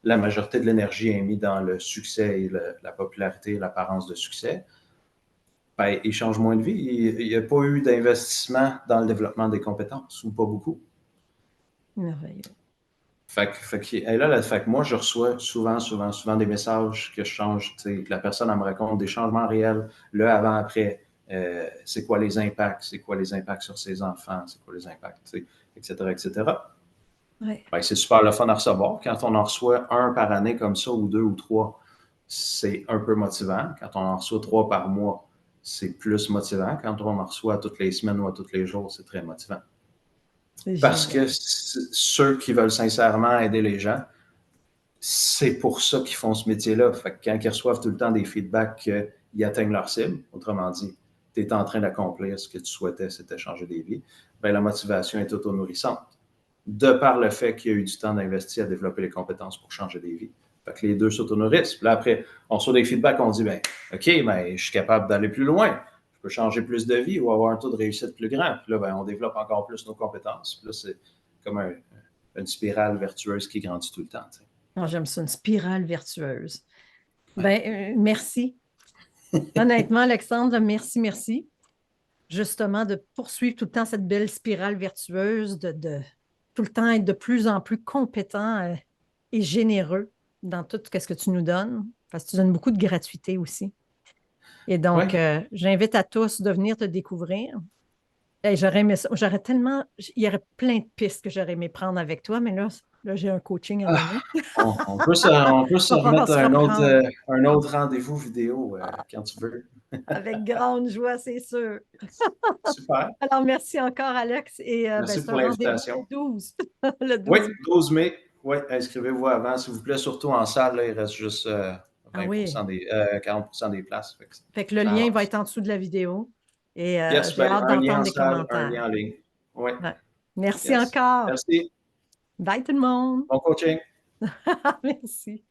la majorité de l'énergie est mise dans le succès et la popularité et l'apparence de succès. Ben, ils changent moins de vie. Il n'y a pas eu d'investissement dans le développement des compétences, ou pas beaucoup. Merveilleux. Fait que moi, je reçois souvent des messages que je change. Que la personne, elle me raconte des changements réels, le avant, après. C'est quoi les impacts? C'est quoi les impacts sur ses enfants? C'est quoi les impacts? Etc., etc. Ouais. Ben, c'est super le fun à recevoir. Quand on en reçoit un par année comme ça, ou 2 ou 3, c'est un peu motivant. Quand on en reçoit 3 par mois, c'est plus motivant. Quand on en reçoit toutes les semaines ou à tous les jours, c'est très motivant. Parce que ceux qui veulent sincèrement aider les gens, c'est pour ça qu'ils font ce métier-là. Fait que quand ils reçoivent tout le temps des feedbacks qu'ils atteignent leur cible, autrement dit, tu es en train d'accomplir ce que tu souhaitais, c'était changer des vies, bien, la motivation est auto-nourrissante. De par le fait qu'il y a eu du temps d'investir à développer les compétences pour changer des vies. Fait que les deux s'auto-nourrissent. Puis là, après, on reçoit des feedbacks, on dit, OK, je suis capable d'aller plus loin. Je peux changer plus de vie ou avoir un taux de réussite plus grand. Puis là, on développe encore plus nos compétences. Puis là, c'est comme une spirale vertueuse qui grandit tout le temps. Oh, j'aime ça, une spirale vertueuse. Ben, merci. Honnêtement, Alexandre, merci. Justement, de poursuivre tout le temps cette belle spirale vertueuse, de tout le temps être de plus en plus compétent et généreux dans tout ce que tu nous donnes, parce que tu donnes beaucoup de gratuité aussi. Et donc, j'invite à tous de venir te découvrir. Hey, j'aurais aimé ça. J'aurais tellement. Il y aurait plein de pistes que j'aurais aimé prendre avec toi, mais là j'ai un coaching à Ah, donner. on peut se On va falloir remettre se reprendre un autre rendez-vous vidéo quand tu veux. avec grande joie, c'est sûr. Super. Alors, merci encore, Alex. Et Merci c'est pour un rendez-vous le l'invitation. 12. Le Oui, 12 mai. 12 mai. Oui, inscrivez-vous avant, s'il vous plaît. Surtout en salle, là, il reste juste Ah oui. 40% des places. Fait que le Ça lien va avance. être en dessous de la vidéo. Et Yes, j'ai ben, hâte un lien d'entendre en les salle, un commentaires. lien en ligne. Oui, Ouais. Merci yes. encore. Merci. Bye tout le monde. Bon coaching. Merci.